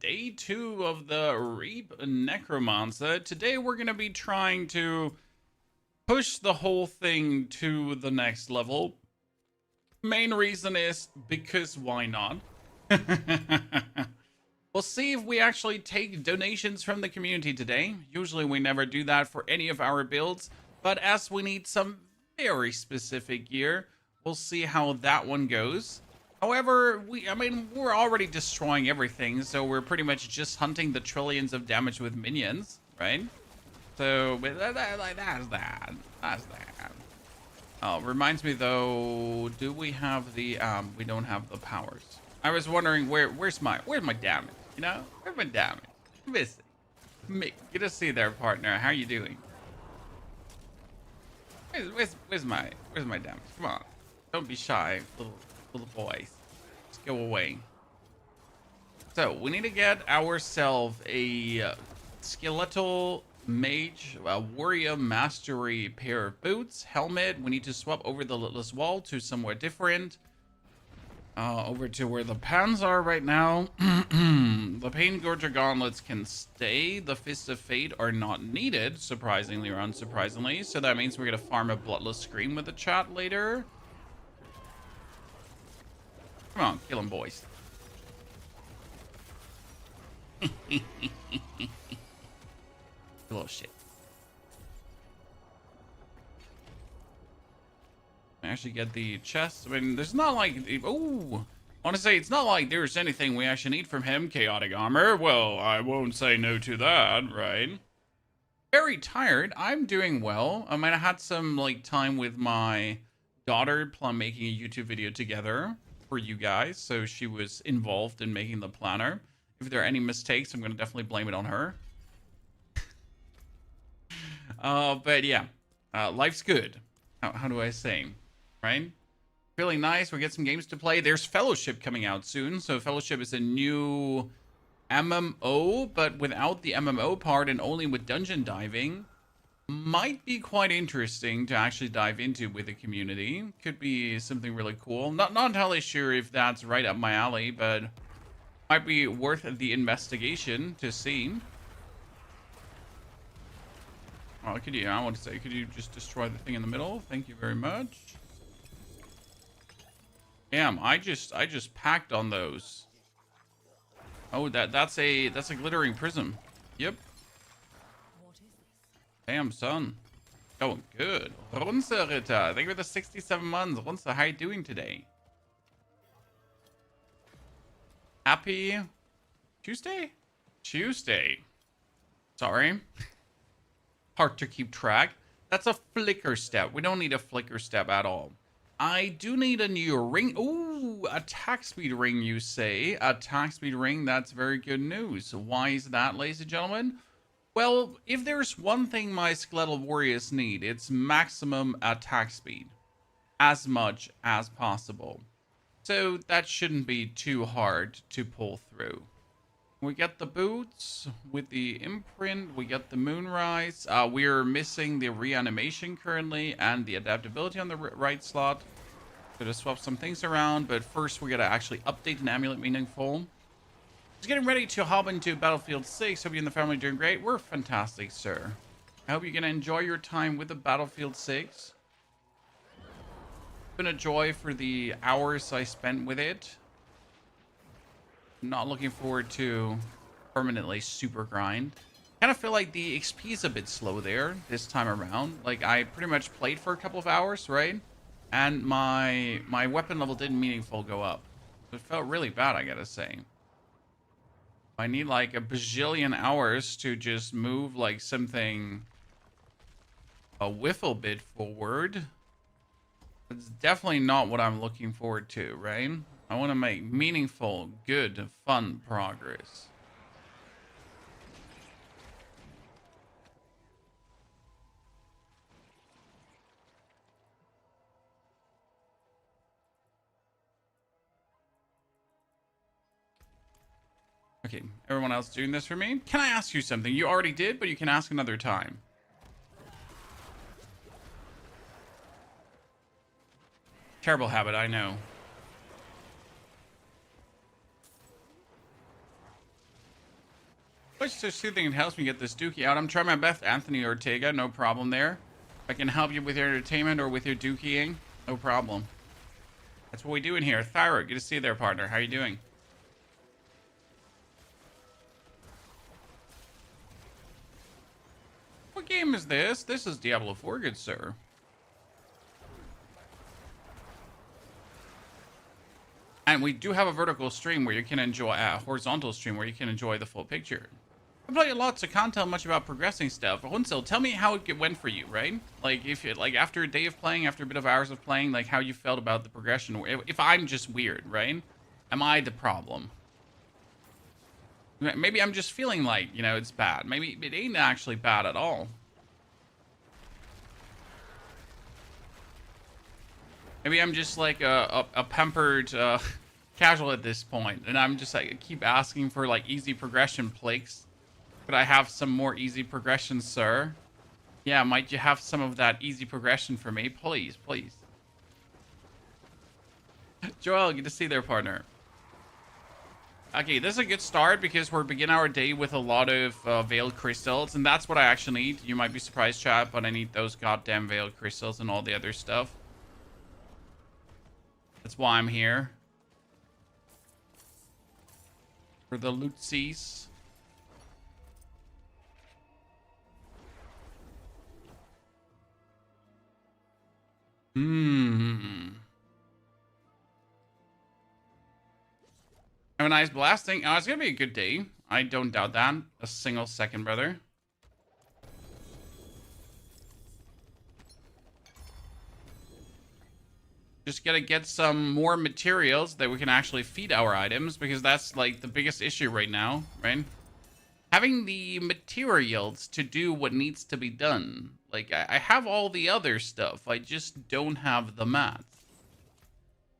day 2 of the Reap Necromancer. Today we're going to be trying to push the whole thing to the next level. Main reason is because why not? We'll see if we actually take donations from the community today. Usually we never do that for any of our builds, but as we need some very specific gear, we'll see how that one goes. However, we're already destroying everything, so we're pretty much just hunting the trillions of damage with minions, right? So, that's that. That's that. Oh, reminds me though, do we have the, we don't have the powers. I was wondering where's my damage, you know? Where's my damage? Missing. Good to see you there, partner. How are you doing? Where's my damage? Come on. Don't be shy, little boys. Just go away. So we need to get ourselves a skeletal mage, warrior mastery pair of boots, helmet. We need to swap over the Litless Wall to somewhere different. Over to where the pans are right now. The Pain Gorger gauntlets can stay. The Fists of Fate are not needed, surprisingly or unsurprisingly. So that means we're gonna farm a Bloodless Scream with the chat later. Come on, kill him, boys. Little shit. Actually get the chest. I mean, there's not like, oh, I want to say it's not like there's anything we actually need from him. Chaotic armor. Well, I won't say no to that, right? Very tired. I'm doing well. I mean, I had some like time with my daughter making a YouTube video together for you guys, so she was involved in making the planner. If there are any mistakes, I'm going to definitely blame it on her. But yeah, life's good. How do I say? Right? Feeling nice. We get some games to play. There's Fellowship coming out soon. So Fellowship is a new MMO, but without the MMO part and only with dungeon diving. Might be quite interesting to actually dive into with the community. Could be something really cool. Not entirely sure if that's right up my alley, but might be worth the investigation to see. Oh, I want to say, could you just destroy the thing in the middle? Thank you very much. Damn, I just packed on those. Oh, that's a glittering prism. Yep. Damn, son. Going good. Runze, Ritter. Thank you for the 67 months. Runze, how are you doing today? Happy Tuesday? Tuesday. Sorry. Hard to keep track. That's a flicker step. We don't need a flicker step at all. I do need a new ring. Ooh, attack speed ring, you say. Attack speed ring, that's very good news. Why is that, ladies and gentlemen? Well, if there's one thing my skeletal warriors need, it's maximum attack speed. As much as possible. So that shouldn't be too hard to pull through. We get the boots with the imprint. We get the moonrise. We're missing the reanimation currently and the adaptability on the right slot. Gonna swap some things around, but first we gotta actually update an amulet meaningful. Just getting ready to hop into Battlefield 6. Hope you and the family are doing great. We're fantastic, sir. I hope you're gonna enjoy your time with the Battlefield 6. It's been a joy for the hours I spent with it. Not looking forward to permanently super grind. Kind of feel like the XP is a bit slow there this time around. Like I pretty much played for a couple of hours, right? And my weapon level didn't meaningful go up. It felt really bad, I gotta say. I need like a bajillion hours to just move like something a whiffle bit forward. It's definitely not what I'm looking forward to, right? I want to make meaningful, good, fun progress. Okay, everyone else doing this for me? Can I ask you something? You already did, but you can ask another time. Terrible habit, I know. It's so soothing and helps me get this dookie out. I'm trying my best, Anthony Ortega. No problem there. I can help you with your entertainment or with your dookieing. No problem. That's what we do in here. Thyra, good to see you there, partner. How you doing? What game is this? This is Diablo 4, good sir. And we do have a vertical stream where you can enjoy, a horizontal stream where you can enjoy the full picture. I play lots, so can't tell much about progressing stuff. Hunsil, tell me how it went for you, right? Like, if it, like, after a day of playing, after a bit of hours of playing, like, how you felt about the progression. If I'm just weird, right? Am I the problem? Maybe I'm just feeling like, you know, it's bad. Maybe it ain't actually bad at all. Maybe I'm just like a pampered casual at this point, and I'm just like, I keep asking for like easy progression plates. Could I have some more easy progression, sir? Yeah, might you have some of that easy progression for me? Please, please. Joel, good to see you there, partner. Okay, this is a good start because we're beginning our day with a lot of veiled crystals, and that's what I actually need. You might be surprised, chat, but I need those goddamn veiled crystals and all the other stuff. That's why I'm here. For the lootsies. Have a nice blasting. Oh, it's gonna be a good day. I don't doubt that. A single second, brother. Just gotta get some more materials that we can actually feed our items, because that's like the biggest issue right now, right? Having the materials to do what needs to be done. Like, I have all the other stuff. I just don't have the math.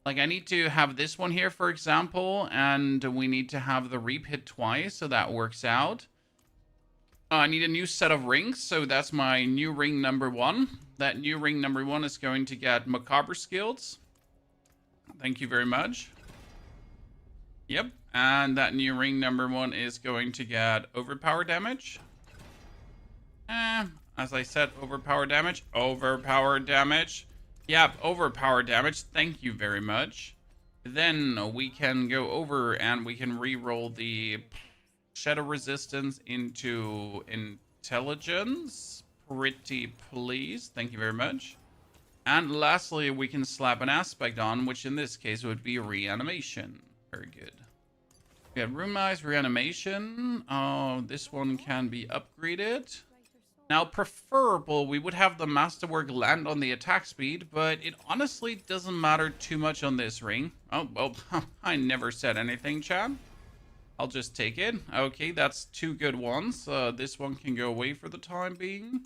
Like, I need to have this one here, for example, and we need to have the reap hit twice, so that works out. I need a new set of rings, so that's my new ring number 1. That new ring number 1 is going to get Macabre skills. Thank you very much. Yep, and that new ring number 1 is going to get overpower damage. As I said, overpower damage. Overpower damage. Yep, overpower damage. Thank you very much. Then we can go over and we can re-roll the shadow resistance into intelligence. Pretty please. Thank you very much. And lastly, we can slap an aspect on, which in this case would be reanimation. Very good. We have room eyes, reanimation. Oh, this one can be upgraded. Now, preferable, we would have the masterwork land on the attack speed, but it honestly doesn't matter too much on this ring. Oh, well, I never said anything, Chad. I'll just take it. Okay, that's 2 good ones. This one can go away for the time being.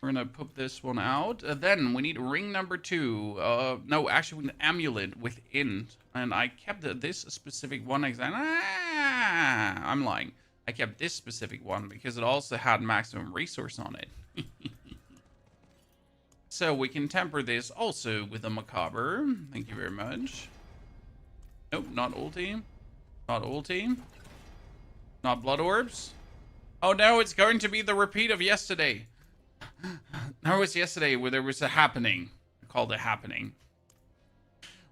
We're going to put this one out. Then we need ring number 2. No, actually, we need an amulet within. And I kept this specific one I'm lying. I kept this specific one because it also had maximum resource on it. So we can temper this also with a macabre. Thank you very much. Nope, not ulti. Not ulti. Not blood orbs. Oh no, it's going to be the repeat of yesterday. There was yesterday where there was a happening. I called it happening.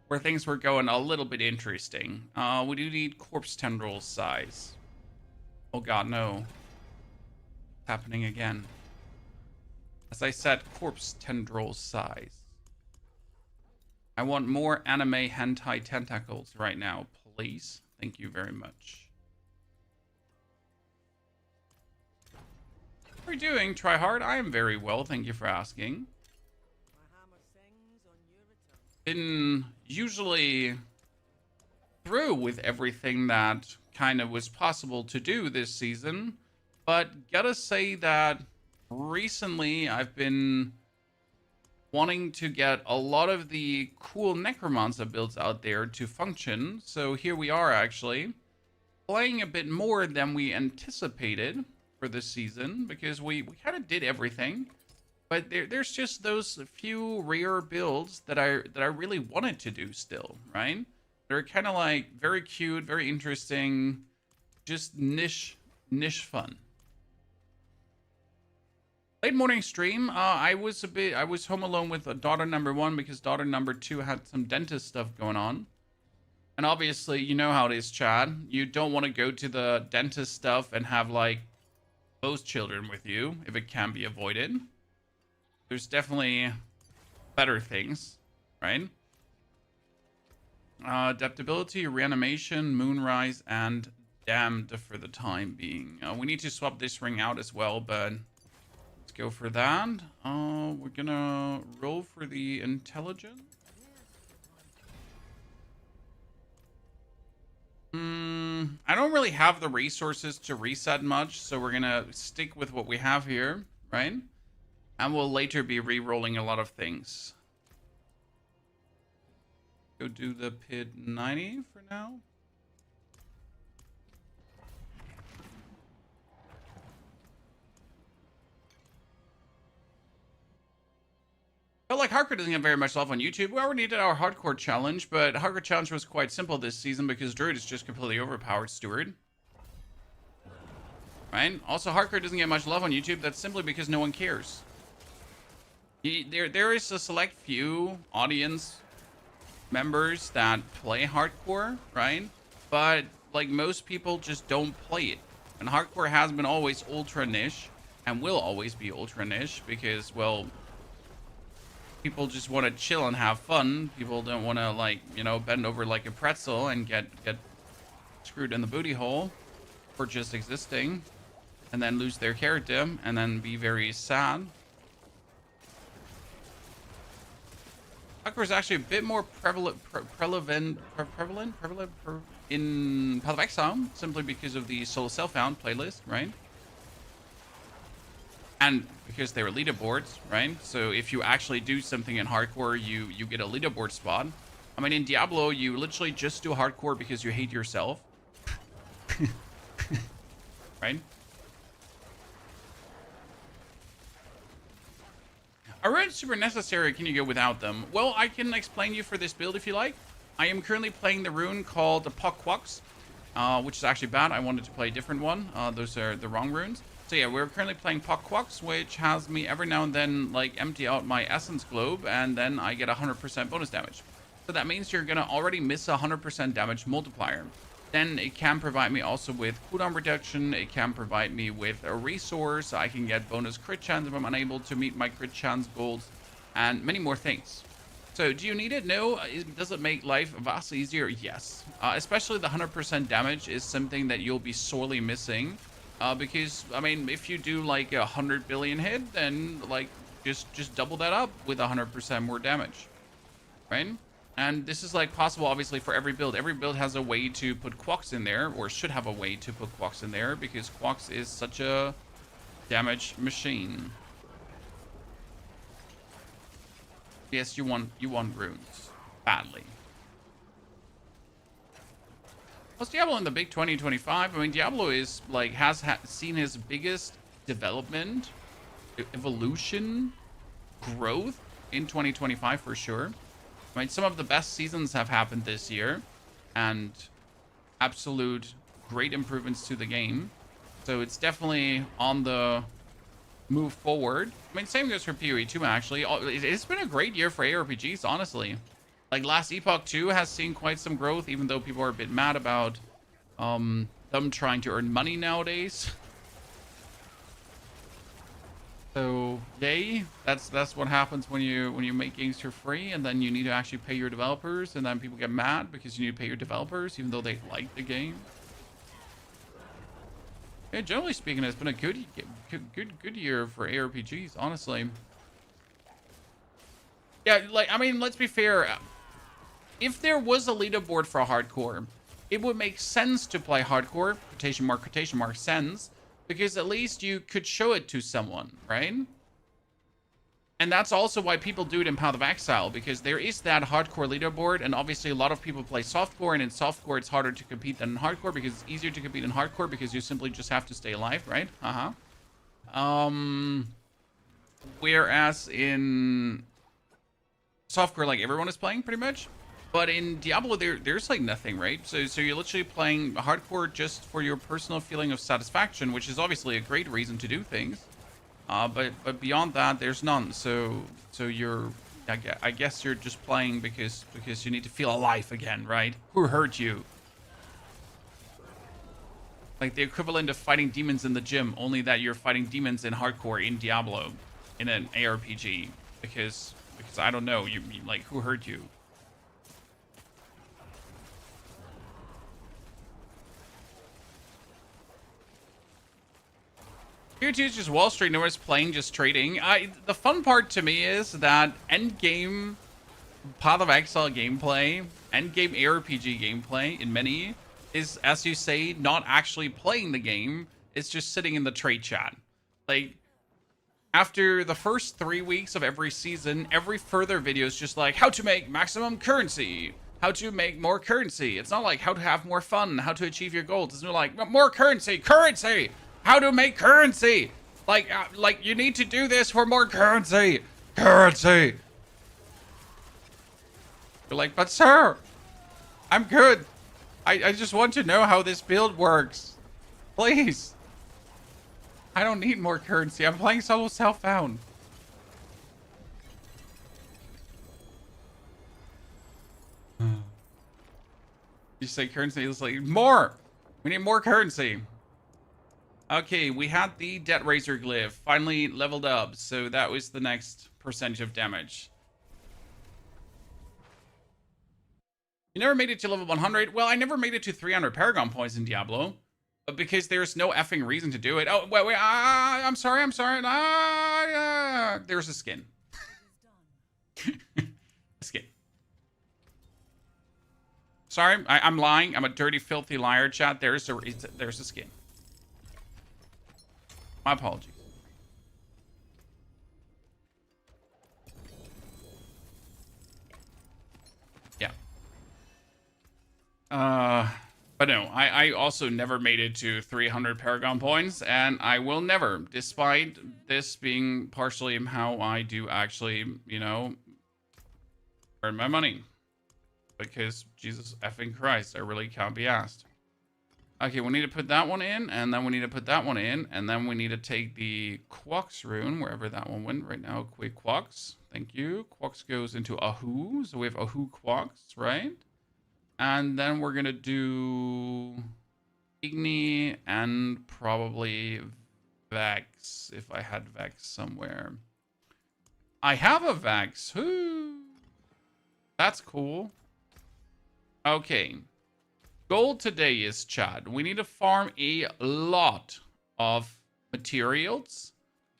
Where things were going a little bit interesting. We do need corpse tendril size. Oh god, no. It's happening again. As I said, corpse tendril size. I want more anime hentai tentacles right now, please. Thank you very much. How are you doing, Tryhard? I am very well, thank you for asking. Been usually through with everything that kind of was possible to do this season, but gotta say that recently I've been wanting to get a lot of the cool necromancer builds out there to function, so here we are actually playing a bit more than we anticipated for this season, because we kind of did everything, but there's just those few rare builds that I really wanted to do still, right? They're kind of like very cute, very interesting, just niche niche fun. Late morning stream. I was home alone with daughter number 1 because daughter number 2 had some dentist stuff going on. And obviously, you know how it is, Chad. You don't want to go to the dentist stuff and have, like, both children with you if it can be avoided. There's definitely better things, right? Adaptability, reanimation, moonrise, and damned for the time being. We need to swap this ring out as well, but let's go for that. We're gonna roll for the intelligence. I don't really have the resources to reset much, so we're gonna stick with what we have here, right? And we'll later be re-rolling a lot of things. Go do the PID 90 for now. Felt like hardcore doesn't get very much love on YouTube. We already did our hardcore challenge, but hardcore challenge was quite simple this season because Druid is just completely overpowered Steward. Right? Also, hardcore doesn't get much love on YouTube. That's simply because no one cares. There is a select few audience members that play hardcore, right? But like most people just don't play it. And hardcore has been always ultra niche and will always be ultra niche because, well, people just want to chill and have fun. People don't want to, like, you know, bend over like a pretzel and get screwed in the booty hole for just existing and then lose their character and then be very sad. Hardcore is actually a bit more prevalent in Path of Exile, simply because of the Soul Self-Found playlist, right? And because they were leaderboards, right? So if you actually do something in hardcore, you get a leaderboard spot. I mean, in Diablo, you literally just do hardcore because you hate yourself. Right? Are runes super necessary? Can you go without them? Well, I can explain you for this build if you like. I am currently playing the rune called the Pokquox, which is actually bad. I wanted to play a different one. Those are the wrong runes. So yeah, we're currently playing Pokquox, which has me every now and then like empty out my essence globe, and then I get 100% bonus damage. So that means you're gonna already miss 100% damage multiplier. Then it can provide me also with cooldown reduction. It can provide me with a resource. I can get bonus crit chance if I'm unable to meet my crit chance goals, and many more things. So do you need it? No. Does it make life vastly easier? Yes. Especially the 100% damage is something that you'll be sorely missing. Because, I mean, if you do like 100 billion hit, then like just double that up with 100% more damage, right? And this is like possible, obviously, for every build. Every build has a way to put Quox in there, or should have a way to put Quox in there, because Quox is such a damage machine. Yes, you want runes badly. What's Diablo in the big 2025? I mean, Diablo is like has seen his biggest development, evolution, growth in 2025 for sure. I mean, some of the best seasons have happened this year, and absolute great improvements to the game. So it's definitely on the move forward. I mean, same goes for PoE 2 actually. It's been a great year for ARPGs, honestly. Like, Last Epoch 2 has seen quite some growth, even though people are a bit mad about them trying to earn money nowadays. So, yay. That's what happens when you make games for free, and then you need to actually pay your developers, and then people get mad because you need to pay your developers, even though they like the game. Yeah, generally speaking, it's been a good year for ARPGs, honestly. Yeah, like, I mean, let's be fair. If there was a leaderboard for hardcore, it would make sense to play hardcore, quotation mark, sense, because at least you could show it to someone, right? And that's also why people do it in Path of Exile, because there is that hardcore leaderboard, and obviously a lot of people play softcore, and in softcore it's harder to compete than in hardcore, because it's easier to compete in hardcore, because you simply just have to stay alive, right? Whereas in softcore, like, everyone is playing, pretty much. But in Diablo, there's like nothing, right? So you're literally playing hardcore just for your personal feeling of satisfaction, which is obviously a great reason to do things. But beyond that, there's none. So you're, I guess you're just playing because you need to feel alive again, right? Who hurt you? Like the equivalent of fighting demons in the gym, only that you're fighting demons in hardcore in Diablo, in an ARPG. Because I don't know, you like, who hurt you? Here too is just Wall Street. No one's playing, just trading. The fun part to me is that Endgame Path of Exile gameplay, Endgame ARPG gameplay in many is, as you say, not actually playing the game. It's just sitting in the trade chat. Like, after the first 3 weeks of every season, every further video is just like how to make maximum currency, how to make more currency. It's not like how to have more fun, how to achieve your goals. It's not like more currency, how to make currency. Like you need to do this for more currency. You're like, but sir, I'm good. I just want to know how this build works. Please. I don't need more currency. I'm playing solo self-found. You say currency, it's like, more! We need more currency. Okay, we had the Debt Razor glyph finally leveled up, so that was the next percentage of damage. You never made it to level 100? Well, I never made it to 300 Paragon points in Diablo. Because there's no effing reason to do it. Oh, wait, I'm sorry. There's a skin. A skin. Sorry, I'm lying. I'm a dirty, filthy liar, chat. There's a skin. My apologies. Yeah. But no, I also never made it to 300 Paragon points, and I will never, despite this being partially how I do actually, you know, earn my money. Because, Jesus effing Christ, I really can't be asked. Okay, we need to put that one in, and then we need to put that one in, and then we need to take the Quox rune, wherever that one went right now. Quick Quox, thank you. Quox goes into Ahu, so we have Ahu Quox, right? And then we're going to do Igni and probably Vex, if I had Vex somewhere. I have a Vex. Whoo! That's cool. Okay. Goal today is, Chad, we need to farm a lot of materials,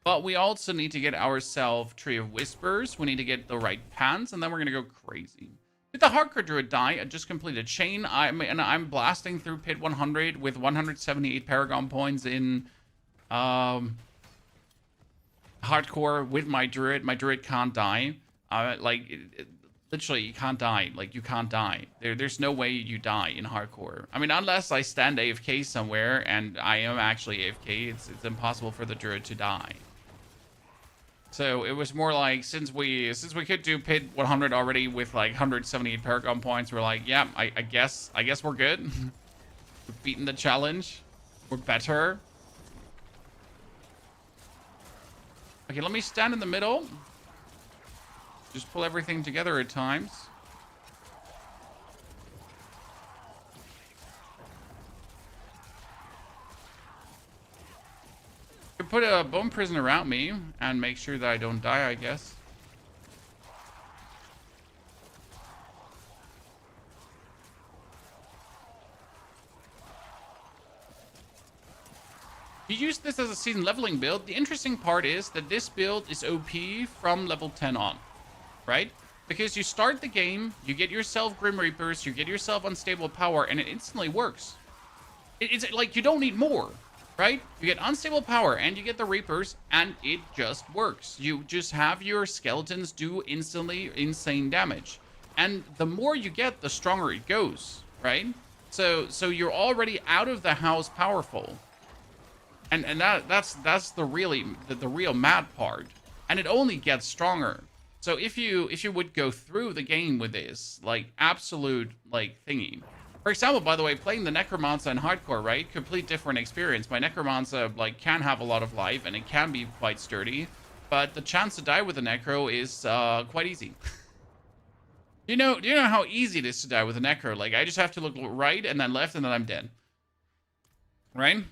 but we also need to get ourselves Tree of Whispers. We need to get the right pants, and then we're going to go crazy. Did the Hardcore Druid die? I just completed Chain. I'm blasting through Pit 100 with 178 Paragon points in Hardcore with my Druid. My Druid can't die. Literally, you can't die. Like, you can't die. There's no way you die in Hardcore. I mean, unless I stand AFK somewhere, and I am actually AFK, it's impossible for the Druid to die. So it was more like, since we could do Pit 100 already with like 178 Paragon points, we're like, yeah, I guess we're good. We've beaten the challenge. We're better. Okay, let me stand in the middle. Just pull everything together at times. I could put a bone prison around me and make sure that I don't die, I guess. You use this as a season leveling build. The interesting part is that this build is OP from level 10 on, right? Because you start the game, you get yourself Grim Reapers, you get yourself Unstable Power, and it instantly works. It's like you don't need more, right? You get Unstable Power, and you get the Reapers, and it just works. You just have your skeletons do instantly insane damage. And the more you get, the stronger it goes, right? So you're already out of the house powerful. And that's the real mad part. And it only gets stronger. So if you would go through the game with this, like, absolute, like, thingy. For example, by the way, playing the Necromancer in hardcore, right? Complete different experience. My Necromancer, like, can have a lot of life, and it can be quite sturdy. But the chance to die with the Necro is quite easy. Do you know how easy it is to die with a Necro? Like, I just have to look right and then left, and then I'm dead. Right?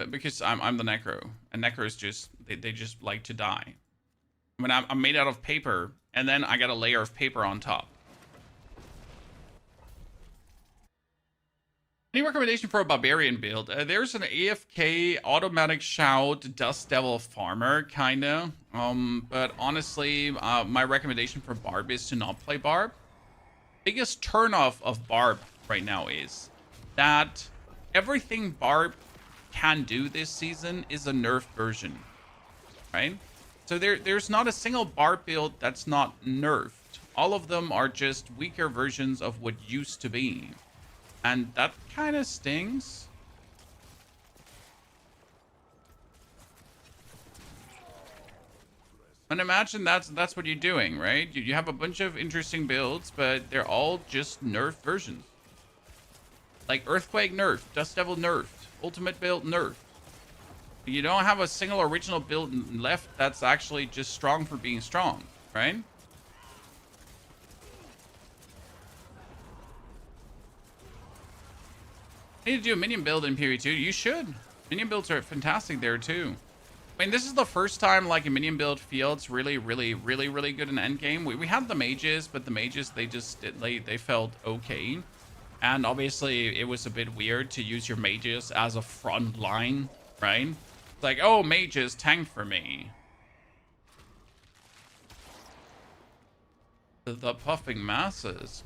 Because I'm the Necro. And Necros just, they just like to die. I mean, I'm made out of paper, and then I got a layer of paper on top. Any recommendation for a barbarian build? There's an AFK automatic shout Dust Devil farmer, kinda. But honestly, my recommendation for Barb is to not play Barb. Biggest turnoff of Barb right now is that everything Barb can do this season is a nerfed version, right? So there's not a single Barb build that's not nerfed. All of them are just weaker versions of what used to be. And that kind of stings. And imagine that's what you're doing, right? You have a bunch of interesting builds, but they're all just nerfed versions. Like Earthquake nerfed, Dust Devil nerfed, Ultimate build nerfed. You don't have a single original build left that's actually just strong for being strong, right? Need to do a minion build in Period 2. You should. Minion builds are fantastic there too. I mean, this is the first time like a minion build feels really good in Endgame. We had the mages, but the mages, they felt okay. And obviously it was a bit weird to use your mages as a front line, right? It's like, oh, mages tank for me. The puffing masses.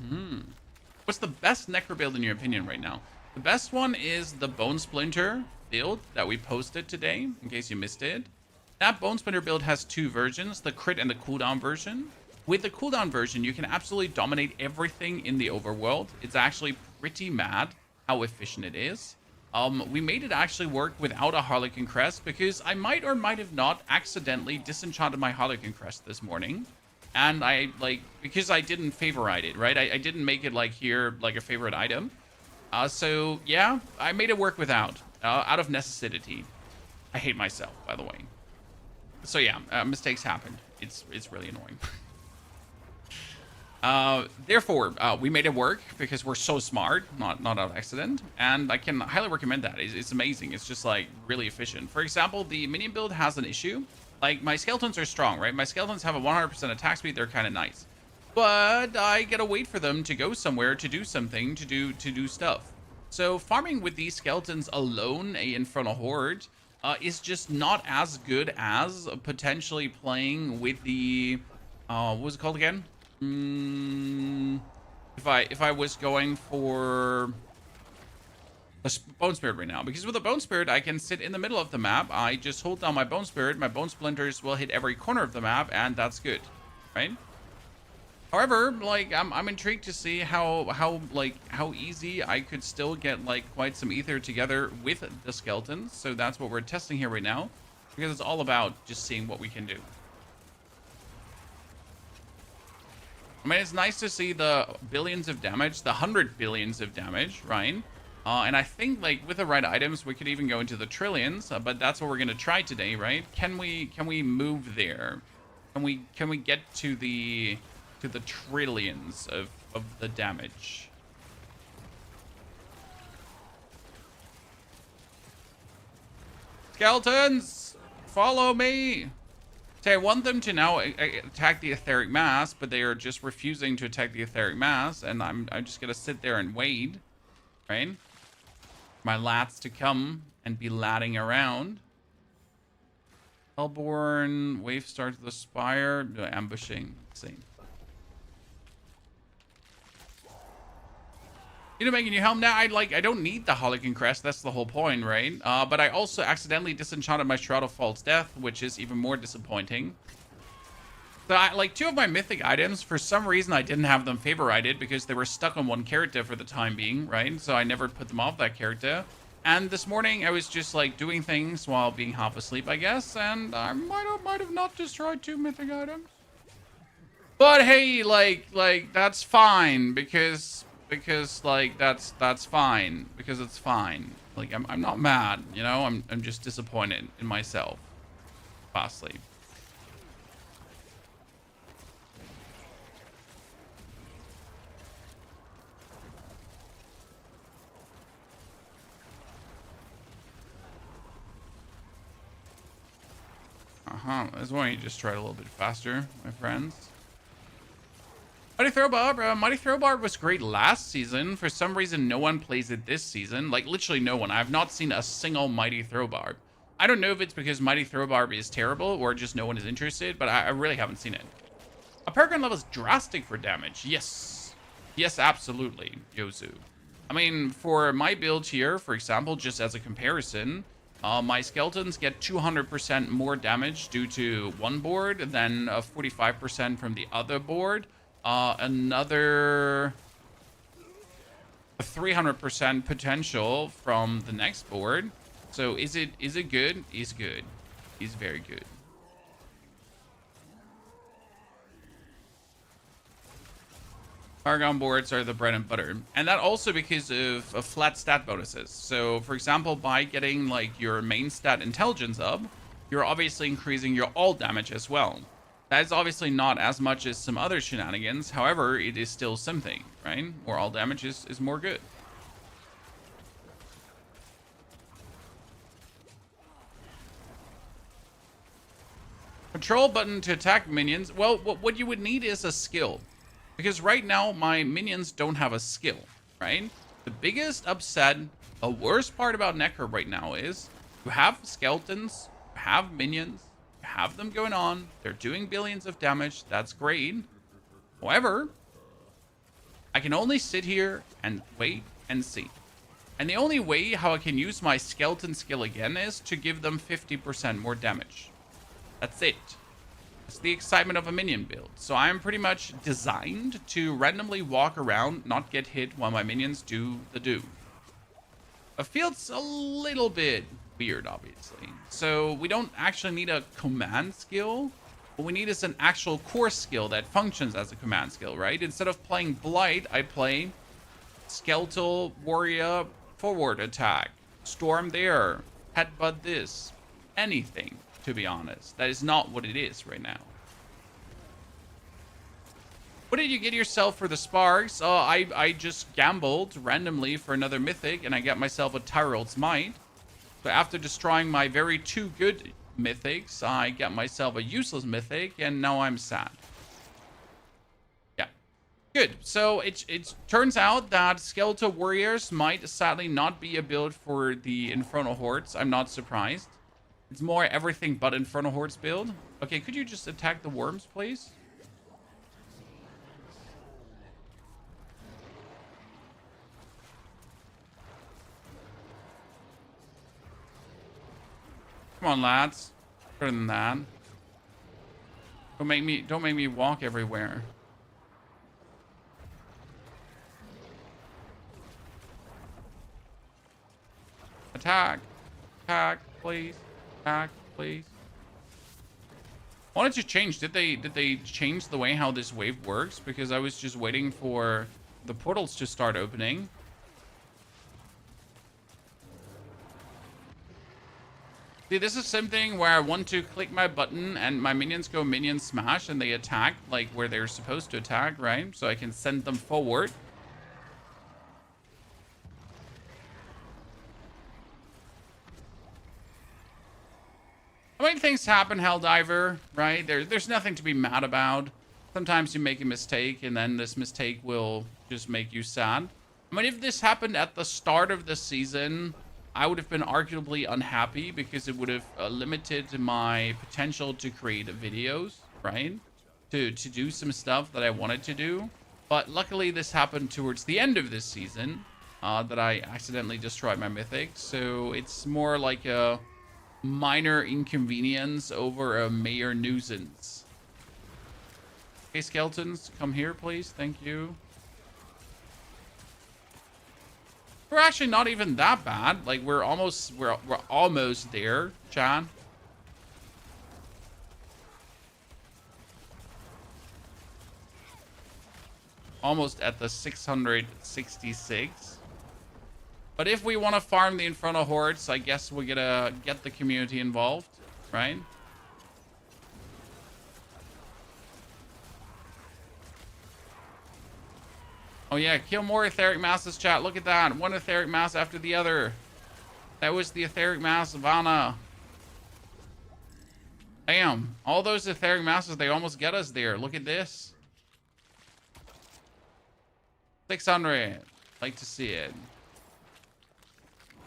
What's the best Necro build in your opinion right now? The best one is the Bone Splinter build that we posted today, in case you missed it. That Bone Splinter build has two versions, the crit and the cooldown version. With the cooldown version, you can absolutely dominate everything in the overworld. It's actually pretty mad how efficient it is. We made it actually work without a Harlequin Crest because I might or might have not accidentally disenchanted my Harlequin Crest this morning. And because I didn't favorite it, right? I didn't make it like here, like a favorite item. So yeah, I made it work without, out of necessity. I hate myself, by the way. So yeah, mistakes happen. It's really annoying. Therefore, we made it work because we're so smart, not out of accident. And I can highly recommend that. It's amazing. It's just like really efficient. For example, the minion build has an issue. Like my skeletons are strong, right? My skeletons have a 100% attack speed. They're kind of nice. But I gotta wait for them to go somewhere to do something, to do stuff. So farming with these skeletons alone, a Infernal Horde, is just not as good as potentially playing with the what was it called again? If I was going for a Bone Spirit right now, because with a Bone Spirit I can sit in the middle of the map. I just hold down my Bone Spirit, my Bone Splinters will hit every corner of the map, and that's good, right? However, like I'm intrigued to see how easy I could still get like quite some ether together with the skeletons. So that's what we're testing here right now, because it's all about just seeing what we can do. I mean, it's nice to see the billions of damage, the 100 billions of damage, right? And I think like with the right items, we could even go into the trillions. But that's what we're gonna try today, right? Can we move there? Can we get to the trillions of the damage? Skeletons, follow me. Okay, I want them to now attack the etheric mass, but they are just refusing to attack the etheric mass, and I'm just gonna sit there and wait, right? My lats to come and be latting around. Hellborn, wave starts the spire, ambushing. Let's see. You know, making you helm now. I don't need the Harlequin Crest. That's the whole point, right? But I also accidentally disenchanted my Shroud of False Death, which is even more disappointing. So like two of my mythic items, for some reason I didn't have them favorited because they were stuck on one character for the time being, right? So I never put them off that character. And this morning I was just like doing things while being half asleep, I guess, and I might have not destroyed two mythic items. But hey, like that's fine because like that's fine because it's fine. Like I'm not mad, you know. I'm just disappointed in myself, vastly. That's why you just try it a little bit faster, my friends. Mighty Throwbar, Mighty Throwbar was great last season. For some reason, no one plays it this season. Like, literally no one. I have not seen a single Mighty Throwbar. I don't know if it's because Mighty Throwbar is terrible or just no one is interested, but I really haven't seen it. A paragon level is drastic for damage. Yes. Yes, absolutely, Yozu. I mean, for my build here, for example, just as a comparison, my skeletons get 200% more damage due to one board than 45% from the other board. Another 300% potential from the next board. So is it good? Is good. Is very good. Paragon boards are the bread and butter. And that also because of flat stat bonuses. So for example, by getting like your main stat intelligence up, you're obviously increasing your all damage as well. That is obviously not as much as some other shenanigans. However, it is still something, right? More all damage is more good. Control button to attack minions. Well, what you would need is a skill. Because right now, my minions don't have a skill, right? The biggest upset, the worst part about Necro right now is you have skeletons, you have minions, you have them going on, they're doing billions of damage, that's great. However, I can only sit here and wait and see. And the only way how I can use my skeleton skill again is to give them 50% more damage. That's it. It's the excitement of a minion build. So I am pretty much designed to randomly walk around, not get hit while my minions do the do. It feels a little bit weird, obviously. So we don't actually need a command skill. What we need is an actual core skill that functions as a command skill, right? Instead of playing Blight, I play Skeletal Warrior forward attack, Storm there, Headbutt this, anything. To be honest, that is not what it is right now. What did you get yourself for the sparks? Oh, I just gambled randomly for another mythic, and I got myself a Tyrell's Might. So after destroying my very two good mythics, I got myself a useless mythic, and now I'm sad. Yeah, good. So it turns out that Skeletal Warriors might sadly not be a build for the Infernal Hordes. I'm not surprised. It's more everything but Infernal Hordes build. Okay, could you just attack the worms, please? Come on, lads. Better than that. Don't make me walk everywhere. Attack. Attack, please. Attack, please. Why don't you change? Did they change the way how this wave works? Because I was just waiting for the portals to start opening. See, this is something where I want to click my button and my minions go minion smash and they attack like where they're supposed to attack, right? So I can send them forward. I mean, things happen, Helldiver, right? There's nothing to be mad about. Sometimes you make a mistake, and then this mistake will just make you sad. I mean, if this happened at the start of the season, I would have been arguably unhappy because it would have limited my potential to create videos, right? To do some stuff that I wanted to do. But luckily, this happened towards the end of this season, that I accidentally destroyed my mythic. So it's more like a minor inconvenience over a major nuisance. Okay, skeletons, come here, please. Thank you. We're actually not even that bad. Like we're almost there, Chan. almost at the 666. But if we want to farm the Infernal Hordes, I guess we're gonna get the community involved, right? Oh yeah, kill more etheric masses, chat. Look at that. One etheric mass after the other. That was the etheric mass of Anna. Damn. All those etheric masses, they almost get us there. Look at this. 600. Like to see it.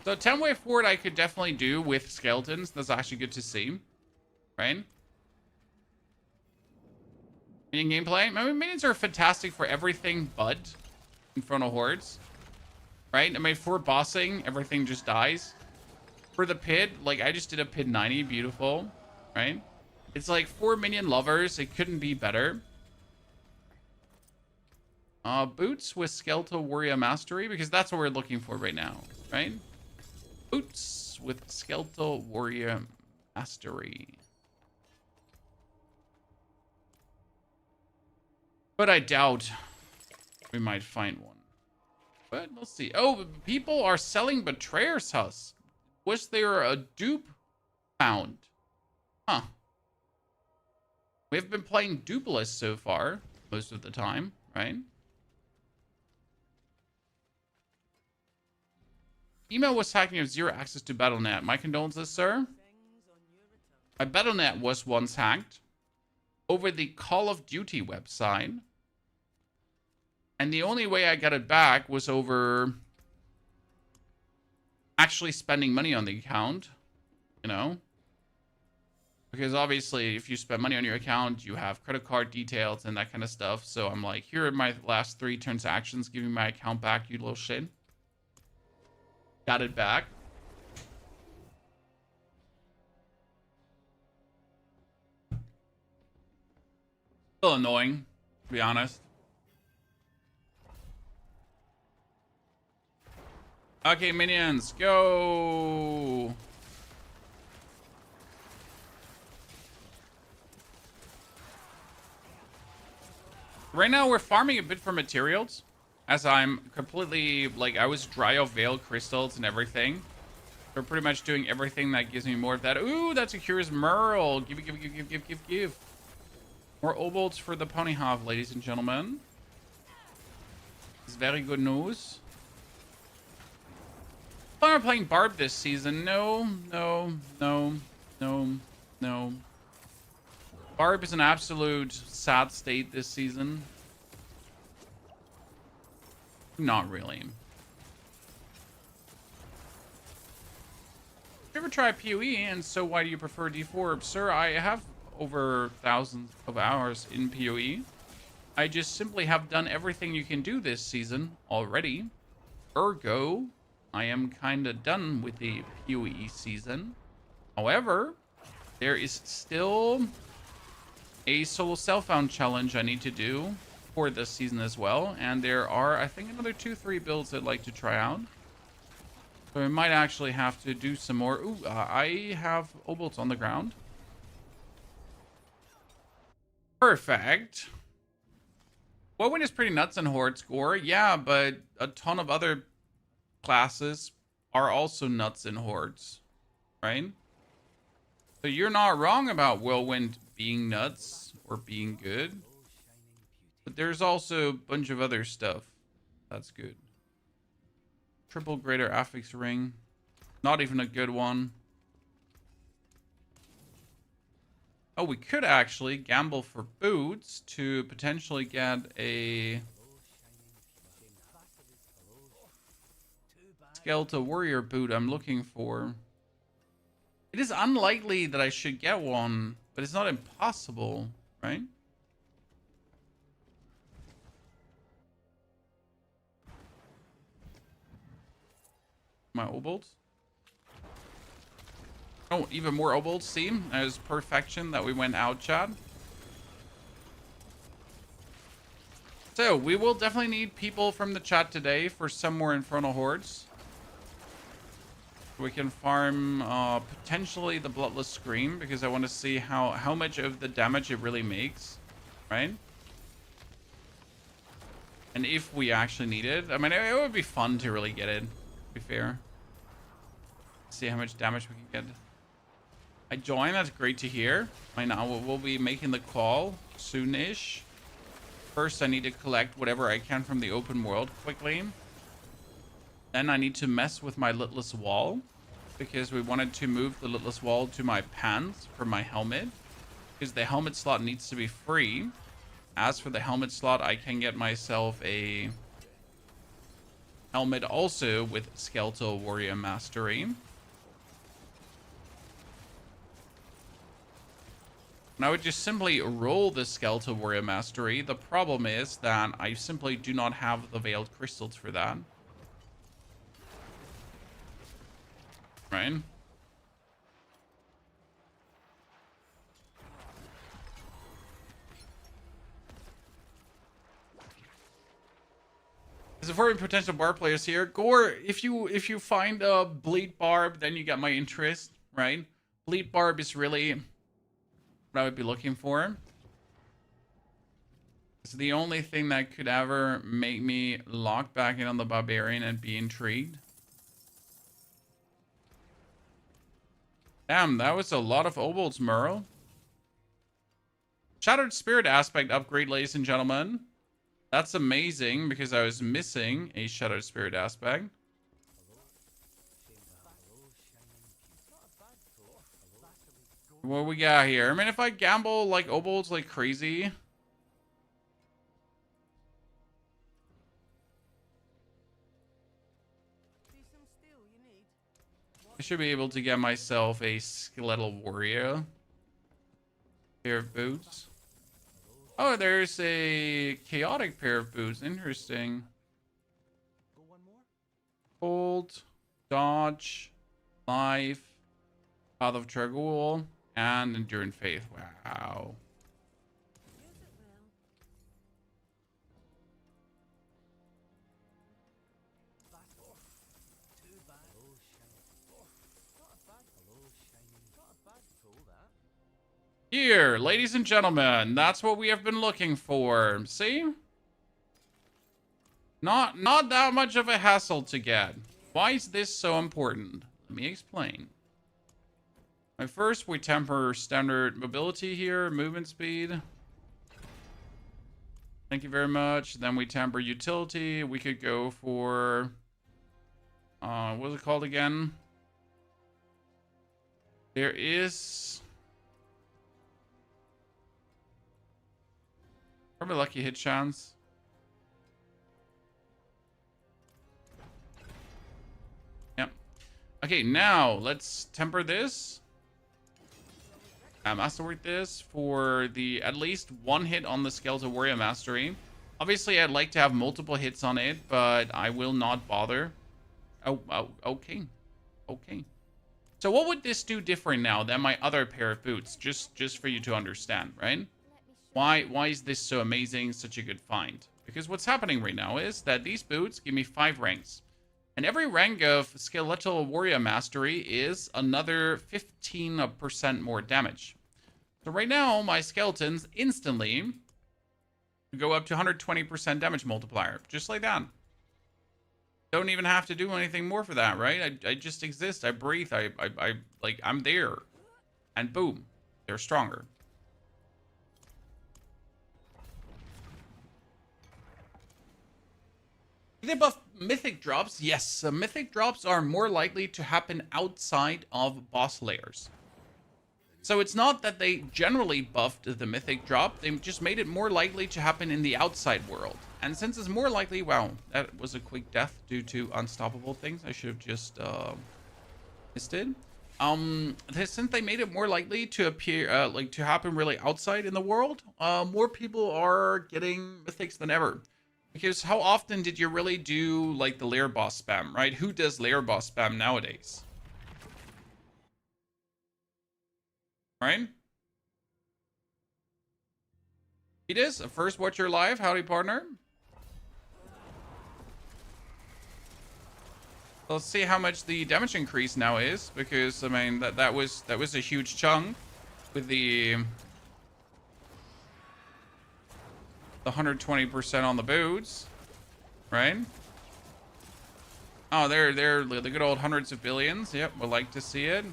So 10-way forward I could definitely do with skeletons. That's actually good to see. Right? Minion gameplay. I mean, minions are fantastic for everything but Infernal Hordes. Right? I mean, for bossing, everything just dies. For the pit, like, I just did a pit 90. Beautiful. Right? It's like, for minion lovers, it couldn't be better. Boots with Skeletal Warrior Mastery, because that's what we're looking for right now. Right? Boots with Skeletal Warrior Mastery. But I doubt we might find one. But let's see. Oh, people are selling Betrayer's Husk. Was there a dupe found? Huh. We've been playing dupeless so far, most of the time, right? Email was hacking. You have zero access to Battle.net. My condolences, sir. My Battle.net was once hacked over the Call of Duty website. And the only way I got it back was over actually spending money on the account, you know? Because obviously, if you spend money on your account, you have credit card details and that kind of stuff. So I'm like, here are my last 3 transactions. Give me my account back, you little shit. Got it back. Still annoying, to be honest. Okay, minions, go! Right now, we're farming a bit for materials. As I'm completely, like, I was dry of Veil crystals and everything. We're pretty much doing everything that gives me more of that. Ooh, that secures Merle. Give. More obols for the pony half, ladies and gentlemen. It's very good news. I'm playing Barb this season. No. Barb is an absolute sad state this season. Not really. You ever try PoE, and so why do you prefer D4? Sir, I have over thousands of hours in PoE. I just simply have done everything you can do this season already. Ergo, I am kind of done with the PoE season. However, there is still a solo self-found challenge I need to do for this season as well. And there are, I think, another 2-3 builds I'd like to try out. So I might actually have to do some more. Ooh, I have obols on the ground. Perfect. Woven is pretty nuts in Horde score. Yeah, but a ton of other classes are also nuts in Hordes, right? So you're not wrong about Whirlwind being nuts or being good. But there's also a bunch of other stuff that's good. Triple Greater Affix Ring. Not even a good one. Oh, we could actually gamble for boots to potentially get a Skeletal Warrior boot I'm looking for. It is unlikely that I should get one, but it's not impossible, right? My obols. Oh, even more obols. See, there's perfection that we went out, Chad. So we will definitely need people from the chat today for some more Infernal Hordes. We can farm potentially the Bloodless Scream, because I want to see how much of the damage it really makes, right? And if we actually need it, I mean, it would be fun to really get it, to be fair. See how much damage we can get. I join, that's great to hear. Right now, we'll be making the call soon-ish. First, I need to collect whatever I can from the open world quickly. Then I need to mess with my litless wall, because we wanted to move the litless wall to my pants for my helmet, because the helmet slot needs to be free. As for the helmet slot, I can get myself a helmet also with Skeletal Warrior Mastery. And I would just simply roll the Skeletal Warrior Mastery. The problem is that I simply do not have the Veiled Crystals for that. Right? There's a very potential bar players here. Gore, if you find a Bleed Barb, then you get my interest, right? Bleed Barb is really what I would be looking for. It's the only thing that could ever make me lock back in on the Barbarian and be intrigued. Damn, that was a lot of obols, Merle. Shattered Spirit aspect upgrade, ladies and gentlemen. That's amazing because I was missing a Shattered Spirit aspect. What we got here? I mean, if I gamble like obols like crazy. I should be able to get myself a Skeletal Warrior pair of boots. Oh, there's a chaotic pair of boots. Interesting. Hold, dodge, life, Path of Tragul, and Enduring Faith. Wow. Here, ladies and gentlemen, that's what we have been looking for. See? Not that much of a hassle to get. Why is this so important? Let me explain. First, we temper standard mobility here, movement speed. Thank you very much. Then we temper utility. We could go for... what was it called again? There is... probably lucky hit chance. Yep. Okay, now let's temper this. Masterwork this for the at least one hit on the Skeletal Warrior Mastery. Obviously, I'd like to have multiple hits on it, but I will not bother. Oh, okay. Okay. So what would this do different now than my other pair of boots? Just for you to understand, right? Why is this so amazing, such a good find? Because what's happening right now is that these boots give me 5 ranks. And every rank of Skeletal Warrior Mastery is another 15% more damage. So right now, my skeletons instantly go up to 120% damage multiplier. Just like that. Don't even have to do anything more for that, right? I just exist. I breathe. I'm there. And boom. They're stronger. They buff mythic drops. Yes, mythic drops are more likely to happen outside of boss layers. So it's not that they generally buffed the mythic drop. They just made it more likely to happen in the outside world. And since it's more likely... wow, that was a quick death due to unstoppable things. I should have just missed it. Since they made it more likely to appear, to happen really outside in the world, more people are getting mythics than ever. Because how often did you really do, like, the lair boss spam, right? Who does lair boss spam nowadays? Right? It is. First Watcher Live. Howdy, partner. Let's see how much the damage increase now is. Because, I mean, that was a huge chunk with the 120% on the boots. right? Oh, they're the good old hundreds of billions. Yep, we'd like to see it.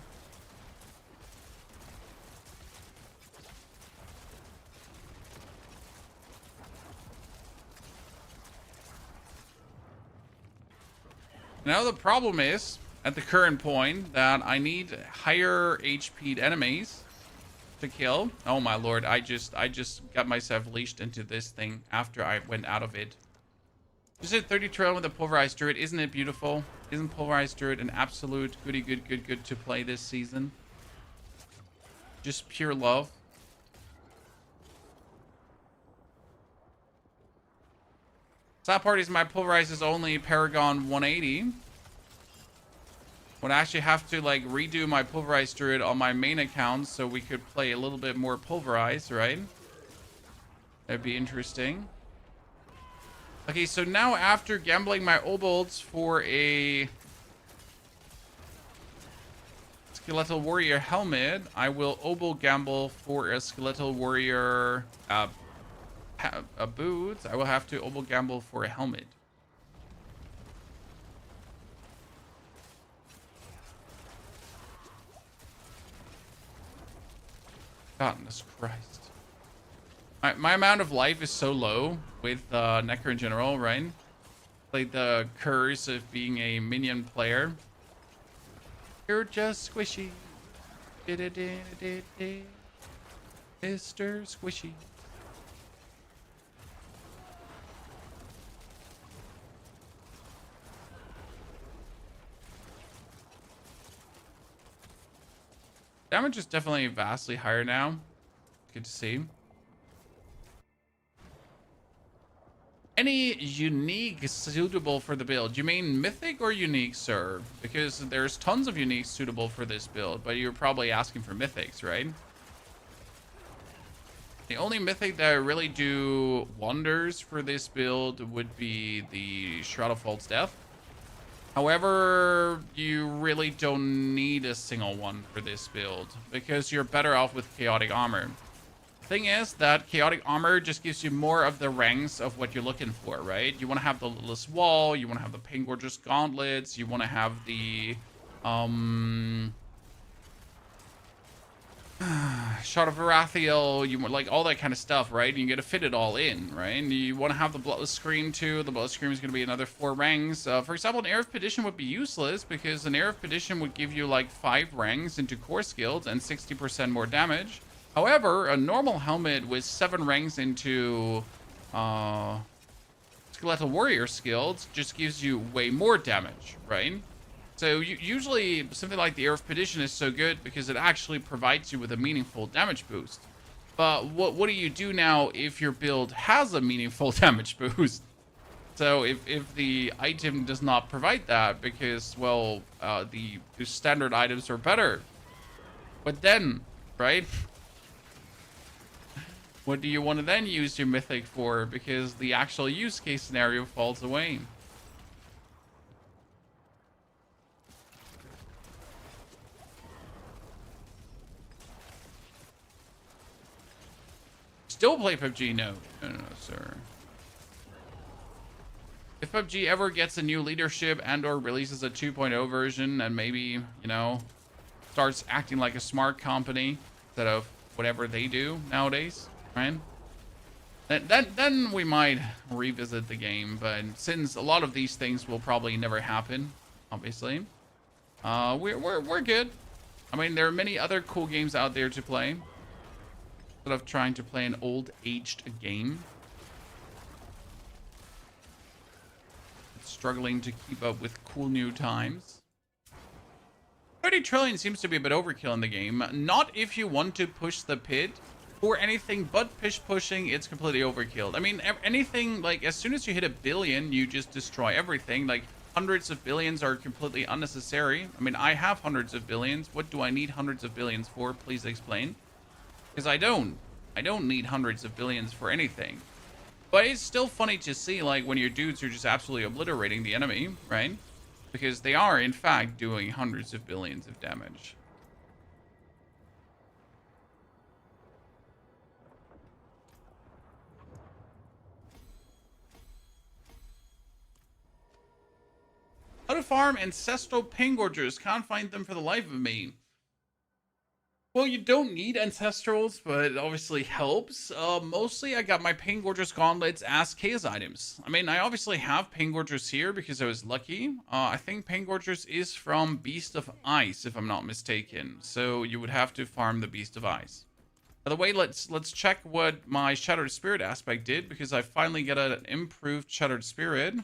Now the problem is, at the current point, that I need higher HP'd enemies to kill. Oh my lord, I just got myself leashed into this thing after I went out of it. Just hit 30 trillion with a pulverized druid. Isn't it beautiful? Isn't pulverized druid an absolute goody good to play this season? Just pure love. Sad part is my pulverize is only Paragon 180. Would actually have to like redo my pulverized druid on my main account so we could play a little bit more pulverized, right? That'd be interesting. Okay, so now after gambling my obolds for a skeletal warrior helmet, I will obol gamble for a skeletal warrior boots. I will have to obol gamble for a helmet. Goodness Christ. My amount of life is so low with Necro in general, right? Like the curse of being a minion player. You're just squishy. Mr. Squishy. Damage is definitely vastly higher now. Good to see. Any unique suitable for the build? You mean mythic or unique, sir? Because there's tons of uniques suitable for this build, but you're probably asking for mythics, right? The only mythic that really do wonders for this build would be the Shroud of False Death. However, you really don't need a single one for this build because you're better off with Chaotic Armor. Thing is that Chaotic Armor just gives you more of the ranks of what you're looking for, right? You want to have the Lilitless Wall, you want to have the Pain Gorgeous Gauntlets, you want to have the Shard of Varathiel, you want like all that kind of stuff, right? And you get to fit it all in, right? And you want to have the Bloodless Scream too. The Bloodless Scream is going to be another 4 ranks. For example, an Air of Perdition would be useless because an Air of Perdition would give you like 5 ranks into core skills and 60% more damage. However, a normal helmet with 7 ranks into Skeletal Warrior skills just gives you way more damage, right? So usually something like the Air of Perdition is so good because it actually provides you with a meaningful damage boost. But what do you do now if your build has a meaningful damage boost? So if the item does not provide that because, well, the standard items are better. But then, right? What do you want to then use your mythic for? Because the actual use case scenario falls away. Still play PUBG? No, sir. If PUBG ever gets a new leadership and or releases a 2.0 version and maybe, you know, starts acting like a smart company instead of whatever they do nowadays, right? Then we might revisit the game, but since a lot of these things will probably never happen, obviously, we're good. I mean, there are many other cool games out there to play. Instead of trying to play an old aged game, it's struggling to keep up with cool new times. 30 trillion seems to be a bit overkill in the game. Not if you want to push the pit. For anything but pushing, it's completely overkill. I mean, anything, like, as soon as you hit a billion, you just destroy everything. Like, hundreds of billions are completely unnecessary. I mean, I have hundreds of billions. What do I need hundreds of billions for? Please explain. Because I don't need hundreds of billions for anything. But it's still funny to see, like, when your dudes are just absolutely obliterating the enemy, right? Because they are, in fact, doing hundreds of billions of damage. farm ancestral pingorgers. Can't find them for the life of me. Well, you don't need ancestrals, but it obviously helps. Mostly I got my Paingorger's gauntlets as chaos items. I mean, I obviously have Paingorgers here because I was lucky. I think Paingorgers is from Beast of Ice, if I'm not mistaken. So you would have to farm the Beast of Ice. By the way, let's check what my Shattered Spirit aspect did, because I finally get an improved Shattered Spirit.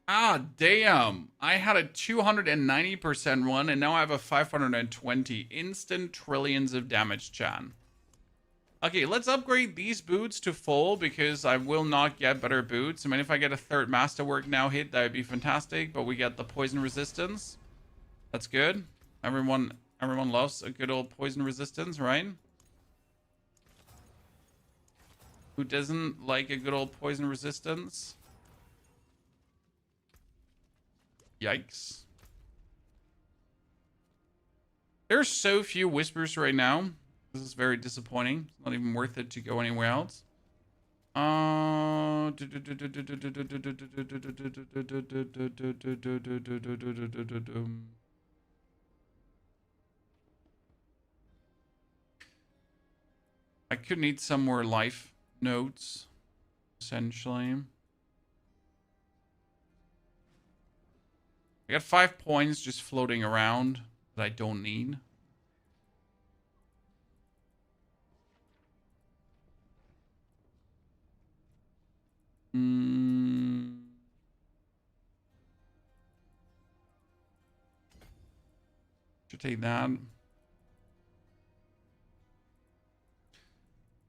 Ah, damn. I had a 290% run, and now I have a 520. Instant trillions of damage, Chan. Okay, let's upgrade these boots to full, because I will not get better boots. I mean, if I get a third Masterwork now hit, that would be fantastic, but we get the poison resistance. That's good. Everyone loves a good old poison resistance, right? Who doesn't like a good old poison resistance? Yikes. There's so few whispers right now. This is very disappointing. It's not even worth it to go anywhere else. I could need some more life notes, essentially. I got 5 points just floating around that I don't need. Should take that.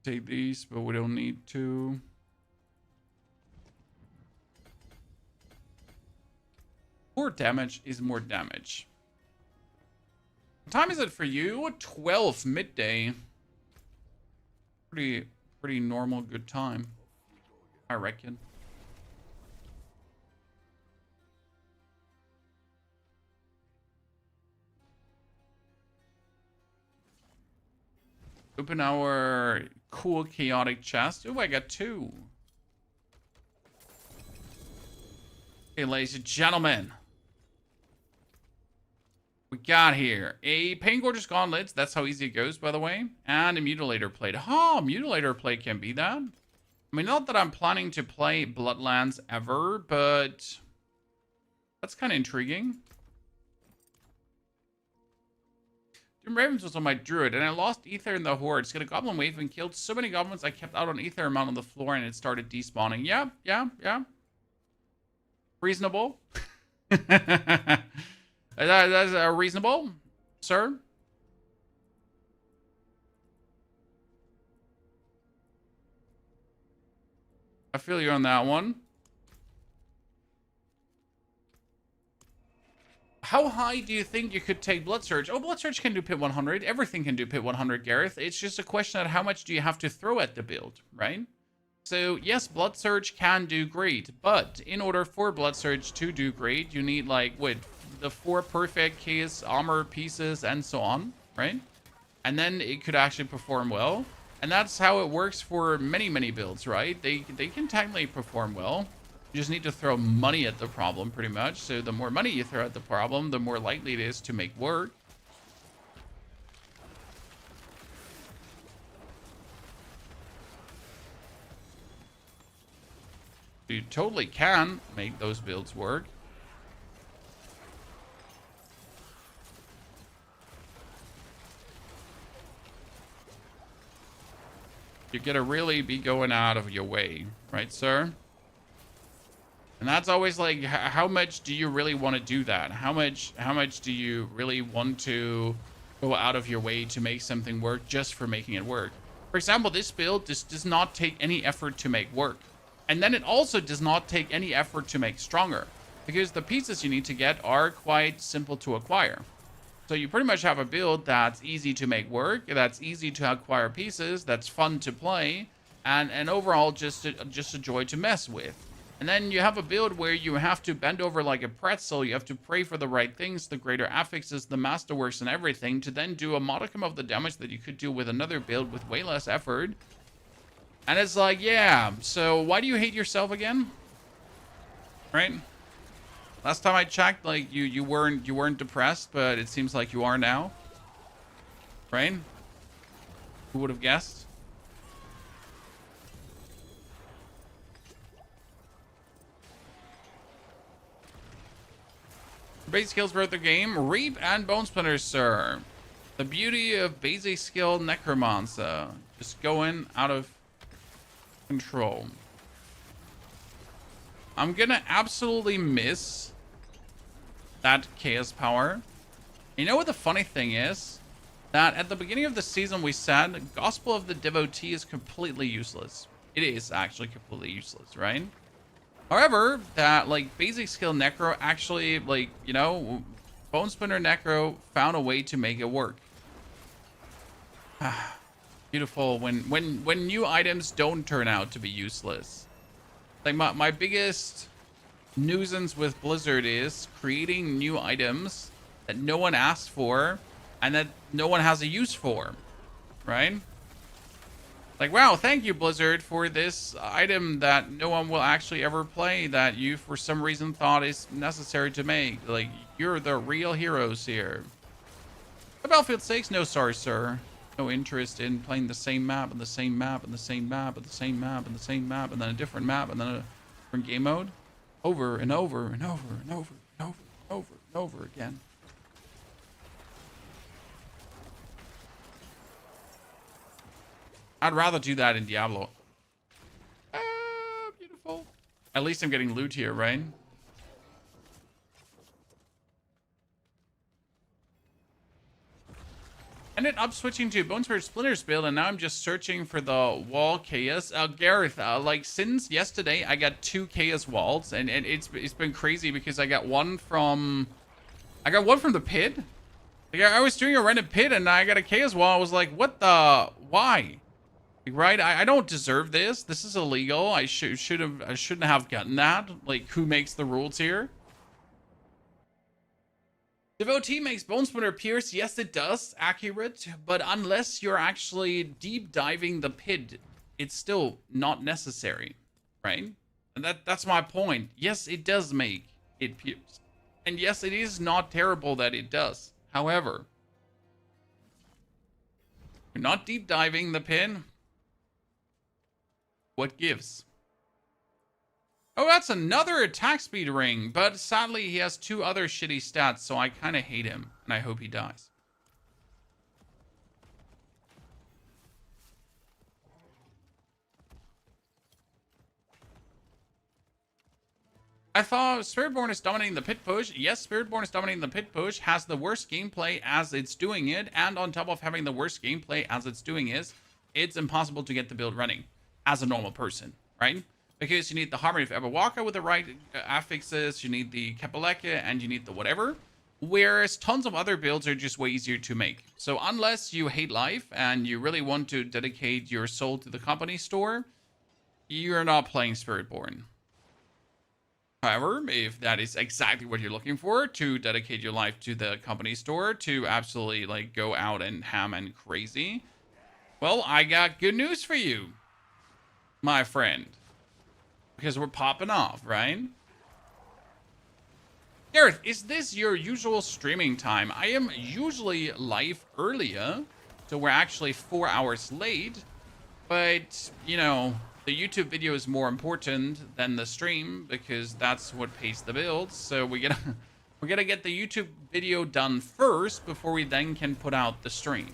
Take these, but we don't need to. More damage is more damage. What time is it for you? 12 midday. Pretty normal, good time, I reckon. Open our cool chaotic chest. Oh, I got 2. Okay, ladies and gentlemen. We got here a Paingorger's gauntlets. That's how easy it goes, by the way. And a Mutilator plate. Oh, Mutilator plate can be that. I mean, not that I'm planning to play Bloodlands ever, but that's kind of intriguing. Doom Ravens was on my druid, and I lost ether in the hordes. Got a goblin wave and killed so many goblins I kept out on ether amount on the floor, and it started despawning. Yeah. Reasonable. That's reasonable, sir. I feel you on that one. How high do you think you could take Blood Surge? Oh, Blood Surge can do pit 100. Everything can do pit 100, Gareth. It's just a question of how much do you have to throw at the build, right? So, yes, Blood Surge can do great, but in order for Blood Surge to do great, you need, like, what, the 4 perfect case armor pieces and so on, right? And then it could actually perform well. And that's how it works for many builds, right? They can technically perform well. You just need to throw money at the problem, pretty much. So the more money you throw at the problem, the more likely it is to make work. You totally can make those builds work. You gotta really be going out of your way, right, sir? And that's always like, how much do you really want to do that? How much do you really want to go out of your way to make something work just for making it work? For example, this build does not take any effort to make work. And then it also does not take any effort to make stronger, because the pieces you need to get are quite simple to acquire. So you pretty much have a build that's easy to make work, that's easy to acquire pieces, that's fun to play, and overall just a joy to mess with. And then you have a build where you have to bend over like a pretzel, you have to pray for the right things, the greater affixes, the masterworks, and everything, to then do a modicum of the damage that you could do with another build with way less effort. And it's like, yeah, so why do you hate yourself again? right? Last time I checked, like you weren't depressed, but it seems like you are now, right? Who would have guessed? Basic skills throughout the game: Reap and Bone Splinters, sir. The beauty of basic skill Necromancer, just going out of control. I'm gonna absolutely miss that chaos power. You know what the funny thing is? That at the beginning of the season we said Gospel of the Devotee is completely useless. It is actually completely useless, right? However, that like basic skill Necro actually, like, you know, Bone Splinter Necro found a way to make it work. Beautiful when new items don't turn out to be useless. Like my biggest nuisance with Blizzard is creating new items that no one asked for and that no one has a use for, right? Like, wow, thank you, Blizzard, for this item that no one will actually ever play that you, for some reason, thought is necessary to make. Like, you're the real heroes here. The Battlefield 6? No, sorry, sir. No interest in playing the same map and the same map and the same map and the same map and the same map and then a different map and then a different game mode. Over and over and over and over and over and over and over again. I'd rather do that in Diablo. Beautiful. At least I'm getting loot here, right? Ended up switching to Bone Spirit Splinters build, and now I'm just searching for the wall chaos. Gareth, like since yesterday, I got 2 chaos walls, and it's been crazy because I got one from the pit. Like, I was doing a random pit, and I got a chaos wall. I was like, what the? Why? Right? I don't deserve this. This is illegal. I shouldn't have gotten that. Like, who makes the rules here? Devotee makes Bone Splinter pierce. Yes, it does. Accurate. But unless you're actually deep diving the pit, it's still not necessary. Right? And that's my point. Yes, it does make it pierce. And yes, it is not terrible that it does. However, you're not deep diving the pit. What gives? Oh, that's another attack speed ring, but sadly he has 2 other shitty stats, so I kind of hate him, and I hope he dies. I thought Spiritborn is dominating the pit push. Yes, Spiritborn is dominating the pit push, has the worst gameplay as it's doing it, and on top of having the worst gameplay as it's doing it, it's impossible to get the build running as a normal person, right? Because you need the Harmony of Ebawaka with the right affixes, you need the Kapaleka, and you need the whatever. Whereas tons of other builds are just way easier to make. So unless you hate life and you really want to dedicate your soul to the company store, you're not playing Spiritborn. However, if that is exactly what you're looking for, to dedicate your life to the company store, to absolutely like go out and ham and crazy, well, I got good news for you, my friend. Because we're popping off, right? Gareth, is this your usual streaming time? I am usually live earlier, so we're actually 4 hours late. But, you know, the YouTube video is more important than the stream because that's what pays the bills. So we're gonna get the YouTube video done first before we then can put out the stream.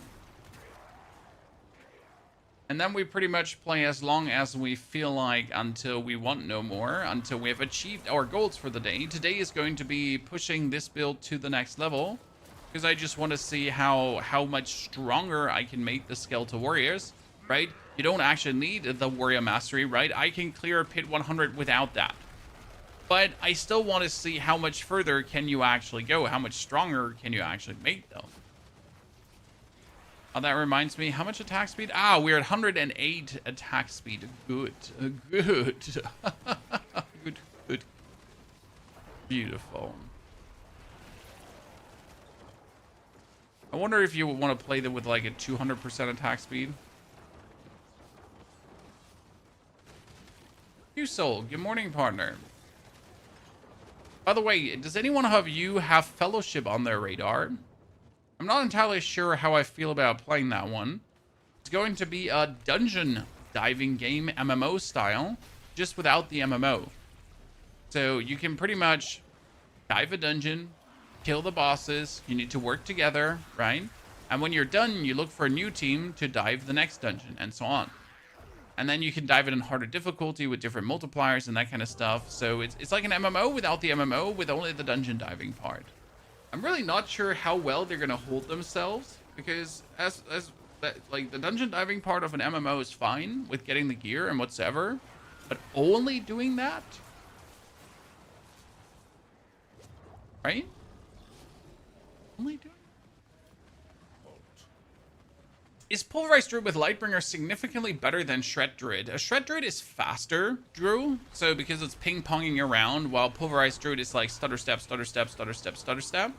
And then we pretty much play as long as we feel like until we want no more, until we have achieved our goals for the day. Today is going to be pushing this build to the next level because I just want to see how much stronger I can make the Skeletal Warriors, right? You don't actually need the Warrior Mastery, right? I can clear Pit 100 without that. But I still want to see how much further can you actually go? How much stronger can you actually make, though? Oh, that reminds me, how much attack speed? Ah, we're at 108 attack speed. Good. Good. Good. Beautiful. I wonder if you would want to play them with like a 200% attack speed. You Soul, good morning, partner. By the way, does anyone of you have Fellowship on their radar? I'm not entirely sure how I feel about playing that one. It's going to be a dungeon diving game, MMO style, just without the MMO. So you can pretty much dive a dungeon, kill the bosses, you need to work together, right? And when you're done, you look for a new team to dive the next dungeon, and so on. And then you can dive it in harder difficulty with different multipliers and that kind of stuff. So it's like an MMO without the MMO, with only the dungeon diving part. I'm really not sure how well they're going to hold themselves, because like the dungeon diving part of an MMO is fine with getting the gear and whatsoever, but only doing that, right? Only doing. Is Pulverized Druid with Lightbringer significantly better than Shred Druid? A Shred Druid is faster, Drew, so because it's ping-ponging around, while Pulverized Druid is like stutter step, stutter step, stutter step, stutter step.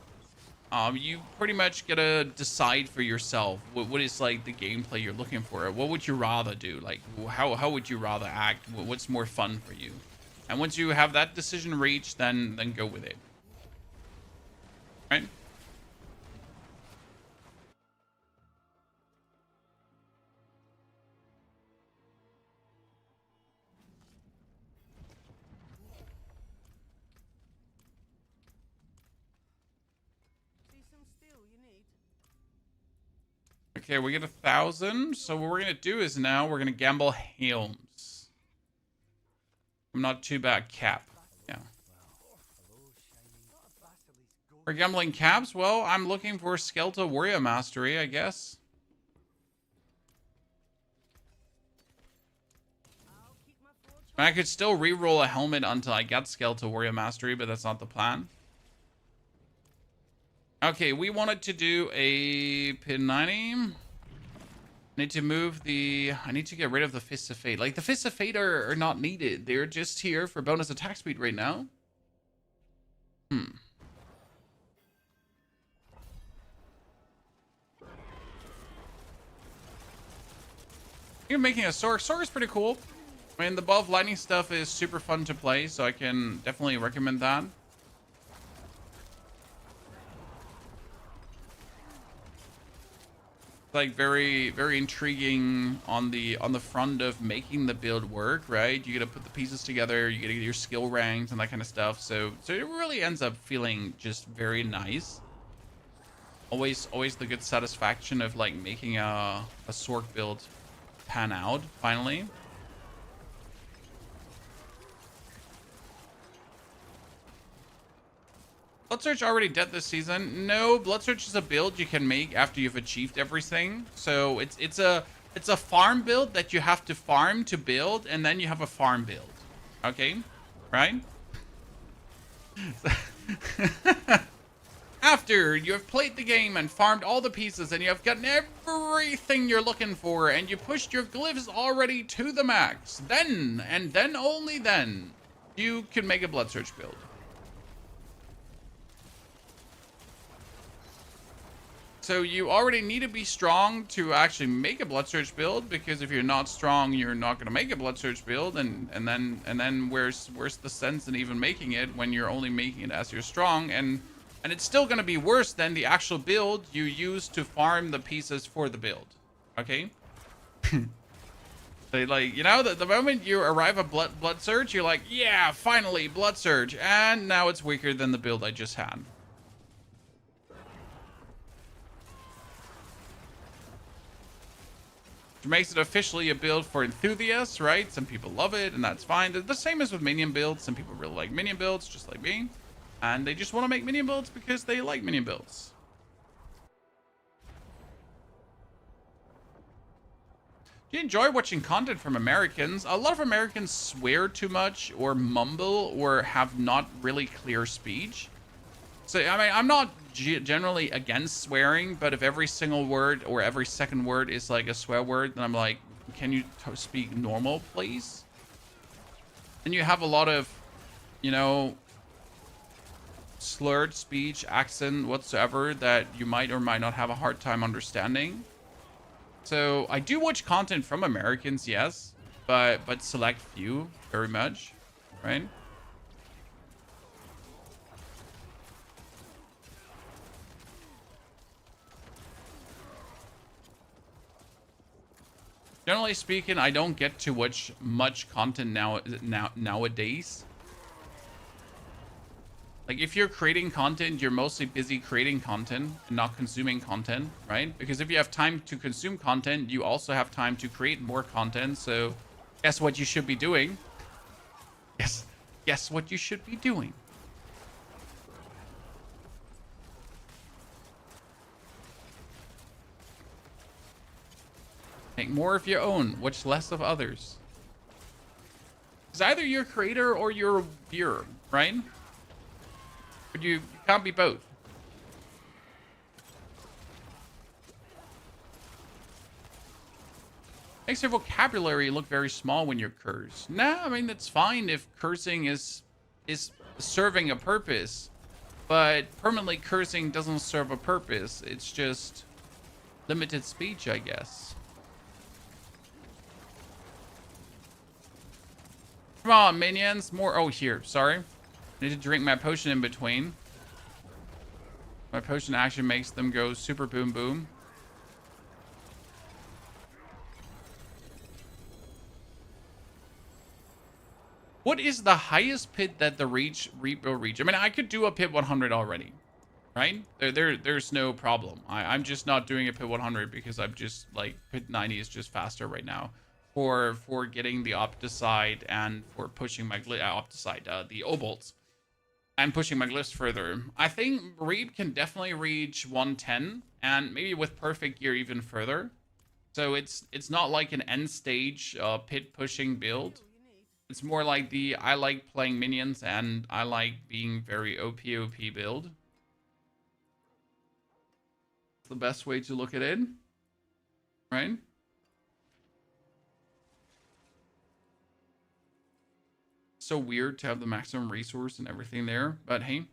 You pretty much gotta decide for yourself what is like the gameplay you're looking for. What would you rather do? Like, how would you rather act? What's more fun for you? And once you have that decision reached, then go with it. Right? Okay, we get 1,000. So what we're gonna do is now we're gonna gamble Helms. I'm not too bad. Cap. Yeah. We're gambling caps. Well, I'm looking for Skeletal Warrior Mastery, I guess. I could still re-roll a helmet until I get Skeletal Warrior Mastery, but that's not the plan. Okay, we wanted to do a pin 90. I need to move the... I need to get rid of the Fists of Fate. Like, the Fists of Fate are not needed. They're just here for bonus attack speed right now. You're making a Sork. Sork is pretty cool. I mean, the buff lightning stuff is super fun to play, so I can definitely recommend that. Like very intriguing on the front of making the build work, right? You gotta put the pieces together, you gotta get your skill ranks and that kind of stuff. So it really ends up feeling just very nice. Always the good satisfaction of like making a Sork build pan out finally. Bloodsearch already dead this season. No, Bloodsearch is a build you can make after you've achieved everything. So it's a farm build that you have to farm to build, and then you have a farm build. Okay? Right? After you have played the game and farmed all the pieces and you have gotten everything you're looking for and you pushed your glyphs already to the max, then, and then only then, you can make a Bloodsearch build. So you already need to be strong to actually make a Bloodsearch build, because if you're not strong, you're not going to make a Bloodsearch build, and then where's the sense in even making it when you're only making it as you're strong, and it's still going to be worse than the actual build you use to farm the pieces for the build. Okay? So like, you know, the moment you arrive at Bloodsearch, you're like, yeah, finally Bloodsearch, and now it's weaker than the build I just had. Which makes it officially a build for enthusiasts, right? Some people love it, and that's fine. The same as with minion builds. Some people really like minion builds, just like me. And they just want to make minion builds because they like minion builds. Do you enjoy watching content from Americans? A lot of Americans swear too much, or mumble, or have not really clear speech. So, I mean, I'm not generally against swearing, but if every single word or every second word is like a swear word, then I'm like, can you speak normal, please? And you have a lot of, you know, slurred speech, accent, whatsoever, that you might or might not have a hard time understanding. So I do watch content from Americans, yes, but select few, very much, right? Generally speaking, I don't get to watch much content nowadays. Like, if you're creating content, you're mostly busy creating content and not consuming content, right? Because if you have time to consume content, you also have time to create more content. So guess what you should be doing? Yes, guess what you should be doing? Make more of your own, watch less of others. It's either you're a creator or you're a viewer, right? But you can't be both. Makes your vocabulary look very small when you curse. Nah, I mean, that's fine if cursing is serving a purpose. But permanently cursing doesn't serve a purpose. It's just limited speech, I guess. Come on, minions. More. Oh, here. Sorry. I need to drink my potion in between. My potion actually makes them go super boom boom. What is the highest pit that the Reap will reach? I mean, I could do a pit 100 already, right? There's no problem. I'm just not doing a pit 100 because I'm just like pit 90 is just faster right now for getting the Opticide and for pushing my Opticide, the Obolts, and pushing my glyphs further. I think Reap can definitely reach 110 and maybe with perfect gear even further. So it's not like an end stage pit pushing build. It's more like the I like playing minions and I like being very OP build. It's the best way to look at it, right? So weird to have the maximum resource and everything there, but hey,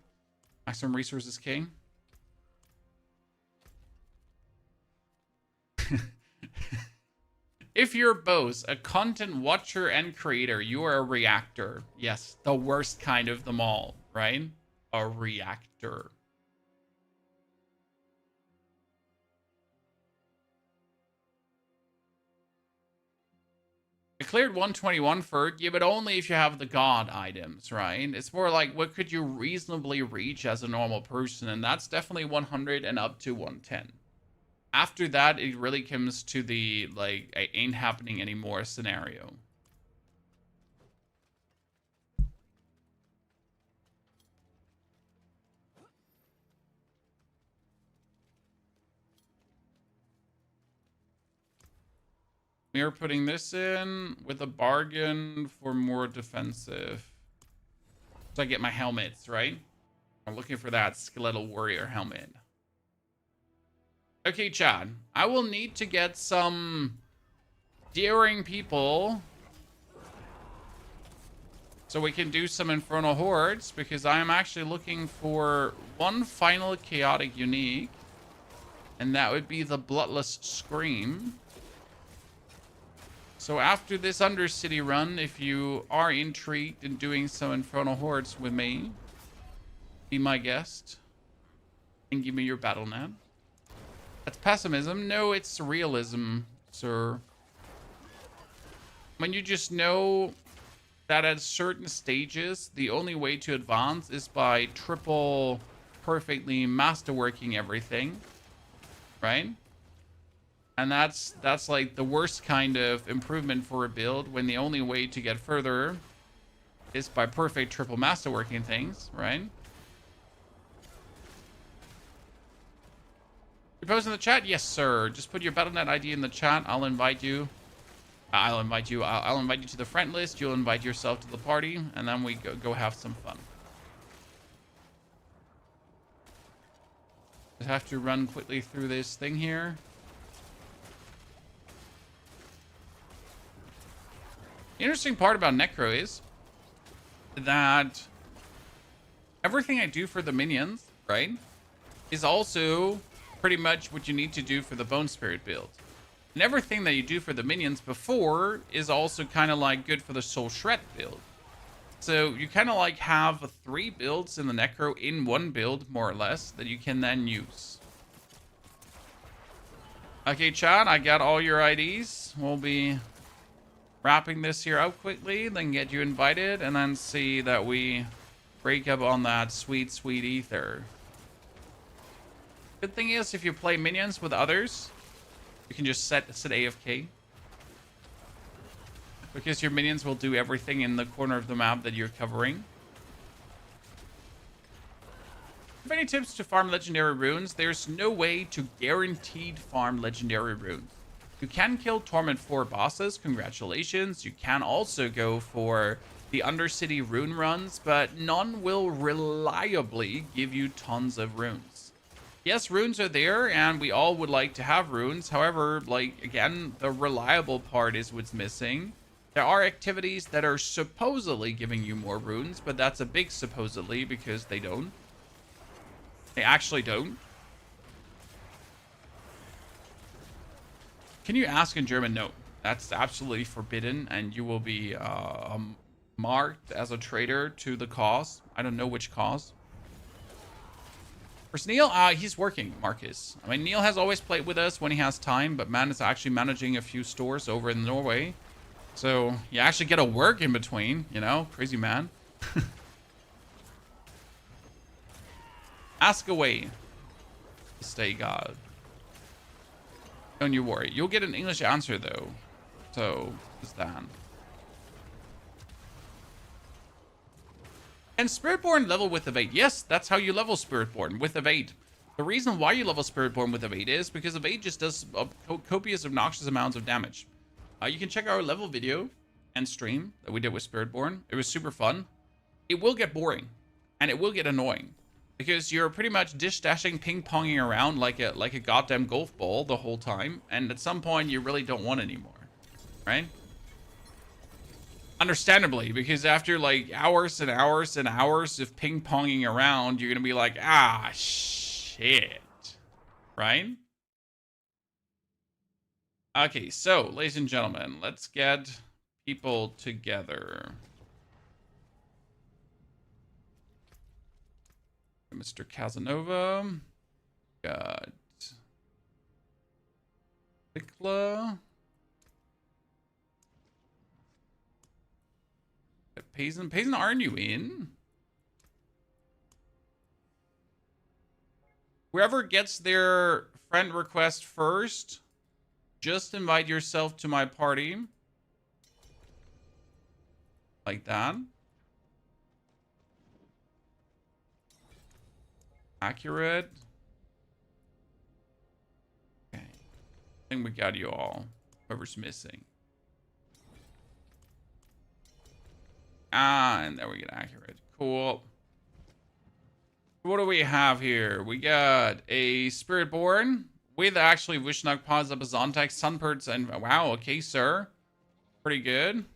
maximum resource is king. If you're both a content watcher and creator, you are a reactor. Yes, the worst kind of them all, right? A reactor. I cleared 121 for you, but only if you have the god items, right? It's more like what could you reasonably reach as a normal person, and that's definitely 100 and up to 110. After that, it really comes to the, like, it ain't happening anymore scenario. We are putting this in with a bargain for more defensive. So I get my helmets, right? I'm looking for that skeletal warrior helmet. Okay, Chad. I will need to get some daring people so we can do some Infernal Hordes, because I am actually looking for one final chaotic unique, and that would be the Bloodless Scream. So after this Undercity run, if you are intrigued in doing some Infernal Hordes with me, be my guest and give me your battle net. That's pessimism. No, it's realism, sir. When you just know that at certain stages, the only way to advance is by triple perfectly masterworking everything, right? And that's like the worst kind of improvement for a build, when the only way to get further is by perfect triple masterworking things, right? You post in the chat? Yes, sir. Just put your Battle.net ID in the chat. I'll invite you. I'll invite you to the friend list. You'll invite yourself to the party, and then we go have some fun. Just have to run quickly through this thing here. The interesting part about Necro is that everything I do for the minions, right, is also pretty much what you need to do for the Bone Spirit build. And everything that you do for the minions before is also kind of like good for the Soul Shred build. So you kind of like have 3 builds in the Necro in one build, more or less, that you can then use. Okay, chat, I got all your IDs. We'll be wrapping this here up quickly, then get you invited, and then see that we break up on that sweet, sweet ether. Good thing is, if you play minions with others, you can just set AFK. Because your minions will do everything in the corner of the map that you're covering. If any tips to farm legendary runes, there's no way to guaranteed farm legendary runes. You can kill Torment 4 bosses, congratulations. You can also go for the Undercity rune runs, but none will reliably give you tons of runes. Yes, runes are there, and we all would like to have runes. However, like, again, the reliable part is what's missing. There are activities that are supposedly giving you more runes, but that's a big supposedly because they don't. They actually don't. Can you ask in German? No, that's absolutely forbidden, and you will be marked as a traitor to the cause. I don't know which cause. Where's Neil? He's working, Marcus. I mean, Neil has always played with us when he has time, but man is actually managing a few stores over in Norway. So you actually get a work in between, you know? Crazy man. Ask away. Stay God. Don't you worry. You'll get an English answer, though. So, just that. And Spiritborn level with Evade. Yes, that's how you level Spiritborn, with Evade. The reason why you level Spiritborn with Evade is because Evade just does copious, obnoxious amounts of damage. You can check our level video and stream that we did with Spiritborn. It was super fun. It will get boring, and it will get annoying. Because you're pretty much dish-dashing, ping-ponging around like a goddamn golf ball the whole time. And at some point, you really don't want anymore. Right? Understandably, because after like hours and hours and hours of ping-ponging around, you're going to be like, ah, shit. Right? Okay, so, ladies and gentlemen, let's get people together. Mr. Casanova. Got Nikla. Payson. Payson, aren't you in? Whoever gets their friend request first, just invite yourself to my party. Like that. Accurate. Okay. I think we got you all. Whoever's missing. And there we get accurate. Cool. What do we have here? We got a Spiritborn with actually Vishnuk, Pawns, Zontac, Sunperts, and wow, okay, sir. Pretty good.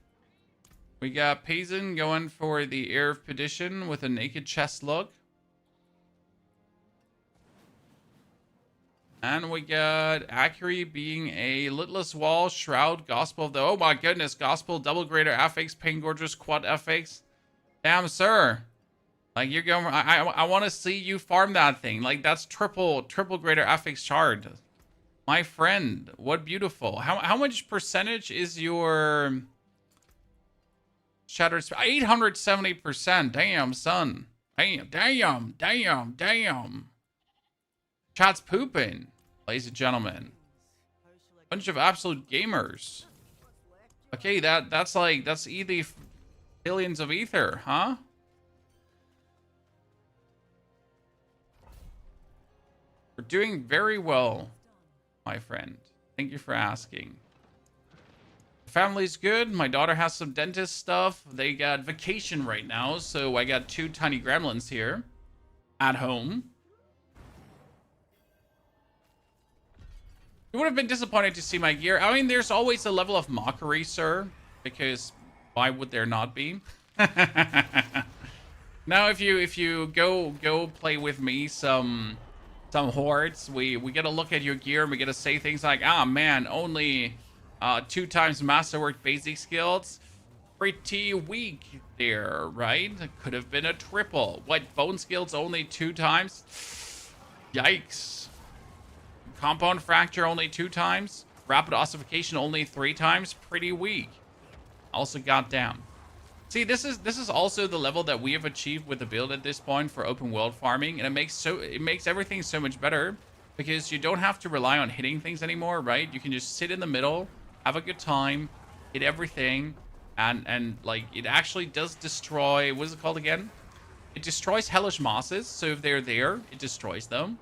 We got Payson going for the Air of Perdition with a naked chest look. And we got Akiri being a Litless Wall, Shroud, Gospel of the... Oh my goodness, Gospel, Double Greater FX, Pain Gorgeous, Quad FX. Damn, sir. Like, you're going... I want to see you farm that thing. Like, that's triple Greater FX shard. My friend, what beautiful. How much percentage is your... Shattered... 870%. Damn, son. Damn. Chat's pooping. Ladies and gentlemen, bunch of absolute gamers. Okay, that's either billions of ether, huh? We're doing very well, my friend. Thank you for asking. The family's good. My daughter has some dentist stuff. They got vacation right now, so I got 2 tiny gremlins here at home. You would have been disappointed to see my gear. I mean, there's always a level of mockery, sir, because why would there not be? Now, if you go play with me some hordes, we get a look at your gear and we get to say things like, ah man, only 2 times masterwork basic skills. Pretty weak there, right? Could have been a triple. What, bone skills only 2 times? Yikes. Compound fracture only 2 times. Rapid ossification only 3 times. Pretty weak. Also got down. See, this is also the level that we have achieved with the build at this point for open world farming, and it makes everything so much better because you don't have to rely on hitting things anymore, right? You can just sit in the middle, have a good time, hit everything, and like it actually does destroy, what is it called again? It destroys hellish mosses, so if they're there, it destroys them.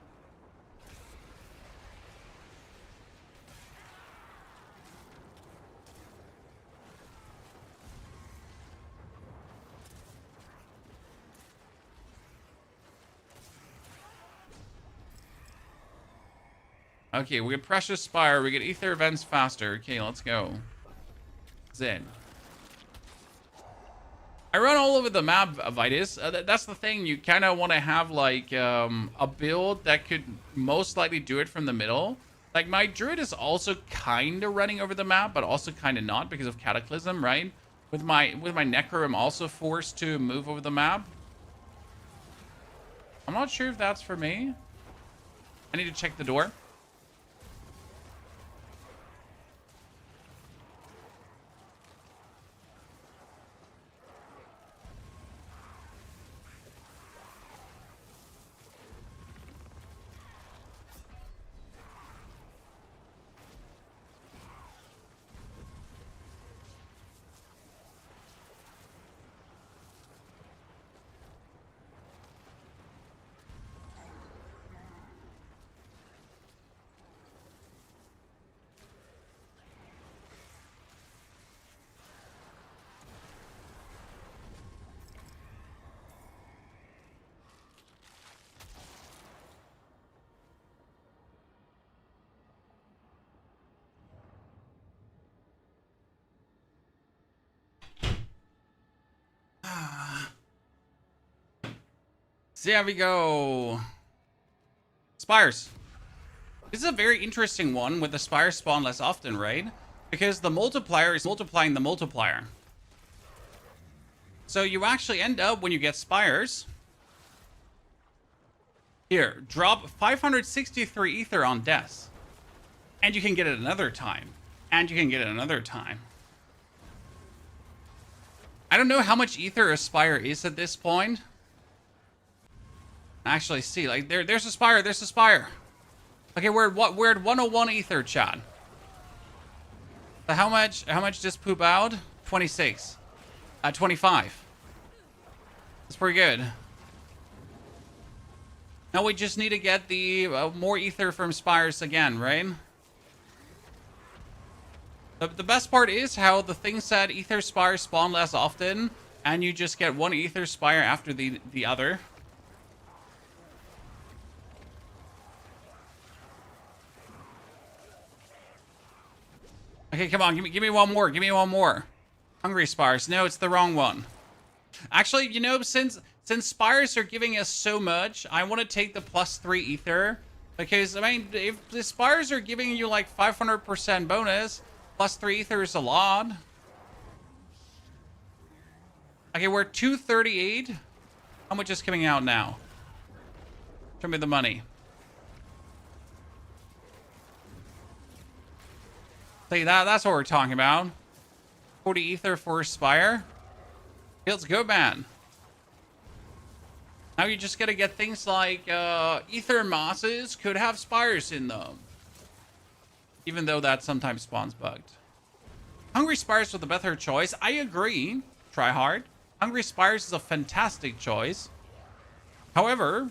Okay, we get Precious Spire, we get Ether Events faster. Okay, let's go. Zen. I run all over the map, Vitus. That's the thing, you kind of want to have like a build that could most likely do it from the middle. Like my Druid is also kind of running over the map, but also kind of not because of Cataclysm, right? With my Necro, I'm also forced to move over the map. I'm not sure if that's for me. I need to check the door. So there we go. Spires. This is a very interesting one with the spires spawn less often, right? Because the multiplier is multiplying the multiplier. So you actually end up, when you get spires... Here, drop 563 ether on death. And you can get it another time. And you can get it another time. I don't know how much ether a spire is at this point. Actually, see, like there's a spire, there's a spire. Okay, we're at 101 ether, chat. So how much just poop out? 26. 25. That's pretty good. Now we just need to get the more ether from spires again, right? The best part is how the thing said ether spires spawn less often, and you just get one ether spire after the other. Okay, come on, give me one more, give me one more. Hungry spires. No, it's the wrong one. Actually, you know, since spires are giving us so much, I want to take the +3 ether. Because, I mean, if the spires are giving you like 500% bonus, +3 ether is a lot. Okay, we're at 238. How much is coming out now? Show me the money. See, that's what we're talking about. 40 ether for spire. Let's go, man. Now you just gotta get things like ether mosses could have spires in them. Even though that sometimes spawns bugged. Hungry spires with a better choice. I agree. Try hard. Hungry spires is a fantastic choice. However,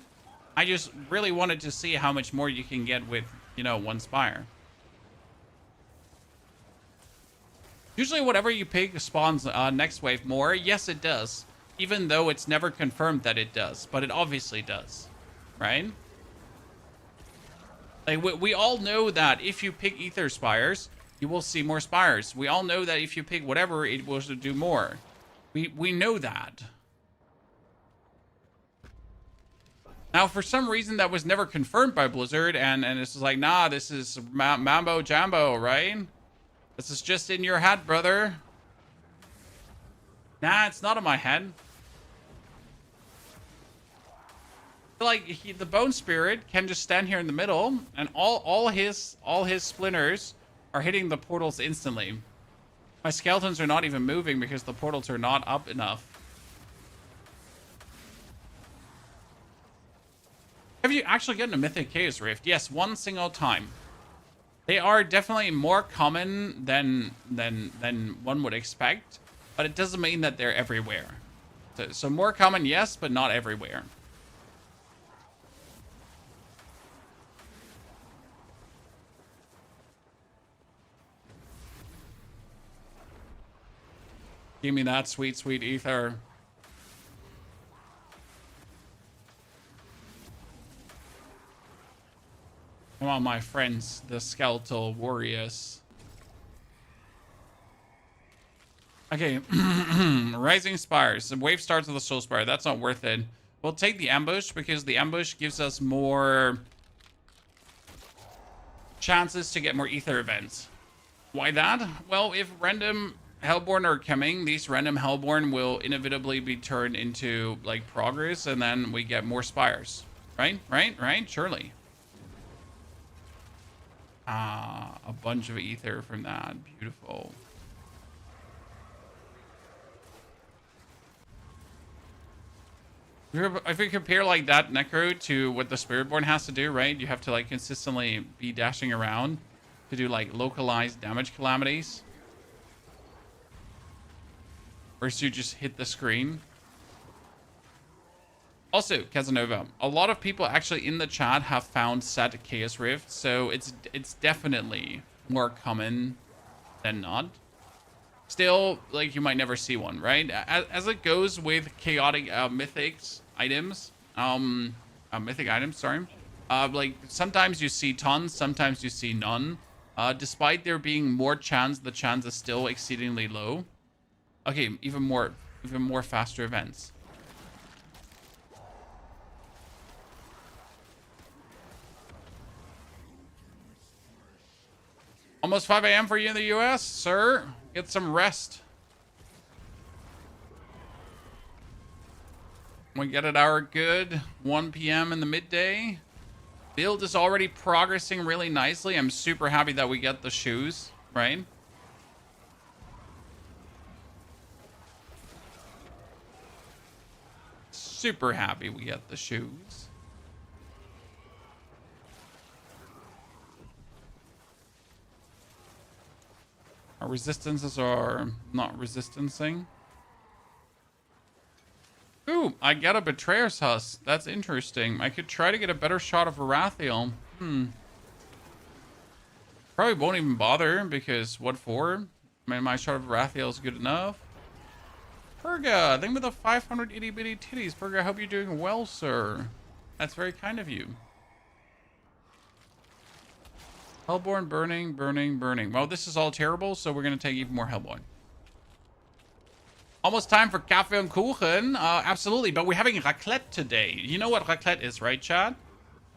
I just really wanted to see how much more you can get with, you know, one spire. Usually whatever you pick spawns next wave more. Yes, it does. Even though it's never confirmed that it does. But it obviously does. Right? Like, we all know that if you pick ether spires, you will see more spires. We all know that if you pick whatever, it will do more. We know that. Now, for some reason, that was never confirmed by Blizzard. And it's like, nah, this is mambo jambo, right? This is just in your head, brother. Nah, it's not in my head. Like the bone spirit can just stand here in the middle, and all his splinters are hitting the portals instantly. My skeletons are not even moving because the portals are not up enough. Have you actually gotten a Mythic Chaos Rift? Yes, one single time. They are definitely more common than one would expect, but it doesn't mean that they're everywhere. So more common, yes, but not everywhere. Give me that sweet, sweet ether. Come on, my friends, the skeletal warriors. Okay, Rising Spires. The wave starts with the Soul Spire. That's not worth it. We'll take the ambush because the ambush gives us more chances to get more ether events. Why that? Well, if random Hellborn are coming, these random Hellborn will inevitably be turned into like progress, and then we get more spires. Right? Surely. Ah, a bunch of ether from that. Beautiful. If we compare like that Necro to what the Spiritborn has to do, right? You have to like consistently be dashing around to do like localized damage calamities. Versus you just hit the screen. Also, Casanova, a lot of people actually in the chat have found set Chaos Rift, so it's definitely more common than not. Still, like, you might never see one, right? As it goes with chaotic mythics items, mythic items, sorry. Like, sometimes you see tons, sometimes you see none. Despite there being more chance, the chance is still exceedingly low. Okay, even more faster events. Almost 5 a.m. for you in the US, sir. Get some rest. We get it our good 1 p.m. in the midday. Build is already progressing really nicely. I'm super happy that we get the shoes, right? Super happy we get the shoes. Our resistances are not resistancing. Ooh, I get a Betrayer's Husk. That's interesting. I could try to get a better shot of Arathiel. Probably won't even bother because what for? I mean, my shot of Arathiel is good enough. Perga, thank you for the 500 itty bitty titties. Perga, I hope you're doing well, sir. That's very kind of you. Hellborn, burning. Well, this is all terrible, so we're going to take even more Hellborn. Almost time for Kaffee and Kuchen. Absolutely, but we're having raclette today. You know what raclette is, right, Chad?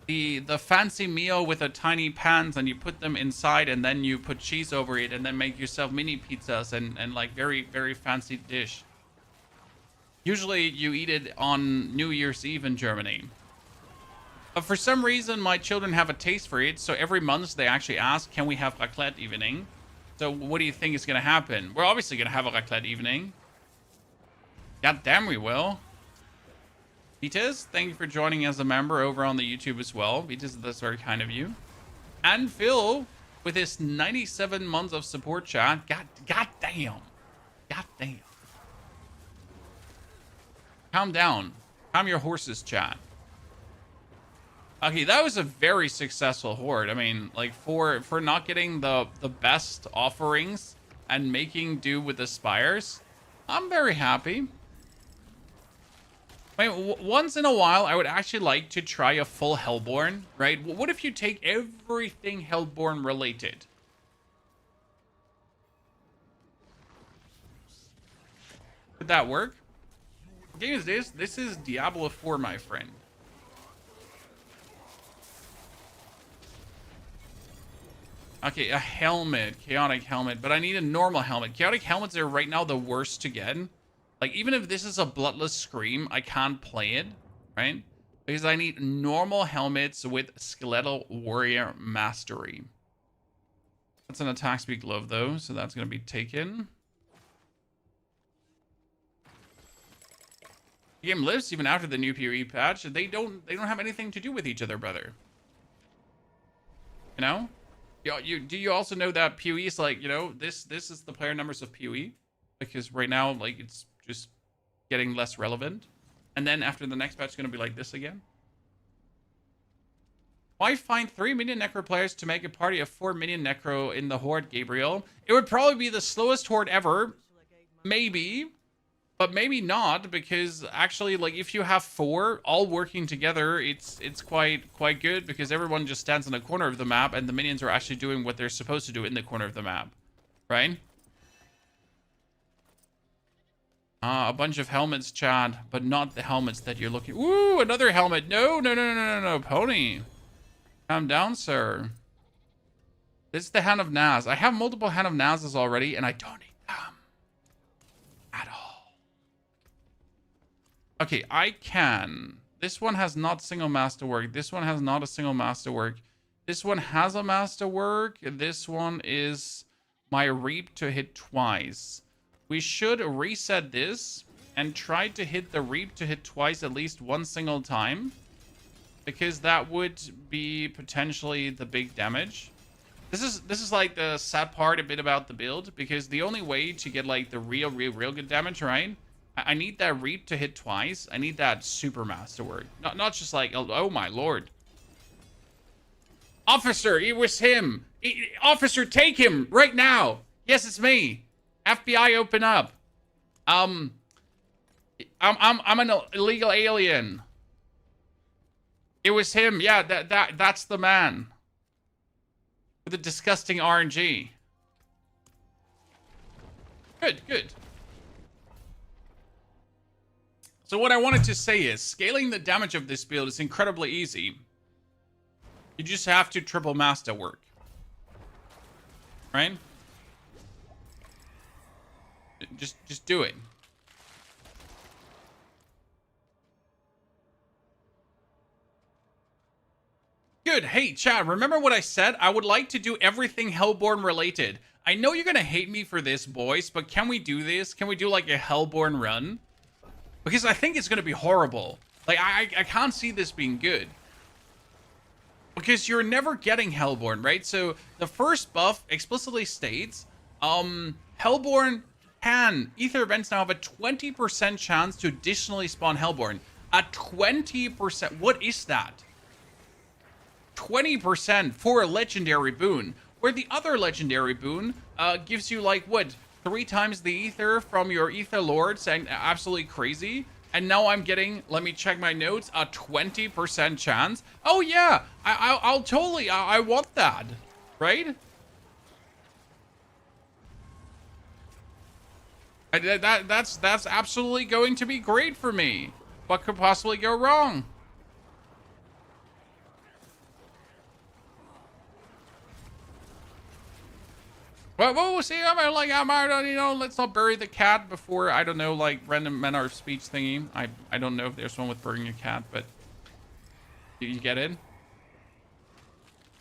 The fancy meal with the tiny pans, and you put them inside, and then you put cheese over it, and then make yourself mini pizzas and like very, very fancy dish. Usually, you eat it on New Year's Eve in Germany. But for some reason, my children have a taste for it, so every month they actually ask, can we have raclette evening? So what do you think is going to happen? We're obviously going to have a raclette evening. God damn, we will. Vitas, thank you for joining as a member over on the YouTube as well. Vitas, that's very kind of you. And Phil, with his 97 months of support, chat. God damn. Calm down. Calm your horses, chat. Okay, that was a very successful horde. I mean, like, for not getting the best offerings and making do with the spires, I'm very happy. I mean, once in a while, I would actually like to try a full Hellborn, right? What if you take everything Hellborn related? Would that work? What game is this? This is Diablo 4, my friend. Okay, a helmet. Chaotic helmet. But I need a normal helmet. Chaotic helmets are right now the worst to get. Like, even if this is a bloodless scream, I can't play it, right? Because I need normal helmets with Skeletal Warrior Mastery. That's an attack speed glove though, so that's going to be taken. The game lives even after the new PoE patch. They don't have anything to do with each other, brother. You know? Do you also know that PoE is like, you know, this is the player numbers of PoE? Because right now, like, it's just getting less relevant. And then after the next patch, it's going to be like this again. Why find 3 minion Necro players to make a party of 4 minion Necro in the Horde, Gabriel? It would probably be the slowest Horde ever. Maybe. But maybe not, because actually, like, if you have 4 all working together, it's quite good, because everyone just stands in a corner of the map, and the minions are actually doing what they're supposed to do in the corner of the map. Right? A bunch of helmets, Chad, but not the helmets that you're looking... Ooh, another helmet. No, Pony. Calm down, sir. This is the Hand of Naz. I have multiple Hand of Nazes already, and I don't need them at all. Okay, I can. This one has not single masterwork. This one has not a single masterwork. This one has a masterwork. This one is my Reap to hit twice. We should reset this and try to hit the Reap to hit twice at least one single time. Because that would be potentially the big damage. This is like the sad part a bit about the build. Because the only way to get like the real good damage, right? I need that Reap to hit twice. I need that super masterwork. Not just like, oh my lord. Officer, it was him. Officer, take him right now. Yes, it's me. FBI, open up. I'm an illegal alien. It was him. Yeah, that's the man. With the disgusting RNG. Good. So what I wanted to say is, scaling the damage of this build is incredibly easy. You just have to triple master work. Right? Just do it. Good. Hey, Chad, remember what I said? I would like to do everything Hellborn related. I know you're gonna hate me for this, boys, but can we do this? Can we do like a Hellborn run? Because I think it's gonna be horrible. Like, I can't see this being good. Because you're never getting Hellborn, right? So the first buff explicitly states, Hellborn can, Ether events now have a 20% chance to additionally spawn Hellborn. A 20%, what is that? 20% for a legendary boon, where the other legendary boon gives you like what, 3 times the ether from your ether lord, saying absolutely crazy. And now I'm getting, let me check my notes, a 20% chance. Oh yeah, I'll totally, I want that, right? That's absolutely going to be great for me. What could possibly go wrong? Well, see, you know, let's not bury the cat before, I don't know, like, random manner of speech thingy. I don't know if there's one with burying a cat, but you get it?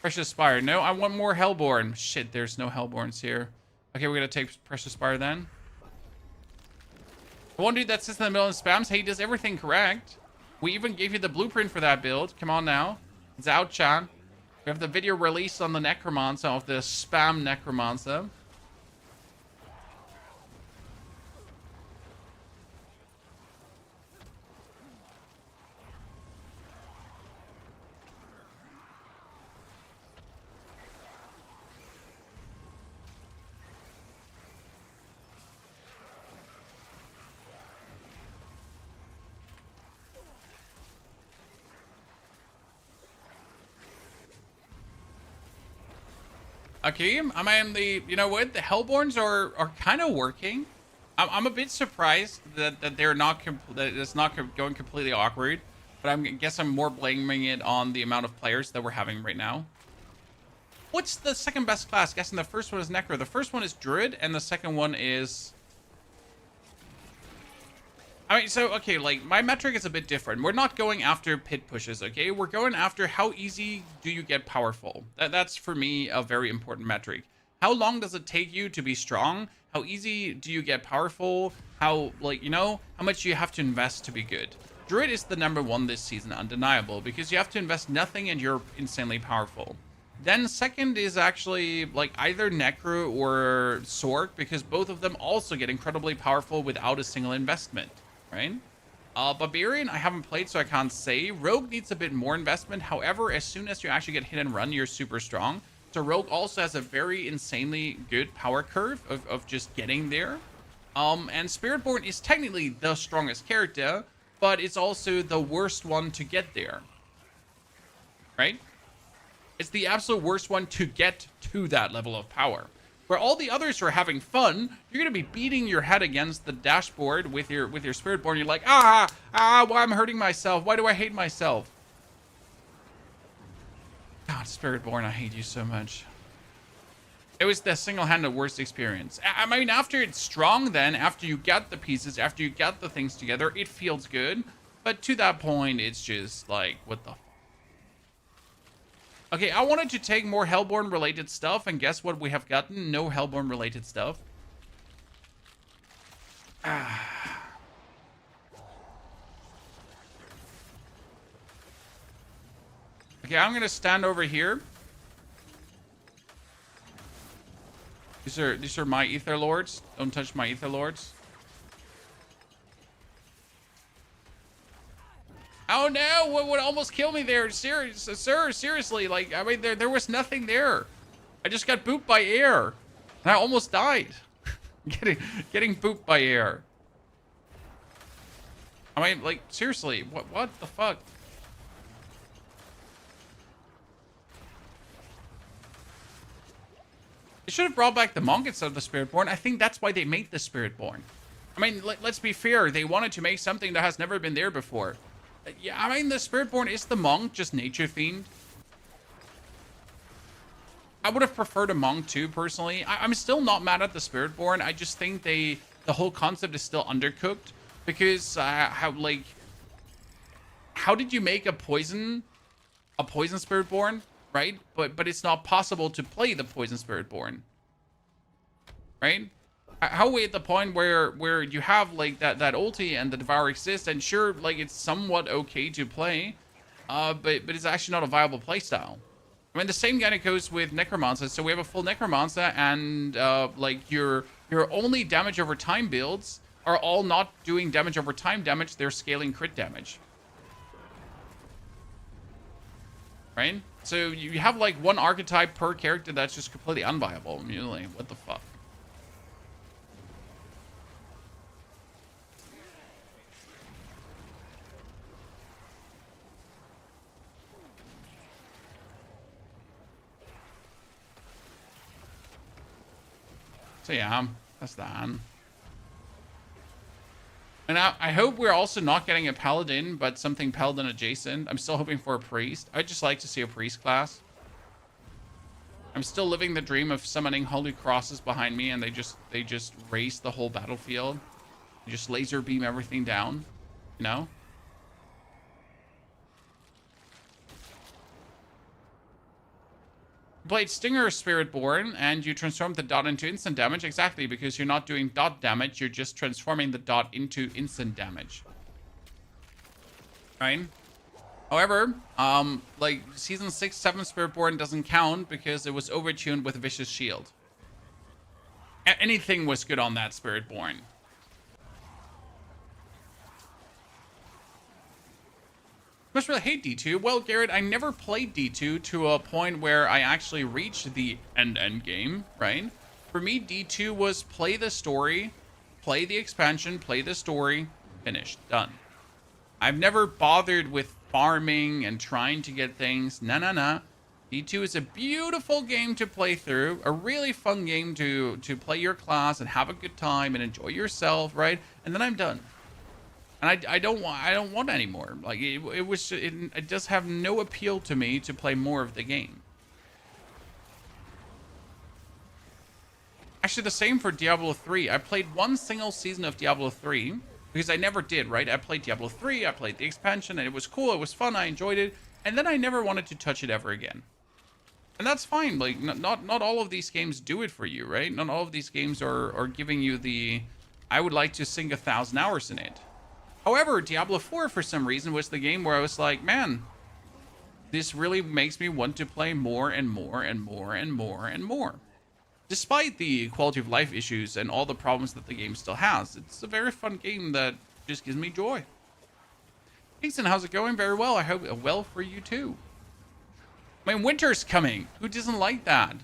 Precious Spire. No, I want more Hellborn. Shit, there's no Hellborns here. Okay, we're gonna take Precious Spire then. The one dude that sits in the middle and spams, hey, he does everything correct. We even gave you the blueprint for that build. Come on now. It's out, Chan. We have the video released on the Necromancer of the spam Necromancer. Okay, I mean, you know what? The Hellborns are kind of working. I'm a bit surprised that they're not, that it's not going completely awkward. But I guess I'm more blaming it on the amount of players that we're having right now. What's the second best class? Guessing the first one is Necro. The first one is Druid, and the second one is... I mean, so, okay, like, my metric is a bit different. We're not going after pit pushes, okay? We're going after how easy do you get powerful. That's, for me, a very important metric. How long does it take you to be strong? How easy do you get powerful? How, like, you know, how much you have to invest to be good? Druid is the #1 this season, undeniable, because you have to invest nothing and you're insanely powerful. Then second is actually, like, either Necro or Sork, because both of them also get incredibly powerful without a single investment. Right? Barbarian, I haven't played, so I can't say. Rogue needs a bit more investment. However, as soon as you actually get hit and run, you're super strong. So Rogue also has a very insanely good power curve of just getting there. And Spiritborn is technically the strongest character, but it's also the worst one to get there. Right? It's the absolute worst one to get to that level of power. Where all the others are having fun, you're gonna be beating your head against the dashboard with your Spiritborn. You're like, why I'm hurting myself? Why do I hate myself? God, Spiritborn, I hate you so much. It was the single-handed worst experience. I mean, after it's strong, then after you get the pieces, after you get the things together, it feels good. But to that point, it's just like, what the. Okay, I wanted to take more Hellborn-related stuff, and guess what we have gotten? No Hellborn-related stuff. Okay, I'm gonna stand over here. These are my Ether Lords. Don't touch my Ether Lords. Oh no! What would almost kill me there? Sir, seriously, like, I mean, there was nothing there. I just got booped by air, and I almost died. getting booped by air. I mean, like, seriously, what the fuck? They should have brought back the monk instead of the Spiritborn. I think that's why they made the Spiritborn. I mean, let's be fair. They wanted to make something that has never been there before. Yeah, I mean, the Spiritborn is the monk, just nature-themed. I would have preferred a monk too, personally. I'm still not mad at the Spiritborn. I just think the whole concept is still undercooked. Because, how did you make a poison Spiritborn, right? But it's not possible to play the poison Spiritborn. Right? How are we at the point where you have, like, that ulti and the Devour exists, and sure, like, it's somewhat okay to play, but it's actually not a viable playstyle. I mean, the same kind of goes with Necromancer. So we have a full Necromancer, and like, your only damage over time builds are all not doing damage over time damage, they're scaling crit damage. Right? So you have, like, one archetype per character that's just completely unviable. I mean, like, what the fuck? So yeah, that's that. And I hope we're also not getting a paladin, but something paladin adjacent. I'm still hoping for a priest. I'd just like to see a priest class. I'm still living the dream of summoning holy crosses behind me, and they just race the whole battlefield. They just laser beam everything down, you know? Played Stinger Spiritborn, and you transform the dot into instant damage. Exactly, because you're not doing dot damage, you're just transforming the dot into instant damage. Right? However, like, Season 6, 7 Spiritborn doesn't count because it was overtuned with Vicious Shield. Anything was good on that Spiritborn. Must really hate D2. Well, Garrett, I never played D2 to a point where I actually reached the end game, right? For me, D2 was play the story, play the expansion, play the story, finished, done. I've never bothered with farming and trying to get things. Nah. D2 is a beautiful game to play through, a really fun game to play your class and have a good time and enjoy yourself, right? And then I'm done. And I don't want any more. Like, it does have no appeal to me to play more of the game. Actually, the same for Diablo 3. I played one single season of Diablo 3, Because I never did, right? I played Diablo 3, I played the expansion, and it was cool, it was fun, I enjoyed it, and then I never wanted to touch it ever again. And that's fine. Like, not all of these games do it for you, right? Not all of these games are giving you the, I would like to sink 1,000 hours in it. However, Diablo 4, for some reason, was the game where I was like, man, this really makes me want to play more and more and more and more and more. Despite the quality of life issues and all the problems that the game still has, it's a very fun game that just gives me joy. Kingston, how's it going? Very well. I hope well for you too. I mean, winter's coming. Who doesn't like that?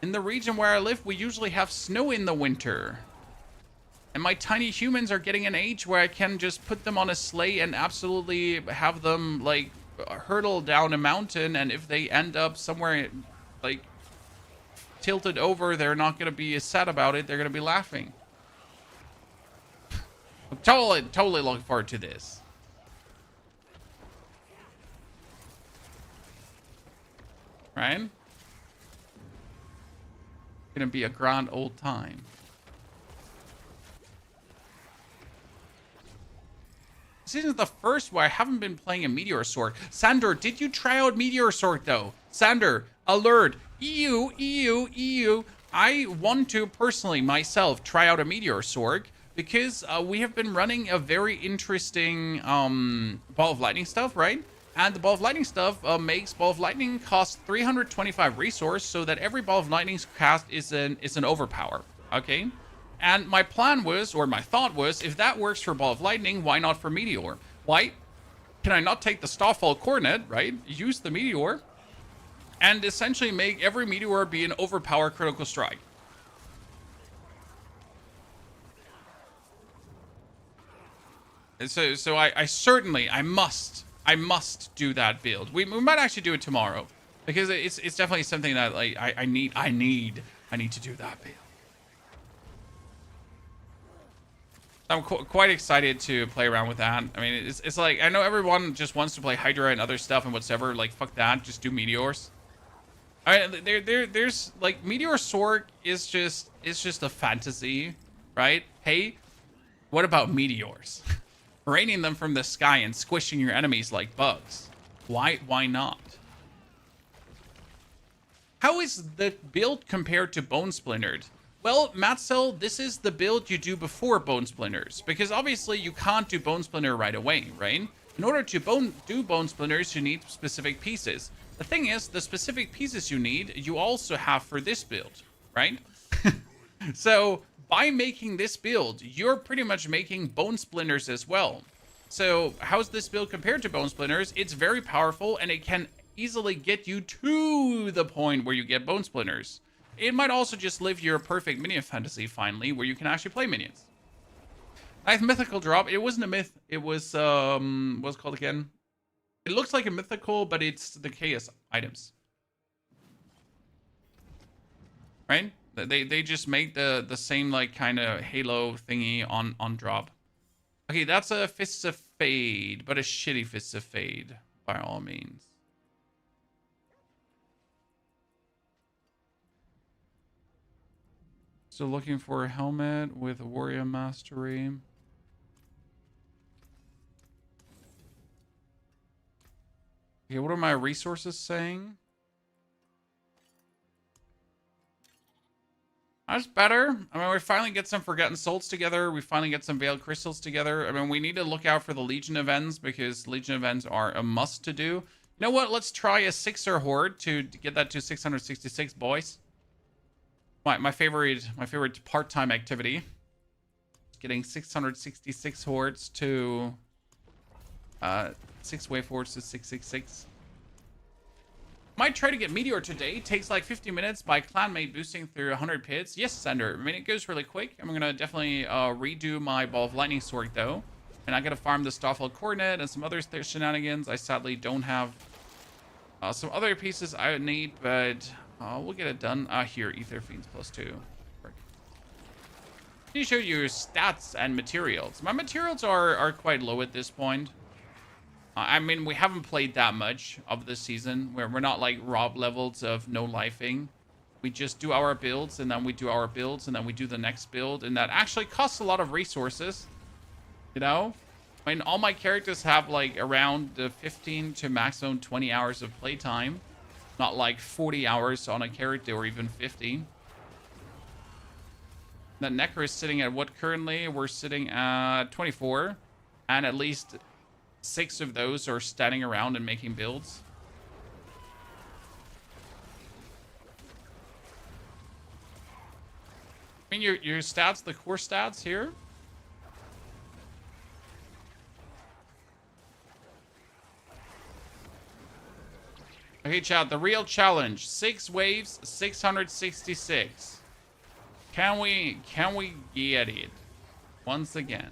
In the region where I live, we usually have snow in the winter. And my tiny humans are getting an age where I can just put them on a sleigh and absolutely have them, like, hurtle down a mountain. And if they end up somewhere, like, tilted over, they're not going to be sad about it. They're going to be laughing. I'm totally looking forward to this. Right? Gonna be a grand old time. This isn't the first where I haven't been playing a Meteor Sword. Sander, did you try out Meteor Sword though? Sander, alert. EU. I want to personally myself try out a Meteor Sword because we have been running a very interesting Ball of Lightning stuff, right? And the Ball of Lightning stuff makes Ball of Lightning cost 325 resource, so that every Ball of Lightning's cast is an overpower, okay? And my plan was, or my thought was, if that works for Ball of Lightning, why not for Meteor? Why can I not take the Starfall Coronet, right? Use the Meteor, and essentially make every Meteor be an overpower critical strike. So I certainly, I must do that build. We might actually do it tomorrow because it's definitely something that like I need to do that build. I'm quite excited to play around with that. I mean, it's like I know everyone just wants to play Hydra and other stuff and whatever. Like fuck that, just do meteors. All right, there's like Meteor Sword is just a fantasy, right? Hey, what about meteors? Raining them from the sky and squishing your enemies like bugs. Why not? How is the build compared to Bone Splintered? Well, Matzel, this is the build you do before Bone Splinters, because obviously you can't do Bone Splinter right away, right? In order to do Bone Splinters, you need specific pieces. The thing is, the specific pieces you need, you also have for this build, right? So by making this build, you're pretty much making Bone Splinters as well. So how's this build compared to Bone Splinters? It's very powerful, and it can easily get you to the point where you get Bone Splinters. It might also just live your perfect minion fantasy finally, where you can actually play minions. Ninth mythical drop. It wasn't a myth. It was what's it called again? It looks like a mythical, but it's the chaos items. Right? They just make the same like kind of halo thingy on drop. Okay, that's a Fists of Fade, but a shitty Fists of Fade by all means. So looking for a helmet with a warrior mastery. Okay, what are my resources saying? That's better. I mean, we finally get some Forgotten Souls together. We finally get some Veiled Crystals together. I mean, we need to look out for the Legion events because Legion events are a must to do. You know what? Let's try a 6er Horde to get that to 666, boys. My favorite part-time activity. Getting 666 hordes to 6 wave hordes to 666. Might try to get Meteor today. Takes like 50 minutes by clanmate boosting through 100 pits. Yes, Sender. I mean, it goes really quick. I'm gonna definitely redo my Ball of Lightning Sword though, and I gotta farm the Starfall Coronet and some other shenanigans. I sadly don't have some other pieces I would need, but we'll get it done. Here, Ether Fiends +2. Can you show your stats and materials? My materials are quite low at this point. I mean, we haven't played that much of this season. Where we're not like Rob levels of no lifing. We just do our builds, and then we do our builds, and then we do the next build, and that actually costs a lot of resources. You know? I mean, all my characters have like around 15 to maximum 20 hours of playtime. Not like 40 hours on a character or even 50. That Necro is sitting at what currently? We're sitting at 24. And at least 6 of those are standing around and making builds. I mean, your stats, the core stats here. Okay, chat, the real challenge. 6 waves, 666. Can we get it? Once again.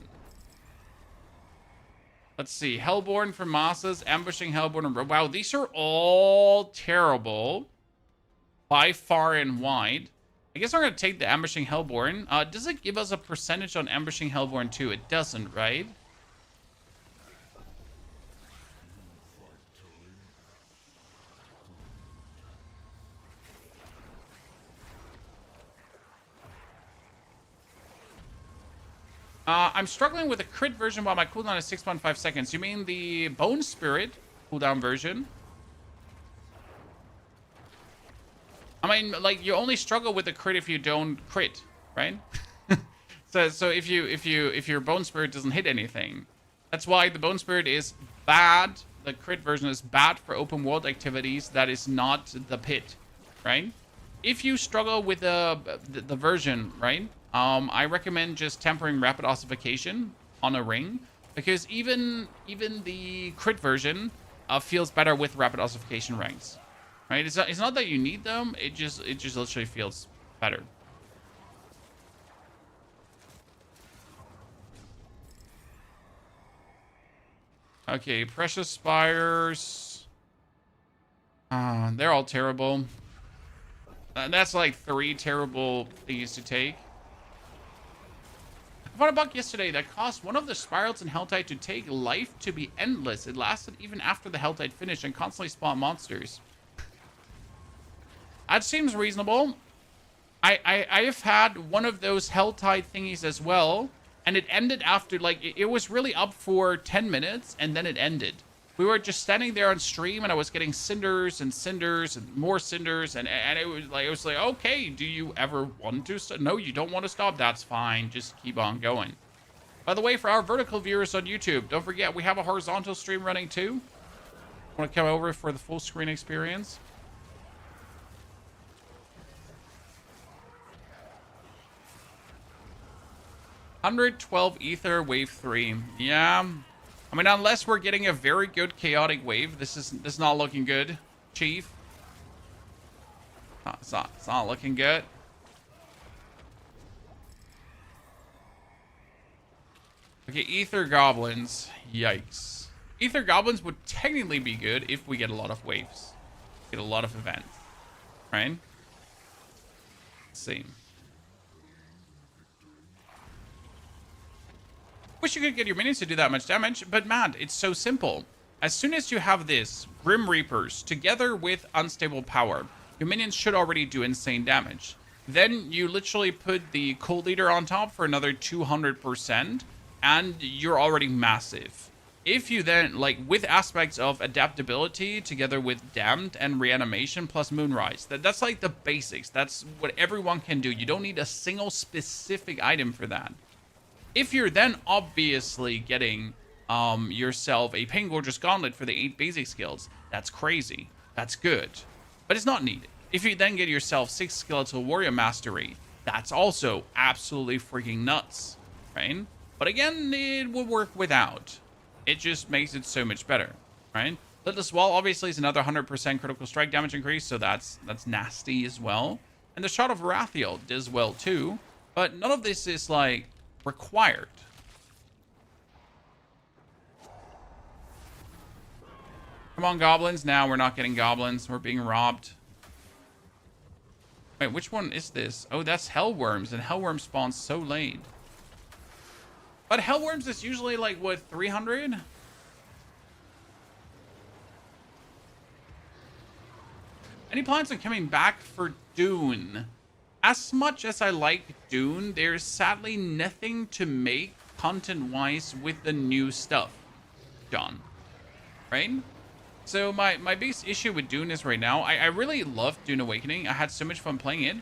Let's see. Hellborn from Masses, Ambushing Hellborn. And wow, these are all terrible. By far and wide. I guess I'm going to take the Ambushing Hellborn. Does it give us a percentage on Ambushing Hellborn too? It doesn't, right? I'm struggling with a crit version while my cooldown is 6.5 seconds. You mean the Bone Spirit cooldown version? I mean, like, you only struggle with the crit if you don't crit, right? so if your Bone Spirit doesn't hit anything, that's why the Bone Spirit is bad. The crit version is bad for open world activities. That is not the pit, right? If you struggle with the version, right? I recommend just tempering rapid ossification on a ring, because even the crit version feels better with rapid ossification ranks, right? It's not that you need them. It just literally feels better. Okay, Precious Spires. They're all terrible. That's like 3 terrible things to take. I found a bug yesterday that caused one of the spirals in Helltide to take life to be endless. It lasted even after the Helltide finished and constantly spawned monsters. That seems reasonable. I have had one of those Helltide thingies as well, and it ended after, like, it was really up for 10 minutes, and then it ended. We were just standing there on stream, and I was getting cinders and cinders and more cinders, and it was like, okay, do you ever want to stop? No, you don't want to stop. That's fine. Just keep on going. By the way, for our vertical viewers on YouTube, don't forget we have a horizontal stream running too. Want to come over for the full screen experience? $112 ether wave 3. Yeah. I mean, unless we're getting a very good chaotic wave, this is not looking good, Chief. It's not looking good. Okay, Ether Goblins. Yikes. Ether Goblins would technically be good if we get a lot of waves. Get a lot of events. Right? Let's see. Wish you could get your minions to do that much damage, but man, it's so simple. As soon as you have this, Grim Reapers, together with Unstable Power, your minions should already do insane damage. Then you literally put the Cult Leader on top for another 200%, and you're already massive. If you then, like, with aspects of adaptability, together with Damned and Reanimation plus Moonrise, that's like the basics. That's what everyone can do. You don't need a single specific item for that. If you're then obviously getting yourself a Pain Gorgeous Gauntlet for the 8 basic skills, that's crazy. That's good. But it's not needed. If you then get yourself 6 Skeletal Warrior Mastery, that's also absolutely freaking nuts, right? But again, it would work without. It just makes it so much better, right? Litless Wall obviously is another 100% critical strike damage increase, so that's nasty as well. And the Shot of Rathiel does well too, but none of this is like required. Come on, goblins. Now we're not getting goblins. We're being robbed. Wait, which one is this? Oh, that's Hellworms, and Hellworms spawn so late. But Hellworms is usually like, what, 300? Any plans on coming back for Dune? As much as I like Dune, there's sadly nothing to make content-wise with the new stuff, John, right? So my biggest issue with Dune is right now, I really loved Dune Awakening. I had so much fun playing it.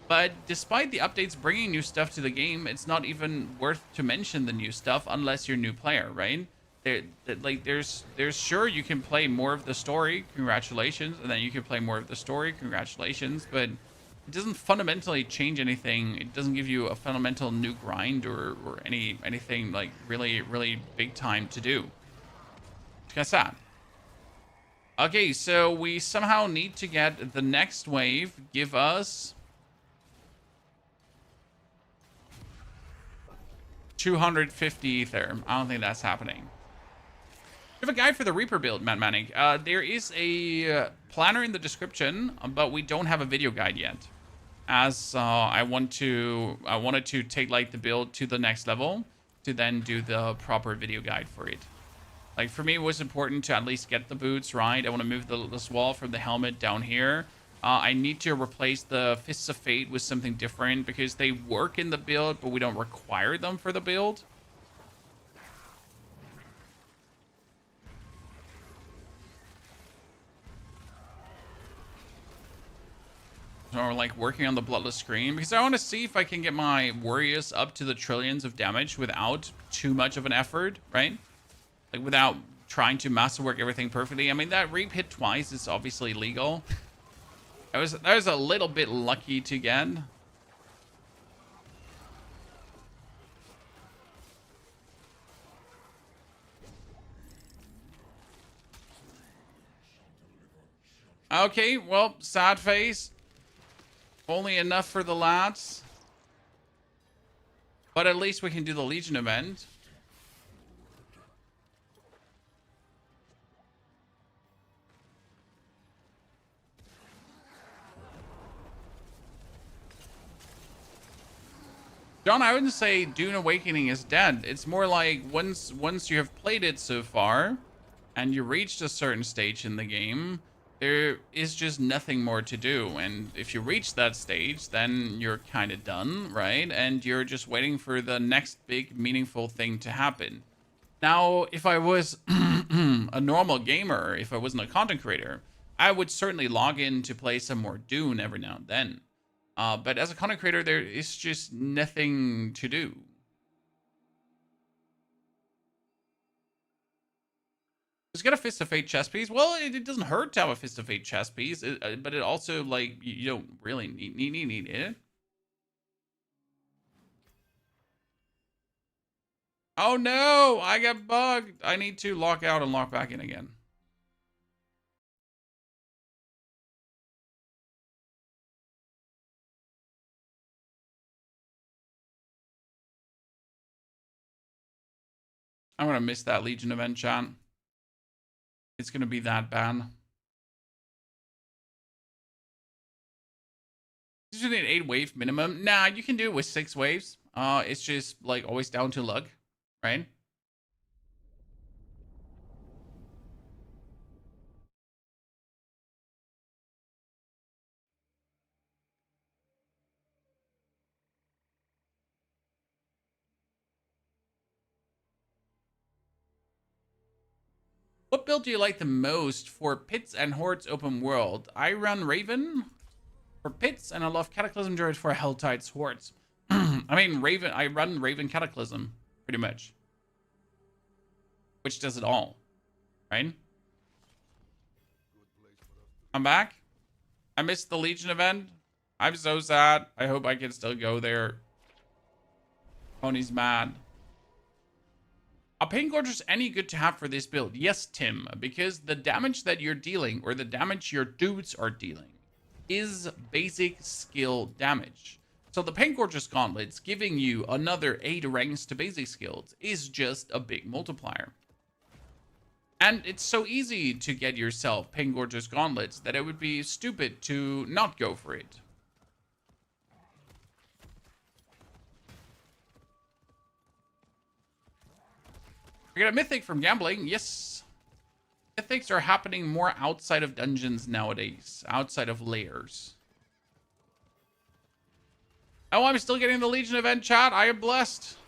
But despite the updates bringing new stuff to the game, it's not even worth to mention the new stuff unless you're a new player, right? There's sure you can play more of the story, congratulations, and then you can play more of the story, congratulations, but it doesn't fundamentally change anything. It doesn't give you a fundamental new grind or anything like really big time to do. It's kind of sad. Okay, so we somehow need to get the next wave. Give us 250 ether. I don't think that's happening. We have a guide for the Reaper build, Matt Manning. There is a planner in the description, but we don't have a video guide yet. As I wanted to take like the build to the next level to then do the proper video guide for it. Like for me, it was important to at least get the boots right. I want to move this wall from the helmet down here. I need to replace the Fists of Fate with something different because they work in the build, but we don't require them for the build. Or like working on the Bloodless Scream because I want to see if I can get my warriors up to the trillions of damage without too much of an effort, right? Like without trying to masterwork everything perfectly. I mean, that Reap hit twice is obviously legal. That was a little bit lucky to get. Okay, well, sad face. Only enough for the lads. But at least we can do the Legion event. John, I wouldn't say Dune Awakening is dead. It's more like once you have played it so far and you reached a certain stage in the game, there is just nothing more to do. And if you reach that stage, then you're kind of done, right? And you're just waiting for the next big meaningful thing to happen. Now, if I was a normal gamer, if I wasn't a content creator, I would certainly log in to play some more Dune every now and then. But as a content creator, there is just nothing to do. Just get a Fist of Fate chest piece. Well, it doesn't hurt to have a Fist of Fate chest piece, but it also, like, you don't really need it. Oh no, I got bugged. I need to lock out and lock back in again. I'm gonna miss that Legion event, chat. It's gonna be that bad. You should need 8 wave minimum. Nah, you can do it with 6 waves. It's just like always down to luck, right? What build do you like the most for Pits and Hordes open world? I run Raven for Pits, and I love Cataclysm Druid for Helltides Hordes. I mean, I run Raven Cataclysm, pretty much. Which does it all, right? I'm back. I missed the Legion event. I'm so sad. I hope I can still go there. Pony's mad. Are Pain Gorgers any good to have for this build? Yes, Tim, because the damage that you're dealing, or the damage your dudes are dealing, is basic skill damage. So the Pain Gorgers gauntlets giving you another 8 ranks to basic skills is just a big multiplier. And it's so easy to get yourself Pain Gorgers gauntlets that it would be stupid to not go for it. We got a mythic from gambling. Yes. Mythics are happening more outside of dungeons nowadays. Outside of layers. Oh, I'm still getting the Legion event, chat. I am blessed.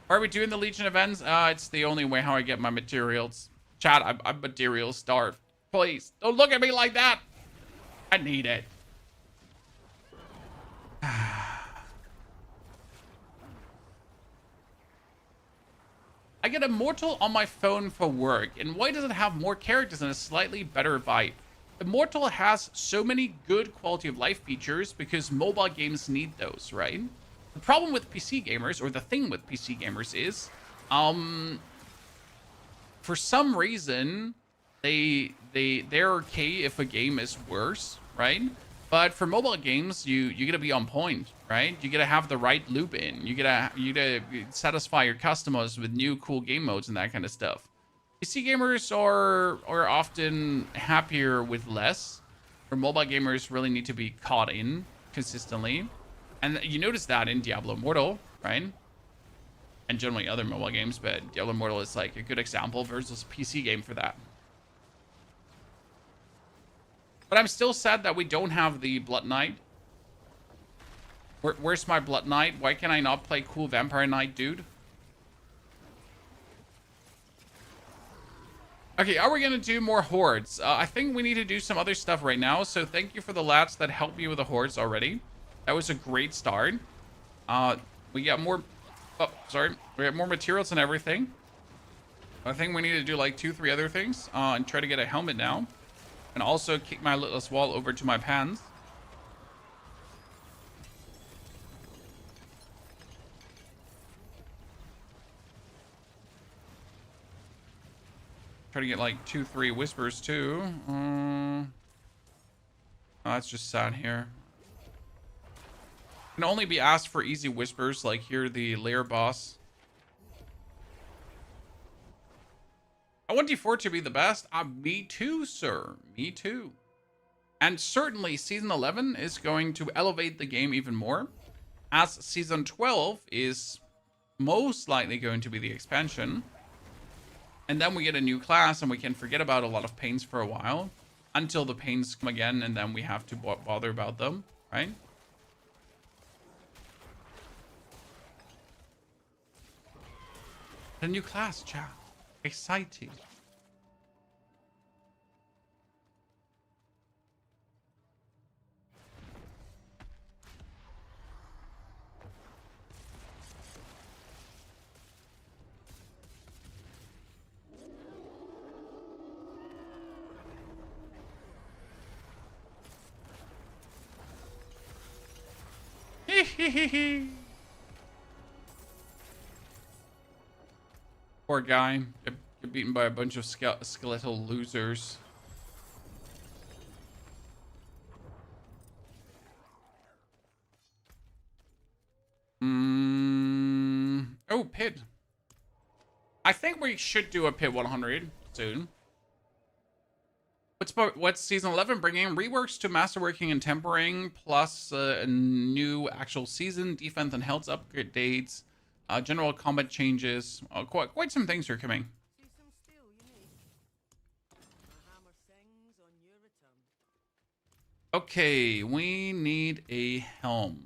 Are we doing the Legion events? It's the only way how I get my materials. Chat, I'm material starved. Please, don't look at me like that. I need it. I get Immortal on my phone for work, and why does it have more characters and a slightly better vibe? Immortal has so many good quality of life features because mobile games need those, right? The problem with PC gamers, or the thing with PC gamers is, for some reason, they're okay if a game is worse, right? But for mobile games, you gotta be on point, right? You gotta have the right loop in. You gotta satisfy your customers with new cool game modes and that kind of stuff. PC gamers are often happier with less, where mobile gamers really need to be caught in consistently. And you notice that in Diablo Immortal, right? And generally other mobile games, but Diablo Immortal is like a good example versus PC game for that. But I'm still sad that we don't have the Blood Knight. Where's my Blood Knight? Why can I not play cool Vampire Knight, dude? Okay, are we gonna do more hordes? I think we need to do some other stuff right now. So thank you for the lads that helped me with the hordes already. That was a great start. We got more... Oh, sorry. We got more materials and everything. I think we need to do like 2-3 other things. And try to get a helmet now. And also kick my little wall over to my pants. Try to get like 2-3 whispers too. Oh, that's just sad here. Can only be asked for easy whispers like here the lair boss. I want D4 to be the best. Me too, sir. Me too. And certainly Season 11 is going to elevate the game even more, as Season 12 is most likely going to be the expansion. And then we get a new class and we can forget about a lot of pains for a while until the pains come again, and then we have to bother about them, right? A new class, chat. Exciting. Poor guy. Get beaten by a bunch of skeletal losers. Oh, pit. I think we should do a pit 100 soon. What's Season 11 bringing? Reworks to Masterworking and Tempering, plus a new actual season, defense and health upgrades, general combat changes. Quite some things are coming. Okay, we need a helm.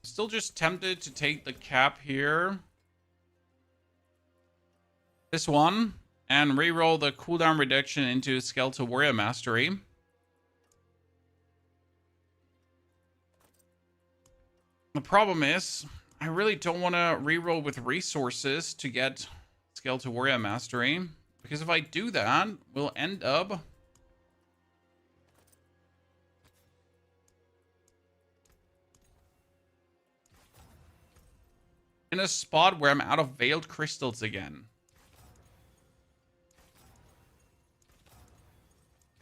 Still just tempted to take the cap here. This one, and re-roll the cooldown reduction into Skeletal Warrior Mastery. The problem is, I really don't want to re-roll with resources to get Skeletal Warrior Mastery, because if I do that, we'll end up in a spot where I'm out of Veiled Crystals again.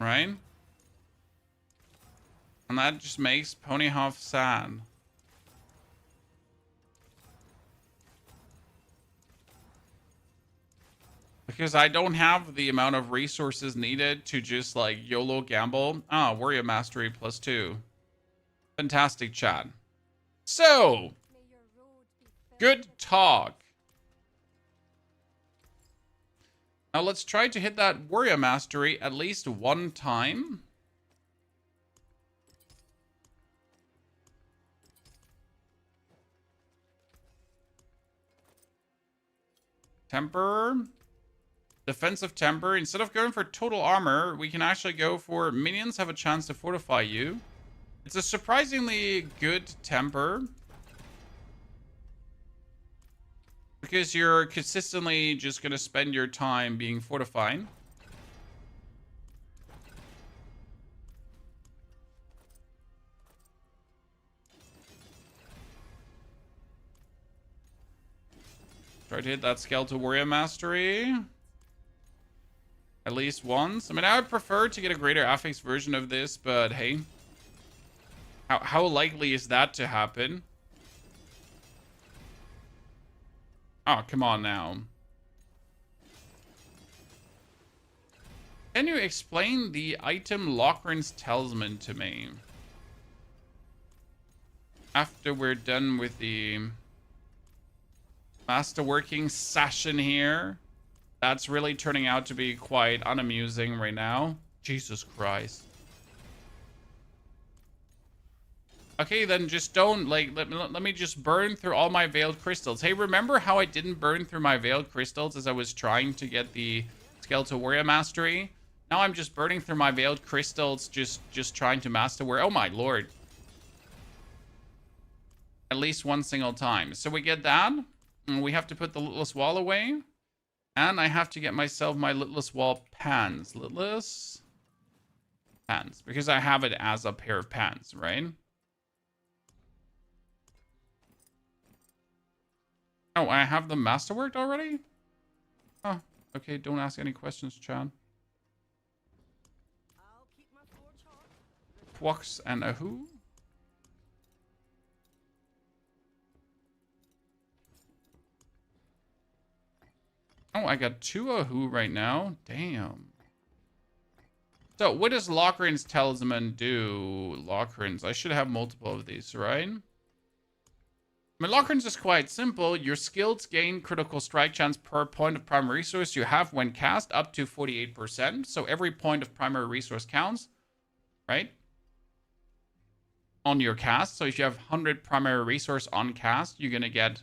Right? And that just makes Ponyhoff sad. Because I don't have the amount of resources needed to just like YOLO gamble. Ah, Warrior Mastery +2. Fantastic, chat. So, good talk. Now let's try to hit that Warrior Mastery at least one time. Temper. Defensive temper. Instead of going for total armor, we can actually go for minions have a chance to fortify you. It's a surprisingly good temper. Because you're consistently just going to spend your time being fortified. Try to hit that Skeletal Warrior Mastery. At least once. I mean, I would prefer to get a greater affix version of this, but hey. How likely is that to happen? Oh, come on now. Can you explain the item Lochran's Talisman to me? After we're done with the masterworking session here. That's really turning out to be quite unamusing right now. Jesus Christ. Okay, then just don't, like, let me just burn through all my Veiled Crystals. Hey, remember how I didn't burn through my Veiled Crystals as I was trying to get the Skeletal Warrior Mastery? Now I'm just burning through my Veiled Crystals, just trying to master Warrior. Oh my lord. At least one single time. So we get that. And we have to put the Litless Wall away. And I have to get myself my Litless Wall pants. Litless pants. Because I have it as a pair of pants, right? Oh, I have them masterworked already? Oh, okay. Don't ask any questions, Chad. Quox and a who? Oh, I got two Ahu right now. Damn. So, what does Lochran's Talisman do? Lochran's. I should have multiple of these, right? I mean, Lochran's is quite simple. Your skills gain critical strike chance per point of primary resource you have when cast, up to 48%. So, every point of primary resource counts, right? On your cast. So, if you have 100 primary resource on cast, you're going to get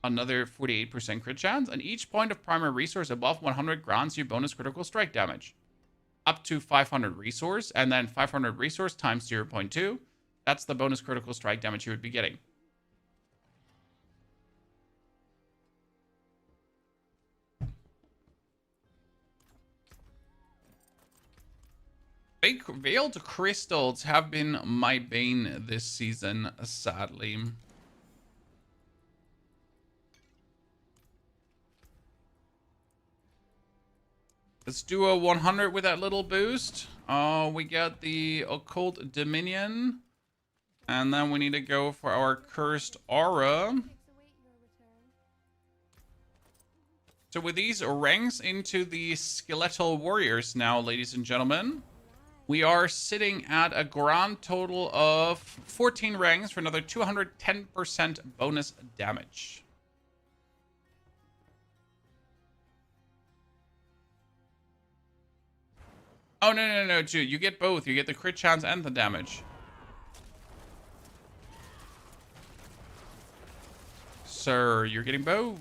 another 48% crit chance, and each point of primary resource above 100 grants you bonus critical strike damage. Up to 500 resource, and then 500 resource times 0.2. That's the bonus critical strike damage you would be getting. Veiled Crystals have been my bane this season, sadly. Let's do a 100 with that little boost. We got the Occult Dominion. And then we need to go for our Cursed Aura. So with these ranks into the Skeletal Warriors now, ladies and gentlemen. We are sitting at a grand total of 14 ranks for another 210% bonus damage. Oh, no, dude. You get both. You get the crit chance and the damage. Sir, you're getting both.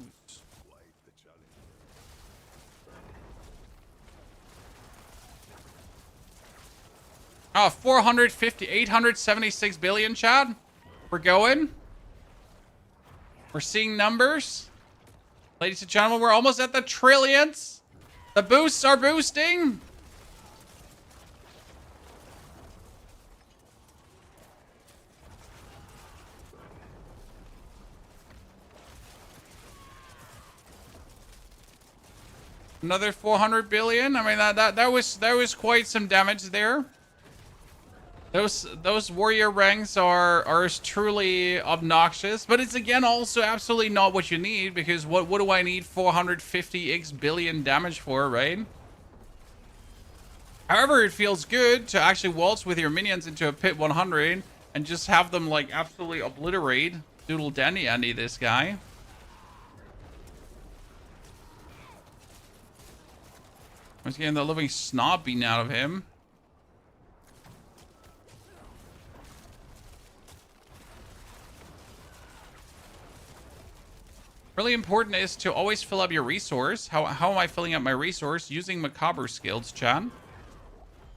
Oh, 450, 876 billion, Chad. We're going. We're seeing numbers. Ladies and gentlemen, we're almost at the trillions. The boosts are boosting. Another 400 billion. I mean, that was quite some damage there. Those warrior ranks are truly obnoxious, but it's again also absolutely not what you need, because what do I need 450x billion damage for, right? However, it feels good to actually waltz with your minions into a pit 100 and just have them like absolutely obliterate Doodle Dandy Andy this guy. I was getting the living snot beaten out of him. Really important is to always fill up your resource. How am I filling up my resource? Using macabre skills, chat.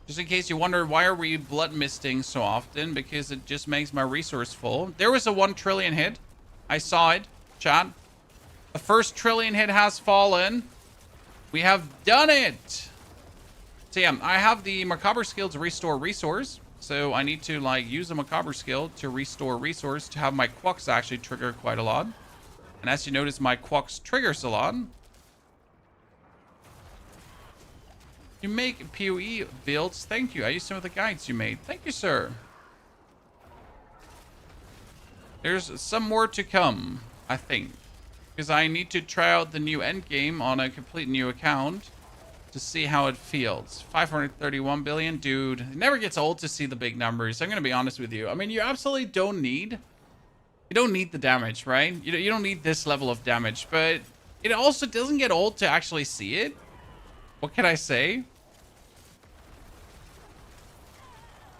Just in case you wonder, why are we blood misting so often? Because it just makes my resource full. There was a 1 trillion hit. I saw it, chat. The first trillion hit has fallen. We have done it. So yeah, I have the macabre skill to restore resource. So I need to like use a macabre skill to restore resource to have my quacks actually trigger quite a lot. And as you notice, my quacks triggers a lot. You make PoE builds. Thank you. I used some of the guides you made. Thank you, sir. There's some more to come, I think. Because I need to try out the new Endgame on a complete new account to see how it feels. 531 billion. Dude, it never gets old to see the big numbers. I'm going to be honest with you. I mean, you absolutely don't need... You don't need the damage, right? You don't need this level of damage. But it also doesn't get old to actually see it. What can I say?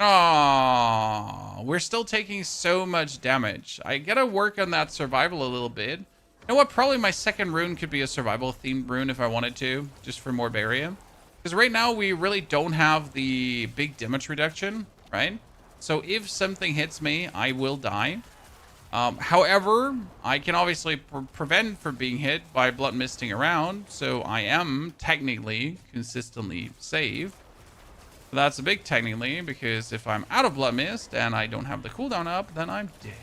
Oh, we're still taking so much damage. I gotta work on that survival a little bit. You know what? Probably my second rune could be a survival-themed rune if I wanted to, just for more barrier. Because right now we really don't have the big damage reduction, right? So if something hits me, I will die. However, I can obviously prevent from being hit by blood misting around, so I am technically consistently safe. That's a big technically, because if I'm out of blood mist and I don't have the cooldown up, then I'm dead.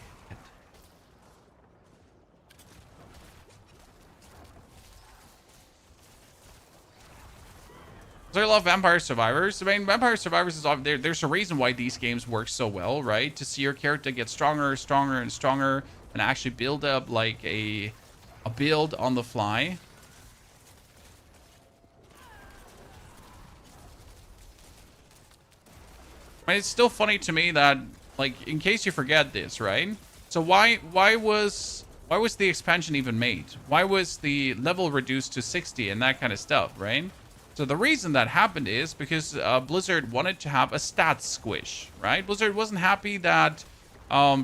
So I love Vampire Survivors. I mean, Vampire Survivors is there's a reason why these games work so well, right? To see your character get stronger, stronger, and stronger, and actually build up like a build on the fly. I mean, it's still funny to me that, like, in case you forget this, right? So why was the expansion even made? Why was the level reduced to 60 and that kind of stuff, right? So the reason that happened is because Blizzard wanted to have a stats squish, right? Blizzard wasn't happy that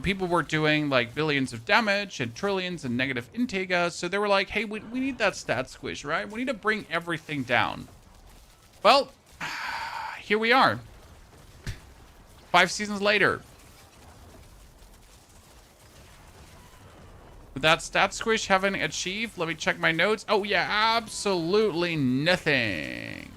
people were doing like billions of damage and trillions and negative Intega. So they were like, hey, we need that stat squish, right? We need to bring everything down. Well, here we are. 5 seasons later. With that stat squish having achieved, let me check my notes. Oh yeah, absolutely nothing.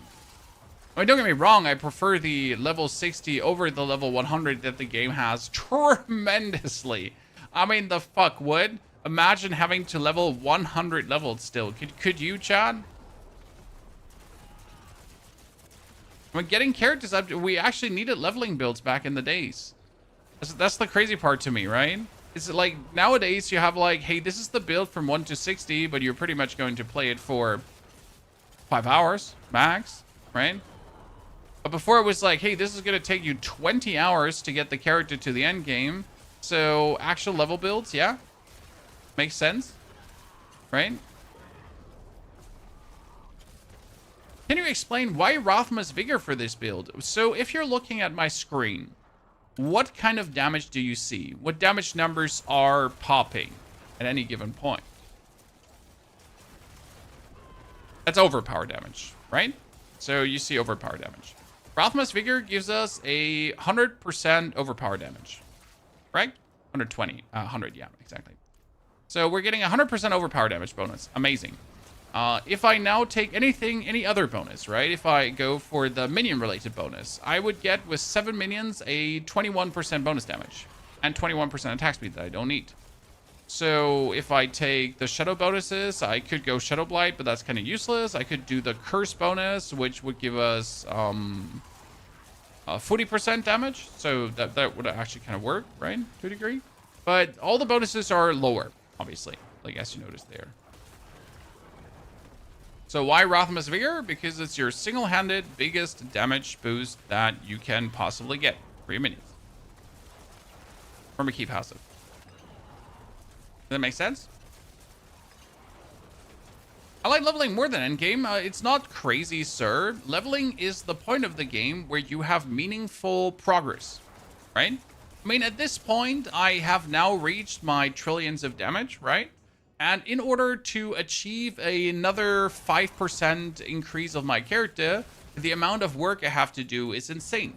I mean, don't get me wrong, I prefer the level 60 over the level 100 that the game has tremendously. I mean, the fuck would? Imagine having to level 100 leveled still. Could you, Chad? I mean, getting characters up, we actually needed leveling builds back in the days. That's the crazy part to me, right? It's like nowadays you have like, hey, this is the build from 1 to 60, but you're pretty much going to play it for 5 hours max, right? But before it was like, hey, this is going to take you 20 hours to get the character to the end game. So actual level builds, yeah, makes sense, right? Can you explain why Rathma's Vigor for this build? So if you're looking at my screen, what kind of damage do you see? What damage numbers are popping at any given point? That's overpower damage, right? So you see overpower damage. Rathma's Vigor gives us a 100% overpower damage, right? 120, 100, yeah, exactly. So we're getting 100% overpower damage bonus. Amazing. If I now take any other bonus, right? If I go for the minion-related bonus, I would get with 7 minions a 21% bonus damage and 21% attack speed that I don't need. So if I take the Shadow bonuses, I could go Shadow Blight, but that's kind of useless. I could do the Curse bonus, which would give us 40% damage. So that would actually kind of work, right? To a degree. But all the bonuses are lower, obviously, like as you noticed there. So why Rathma's Vigor? Because it's your single-handed biggest damage boost that you can possibly get for your minions. From a key passive. Does that make sense? I like leveling more than endgame. It's not crazy, sir. Leveling is the point of the game where you have meaningful progress, right? I mean, at this point, I have now reached my trillions of damage, right? And in order to achieve another 5% increase of my character, the amount of work I have to do is insane.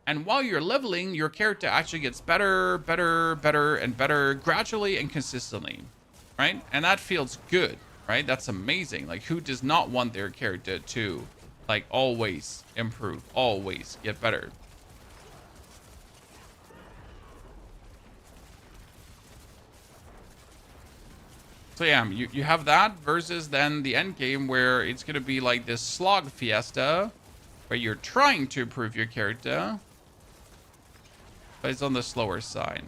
And while you're leveling, your character actually gets better, better, better, and better gradually and consistently, right? And that feels good, right? That's amazing. Like, who does not want their character to, like, always improve, always get better? So yeah, you have that versus then the end game where it's going to be like this slog fiesta where you're trying to improve your character, but it's on the slower side.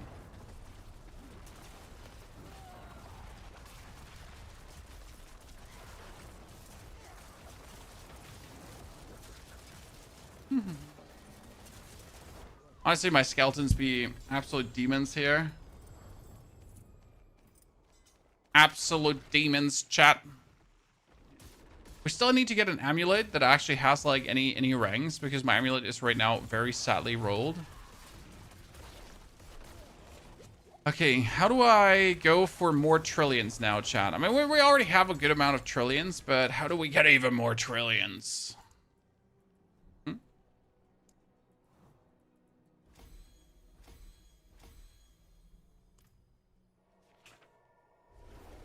Honestly, my skeletons be absolute demons here. Absolute demons, chat. We still need to get an amulet that actually has like any ranks, because my amulet is right now very sadly rolled. Okay, how do I go for more trillions now, chat? I mean, we already have a good amount of trillions, but how do we get even more trillions?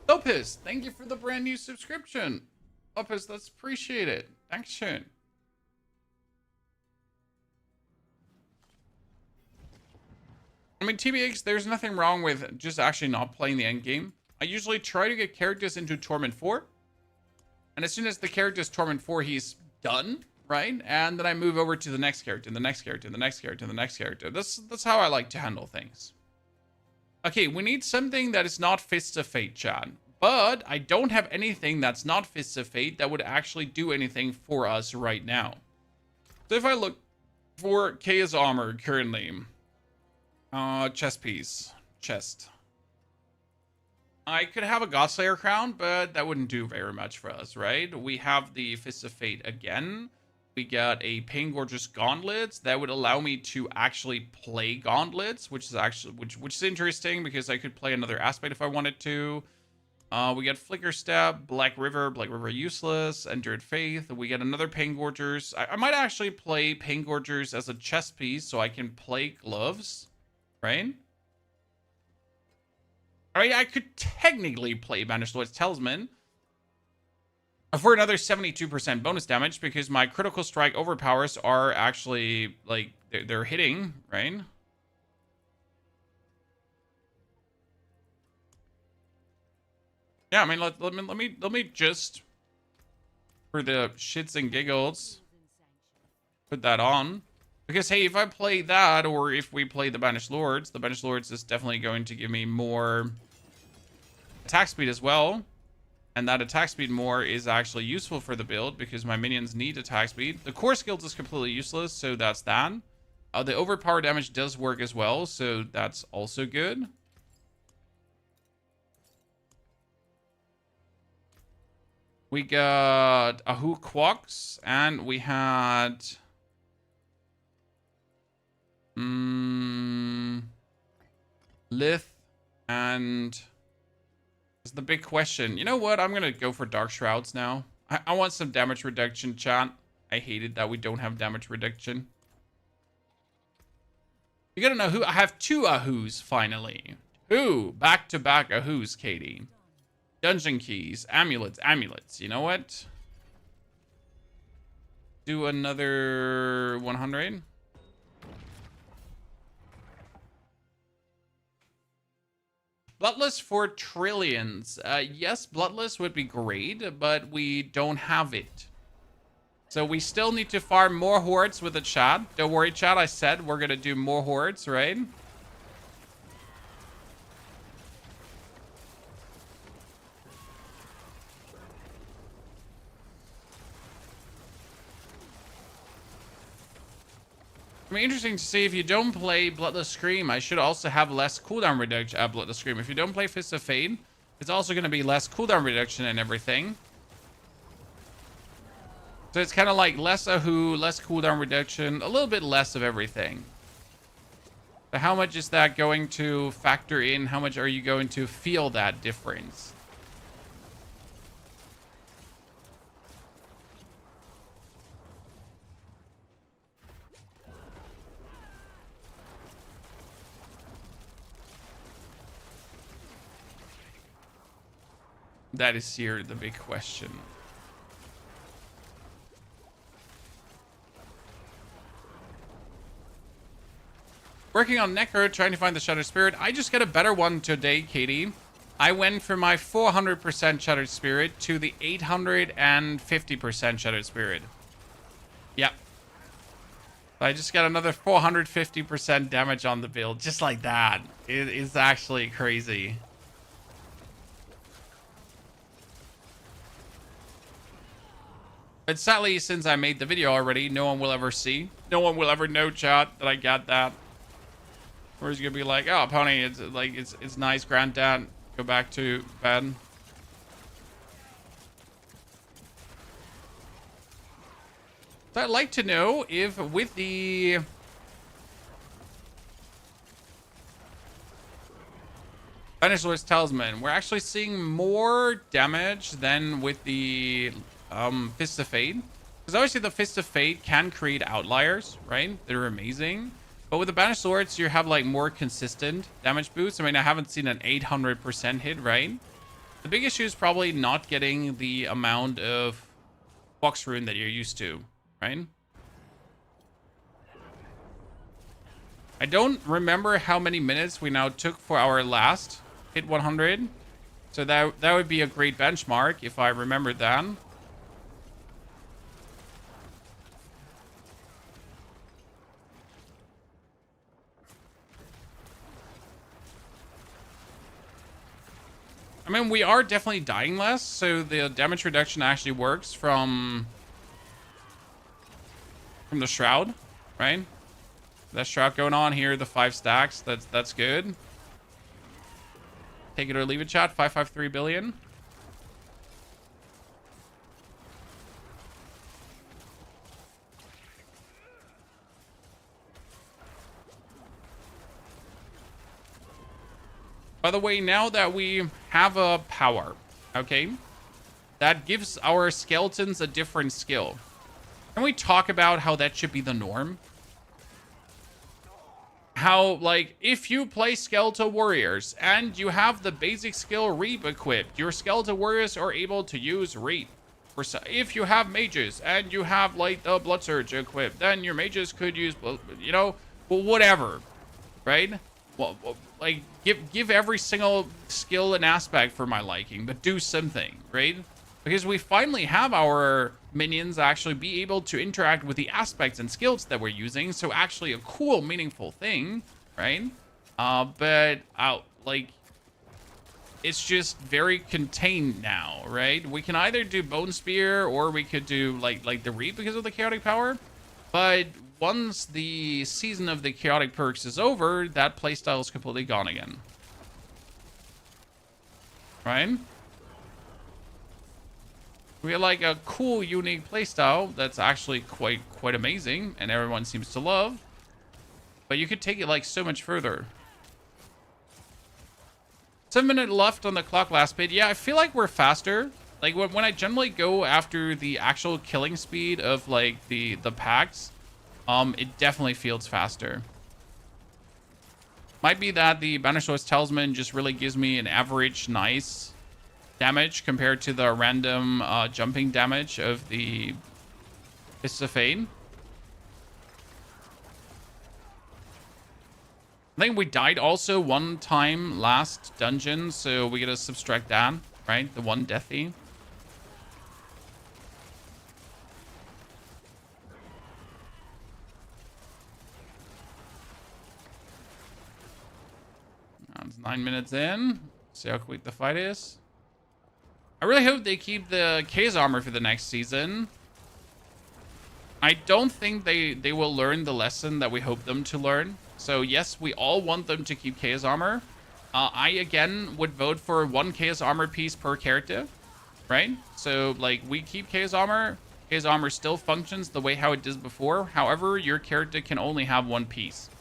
Lopez, thank you for the brand new subscription. Lopez, let's appreciate it. Dankeschön. I mean, TBX, there's nothing wrong with just actually not playing the end game. I usually try to get characters into Torment 4. And as soon as the character is Torment 4, he's done, right? And then I move over to the next character, and the next character, and the next character, and the next character. That's how I like to handle things. Okay, we need something that is not Fists of Fate, chat. But I don't have anything that's not Fists of Fate that would actually do anything for us right now. So if I look for Chaos Armor currently, chest piece, chest. I could have a Godslayer crown, but that wouldn't do very much for us, right? We have the Fists of Fate again. We got a Pain Gorgeous Gauntlets that would allow me to actually play Gauntlets, which is actually which is interesting because I could play another aspect if I wanted to. We got Flicker Step, Black River useless, Endured Faith. We get another Pain Gorgers. I might actually play Pain Gorgers as a chest piece so I can play gloves, right? I mean, I could technically play Banished Lord's Talisman for another 72% bonus damage because my critical strike overpowers are actually, like, they're hitting, right? Yeah, I mean, let me just, for the shits and giggles, put that on. Because, hey, if I play that, or if we play the Banished Lords is definitely going to give me more attack speed as well. And that attack speed more is actually useful for the build because my minions need attack speed. The core skills is completely useless, so that's that. The overpower damage does work as well, so that's also good. We got Ahu Quox, and we had Lith, and it's the big question. You know what? I'm gonna go for Dark Shrouds now. I want some damage reduction, chat. I hated that we don't have damage reduction. You gotta know who. I have two Ahus finally. Two back-to-back Ahus, Katie. Dungeon keys, amulets. You know what? Do another 100. Bloodless for trillions. Yes, Bloodless would be great, but we don't have it. So we still need to farm more hordes with the chat. Don't worry, chat. I said we're gonna do more hordes, right? I mean, interesting to see if you don't play Bloodless Scream, I should also have less cooldown reduction. Bloodless Scream. If you don't play Fist of Fate, it's also going to be less cooldown reduction and everything. So it's kind of like less Ahu, less cooldown reduction, a little bit less of everything. So how much is that going to factor in? How much are you going to feel that difference? That is here the big question. Working on Necro, trying to find the Shattered Spirit. I just got a better one today, Katie. I went from my 400% Shattered Spirit to the 850% Shattered Spirit. Yep. I just got another 450% damage on the build, just like that. It is actually crazy. But sadly, since I made the video already, no one will ever see. No one will ever know, chat, that I got that. Or he's gonna be like, oh, Pony, it's like it's nice, Granddad. Go back to bed. So I'd like to know if with the Banished Lord's Talisman, we're actually seeing more damage than with the Fist of Fate. Because obviously the Fist of Fate can create outliers, right? They're amazing. But with the Banished Swords, you have like more consistent damage boosts. I mean, I haven't seen an 800% hit, right? The big issue is probably not getting the amount of box rune that you're used to, right? I don't remember how many minutes we now took for our last hit 100. So that would be a great benchmark if I remembered that. I mean, we are definitely dying less, so the damage reduction actually works from the Shroud, right? That Shroud going on here, the 5 stacks, that's good. Take it or leave it, chat. 553 billion. By the way, now that we have a power, okay, that gives our skeletons a different skill. Can we talk about how that should be the norm? How, like, if you play Skeletal Warriors and you have the basic skill Reap equipped, your Skeletal Warriors are able to use Reap. If you have mages and you have, like, the Blood Surge equipped, then your mages could use, you know, well, whatever, right? Well, like, give every single skill and aspect for my liking, but do something, right? Because we finally have our minions actually be able to interact with the aspects and skills that we're using, so actually a cool, meaningful thing, right? But like, it's just very contained now, right? We can either do Bone Spear or we could do like the Reap because of the chaotic power, but once the season of the chaotic perks is over, that playstyle is completely gone again. Right? We have like a cool, unique playstyle that's actually quite amazing and everyone seems to love. But you could take it like so much further. 7 minutes left on the clock last bit. Yeah, I feel like we're faster. Like when I generally go after the actual killing speed of like the packs, it definitely feels faster. Might be that the Banished Lord's Talisman just really gives me an average nice damage compared to the random jumping damage of the Fist of Fate. I think we died also one time last dungeon, so we gotta subtract that, right? The one deathy. It's 9 minutes in. See how quick the fight is. I really hope they keep the Chaos armor for the next season. I don't think they will learn the lesson that we hope them to learn. So yes, we all want them to keep Chaos armor. I again would vote for 1 Chaos armor piece per character, right? So like we keep Chaos armor. Chaos armor still functions the way how it did before. However, your character can only have 1 piece.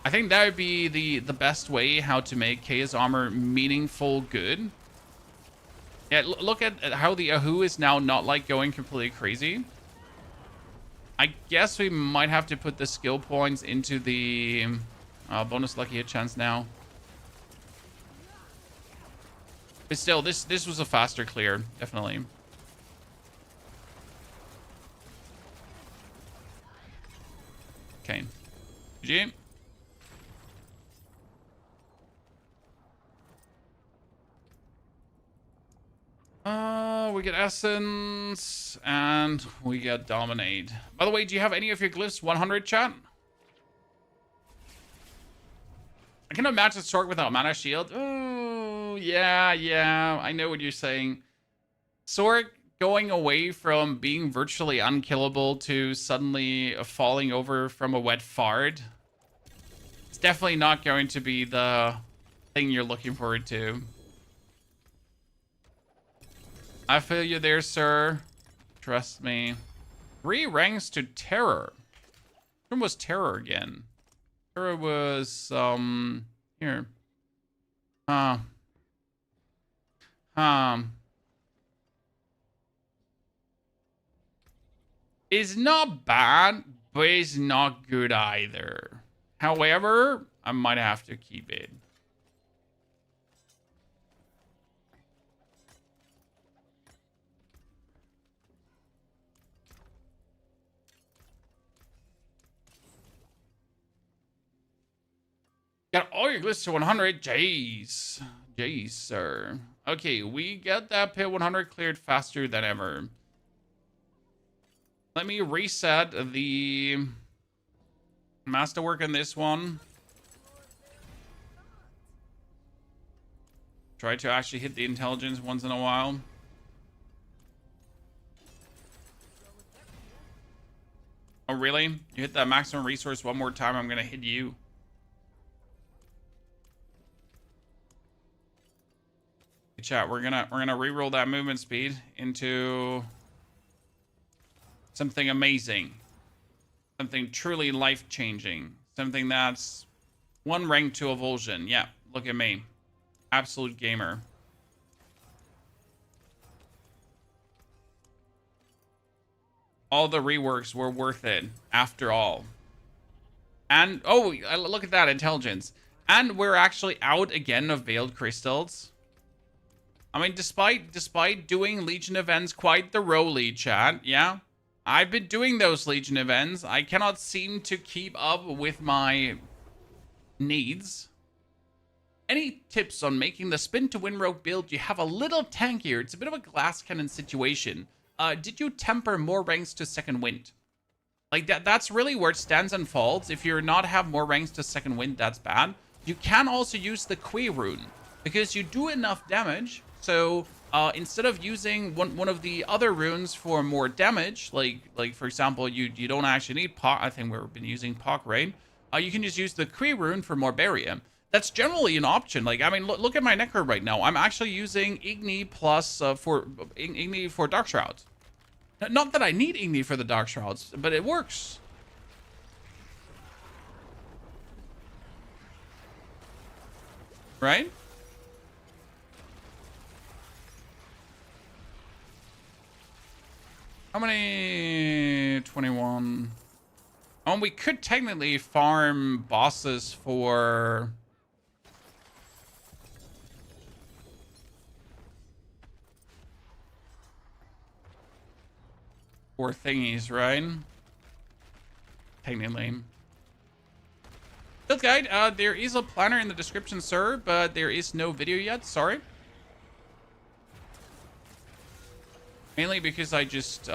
I think that would be the best way how to make Chaos armor meaningful good. Yeah, look at how the Ahu is now not like going completely crazy. I guess we might have to put the skill points into the bonus lucky hit chance now. But still, this was a faster clear, definitely. Okay. GG. We get Essence, and we get Dominate. By the way, do you have any of your glyphs 100, chat? I cannot match the Sork without Mana Shield. Oh, yeah, I know what you're saying. Sork going away from being virtually unkillable to suddenly falling over from a wet fart. It's definitely not going to be the thing you're looking forward to. I feel you there, sir. Trust me. 3 ranks to Terror. When was Terror again? Terror was, here. It's not bad, but it's not good either. However, I might have to keep it. Got all your glyphs to 100. Jeez, sir. Okay, we get that pit 100 cleared faster than ever. Let me reset the masterwork in this one. Try to actually hit the intelligence once in a while. Oh, really? You hit that maximum resource one more time, I'm gonna hit you. Hey, chat, we're gonna reroll that movement speed into something amazing. Something truly life-changing. Something that's 1 rank to Evulsion. Yeah, look at me. Absolute gamer. All the reworks were worth it, after all. And, oh, look at that, intelligence. And we're actually out again of Veiled Crystals. I mean, despite doing Legion events quite thoroughly, chat, yeah? I've been doing those Legion events. I cannot seem to keep up with my needs. Any tips on making the spin to win rogue build? You have a little tankier. It's a bit of a glass cannon situation. Did you temper more ranks to second wind? Like that's really where it stands and falls. If you're not have more ranks to second wind, that's bad. You can also use the Kui rune because you do enough damage. So instead of using one of the other runes for more damage, like for example, you don't actually need Pok. I think we've been using Pok, right? You can just use the Kui rune for more barium. That's generally an option. Like, I mean, look at my Necro right now. I'm actually using Igni plus for Igni for Dark Shrouds. Not that I need Igni for the Dark Shrouds, but it works. Right? How many? 21. Oh, we could technically farm bosses for thingies, right? Technically. Build guide, there is a planner in the description, sir, but there is no video yet. Sorry. Mainly because I just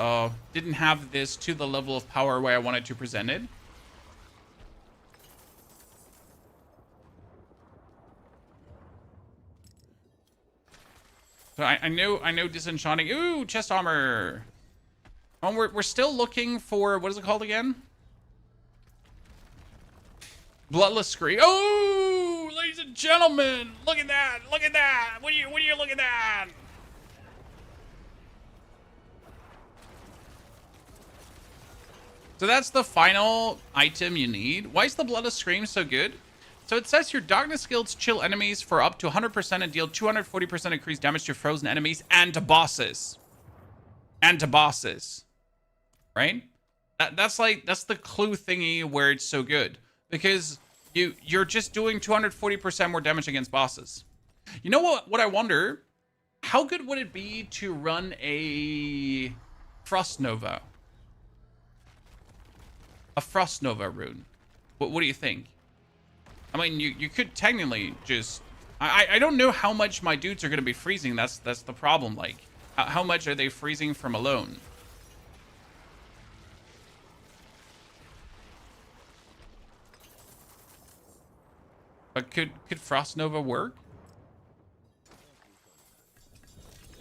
didn't have this to the level of power where I wanted to present it. So I know disenchanting. Ooh, chest armor. Oh, we're still looking for, what is it called again? Bloodless Scream. Oh, ladies and gentlemen, look at that! Look at that! What do you look at that? So that's the final item you need. Why is the Bloodless Scream so good? So it says your darkness skills chill enemies for up to 100% and deal 240% increased damage to frozen enemies and to bosses. And to bosses. Right? That's the clue thingy where it's so good. Because you're just doing 240% more damage against bosses. You know what I wonder? How good would it be to run a Frost Nova? A Frost Nova rune. What do you think? I mean, you could technically just... I don't know how much my dudes are going to be freezing. That's the problem. Like, how much are they freezing from alone? But could Frost Nova work?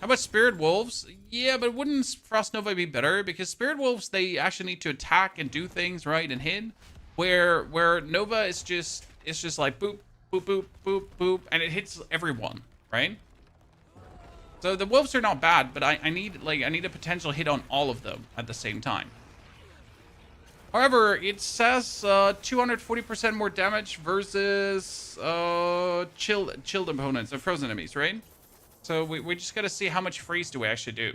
How about Spirit Wolves? Yeah, but wouldn't Frost Nova be better? Because Spirit Wolves, they actually need to attack and do things, right, and hit. Where Nova is just... It's just like boop, boop, boop, boop, boop, and it hits everyone, right? So the wolves are not bad, but I need a potential hit on all of them at the same time. However, it says 240% more damage versus chilled opponents or frozen enemies, right? So we just gotta see how much freeze do we actually do.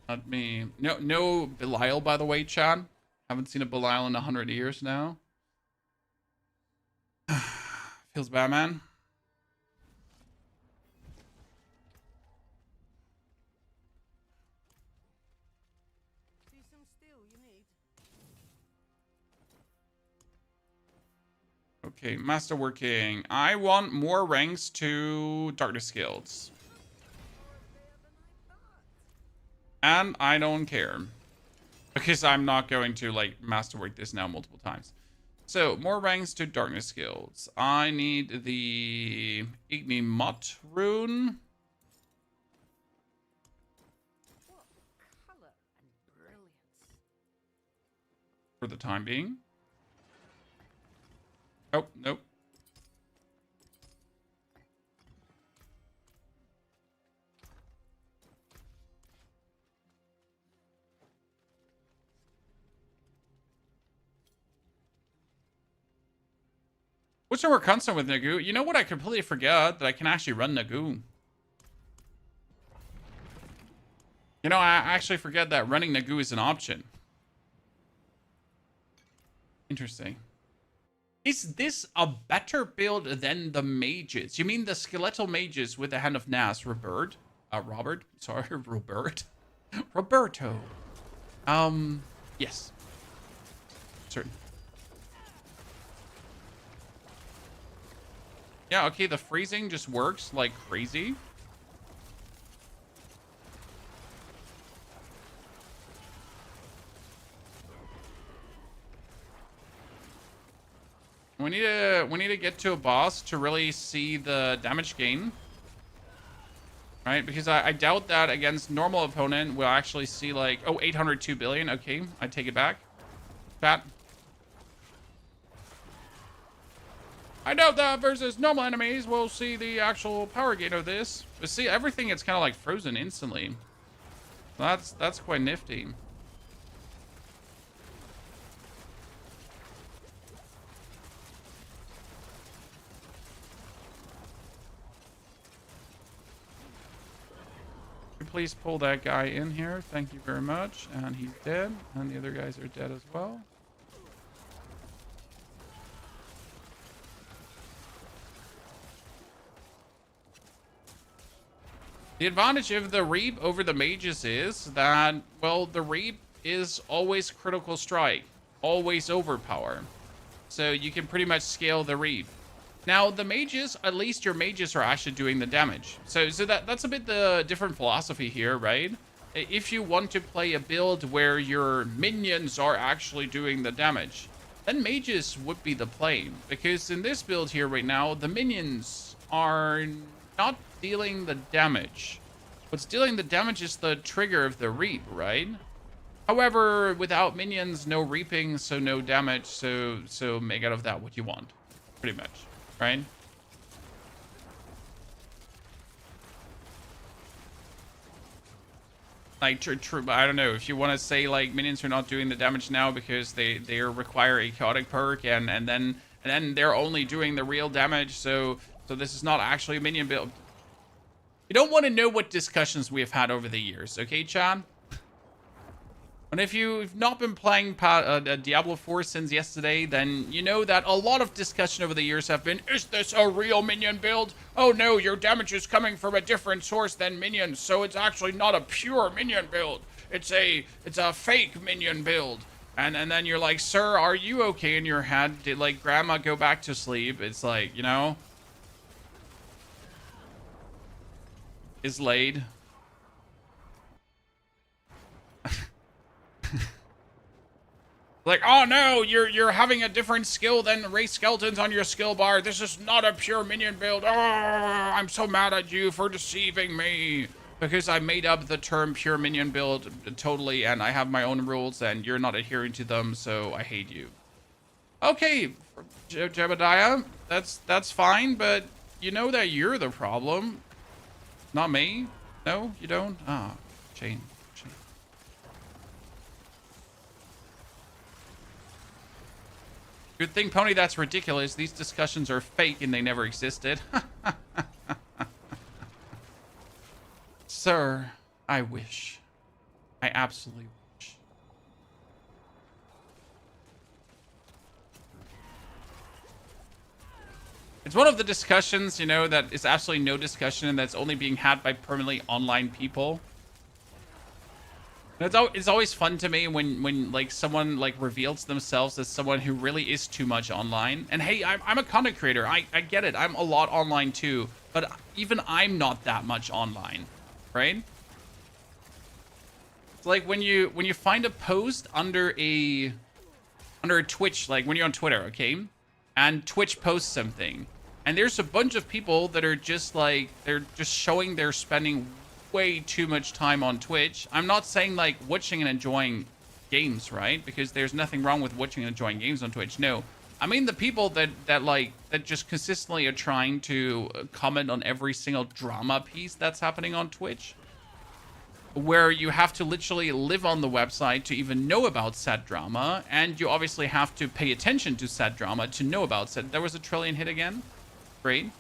Let me... No Belial, by the way, Chad. Haven't seen a Belial in 100 years now. Feels bad, man. See some steel you need. Okay, masterworking. I want more ranks to Darkness Guilds. And I don't care. Because I'm not going to, like, masterwork this now multiple times. So, more ranks to Darkness Guilds. I need the Igni Mott rune. What color and brilliance. For the time being. Oh, nope. What's our constant with Nagu? You know what? I completely forgot that I can actually run Nagu. You know, I actually forget that running Nagu is an option. Interesting. Is this a better build than the mages? You mean the skeletal mages with the Hand of Nas, Robert? Robert? Sorry, Robert. Roberto. Yes. Certain. Yeah, okay, the freezing just works like crazy. We need to get to a boss to really see the damage gain. Right? Because I doubt that against normal opponent we'll actually see like, oh, 802 billion. Okay, I take it back. Pat. I doubt that versus normal enemies we'll see the actual power gain of this. But see, everything is kind of like frozen instantly. That's quite nifty. Please pull that guy in here. Thank you very much. And he's dead. And the other guys are dead as well. The advantage of the Reap over the mages is that, well, the Reap is always critical strike. Always overpower. So you can pretty much scale the Reap. Now, the mages, at least your mages are actually doing the damage. So that's a bit the different philosophy here, right? If you want to play a build where your minions are actually doing the damage, then mages would be the play. Because in this build here right now, the minions are not dealing the damage. What's dealing the damage is the trigger of the Reap, right? However, without minions, no reaping, so no damage, so make out of that what you want. Pretty much. Right? Like, I don't know, if you want to say, like, minions are not doing the damage now because they require a chaotic perk, and then they're only doing the real damage, so this is not actually a minion build. You don't want to know what discussions we have had over the years, okay, Chan? And if you've not been playing Diablo 4 since yesterday, then you know that a lot of discussion over the years have been, is this a real minion build? Oh no, your damage is coming from a different source than minions, so it's actually not a pure minion build. It's a fake minion build. And then you're like, sir, are you okay in your head? Did like grandma go back to sleep? It's like, you know, is laid. Like, oh no, you're having a different skill than race skeletons on your skill bar. This is not a pure minion build. Oh, I'm so mad at you for deceiving me. Because I made up the term pure minion build totally, and I have my own rules, and you're not adhering to them, so I hate you. Okay, Jebediah, that's fine, but you know that you're the problem. Not me. No, you don't? Ah, Shane. Good thing, Pony, that's ridiculous. These discussions are fake and they never existed. Sir, I wish. I absolutely wish. It's one of the discussions, you know, that is absolutely no discussion and that's only being had by permanently online people. It's always fun to me when like someone like reveals themselves as someone who really is too much online. And hey, I'm a content creator. I get it. I'm a lot online too, but even I'm not that much online, right? It's like when you find a post under a Twitch, like when you're on Twitter, okay? And Twitch posts something, and there's a bunch of people that are just like, they're just showing they're spending way too much time on Twitch. I'm not saying like watching and enjoying games, right? Because there's nothing wrong with watching and enjoying games on Twitch. No, I mean the people that just consistently are trying to comment on every single drama piece that's happening on Twitch, where you have to literally live on the website to even know about said drama, and you obviously have to pay attention to said drama to know about said. There was a trillion hit again. Great.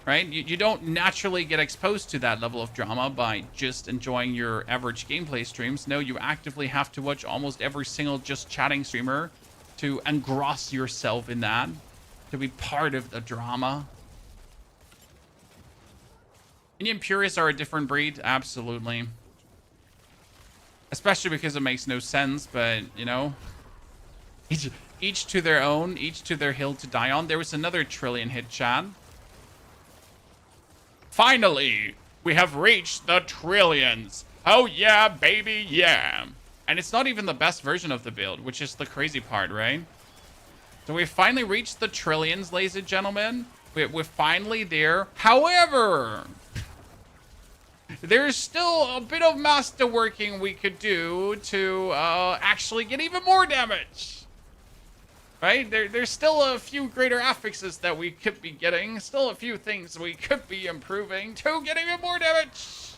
Right? You don't naturally get exposed to that level of drama by just enjoying your average gameplay streams. No, you actively have to watch almost every single just chatting streamer to engross yourself in that, to be part of the drama. Indian purists are a different breed, absolutely. Especially because it makes no sense, but, you know, each to their own, each to their hill to die on. There was another trillion hit, chat. Finally, we have reached the trillions. Oh yeah, baby, yeah. And it's not even the best version of the build, which is the crazy part, right? So we finally reached the trillions, ladies and gentlemen. We're finally there. However, there's still a bit of masterworking we could do to actually get even more damage. Right? There's still a few greater affixes that we could be getting. Still a few things we could be improving to get even more damage.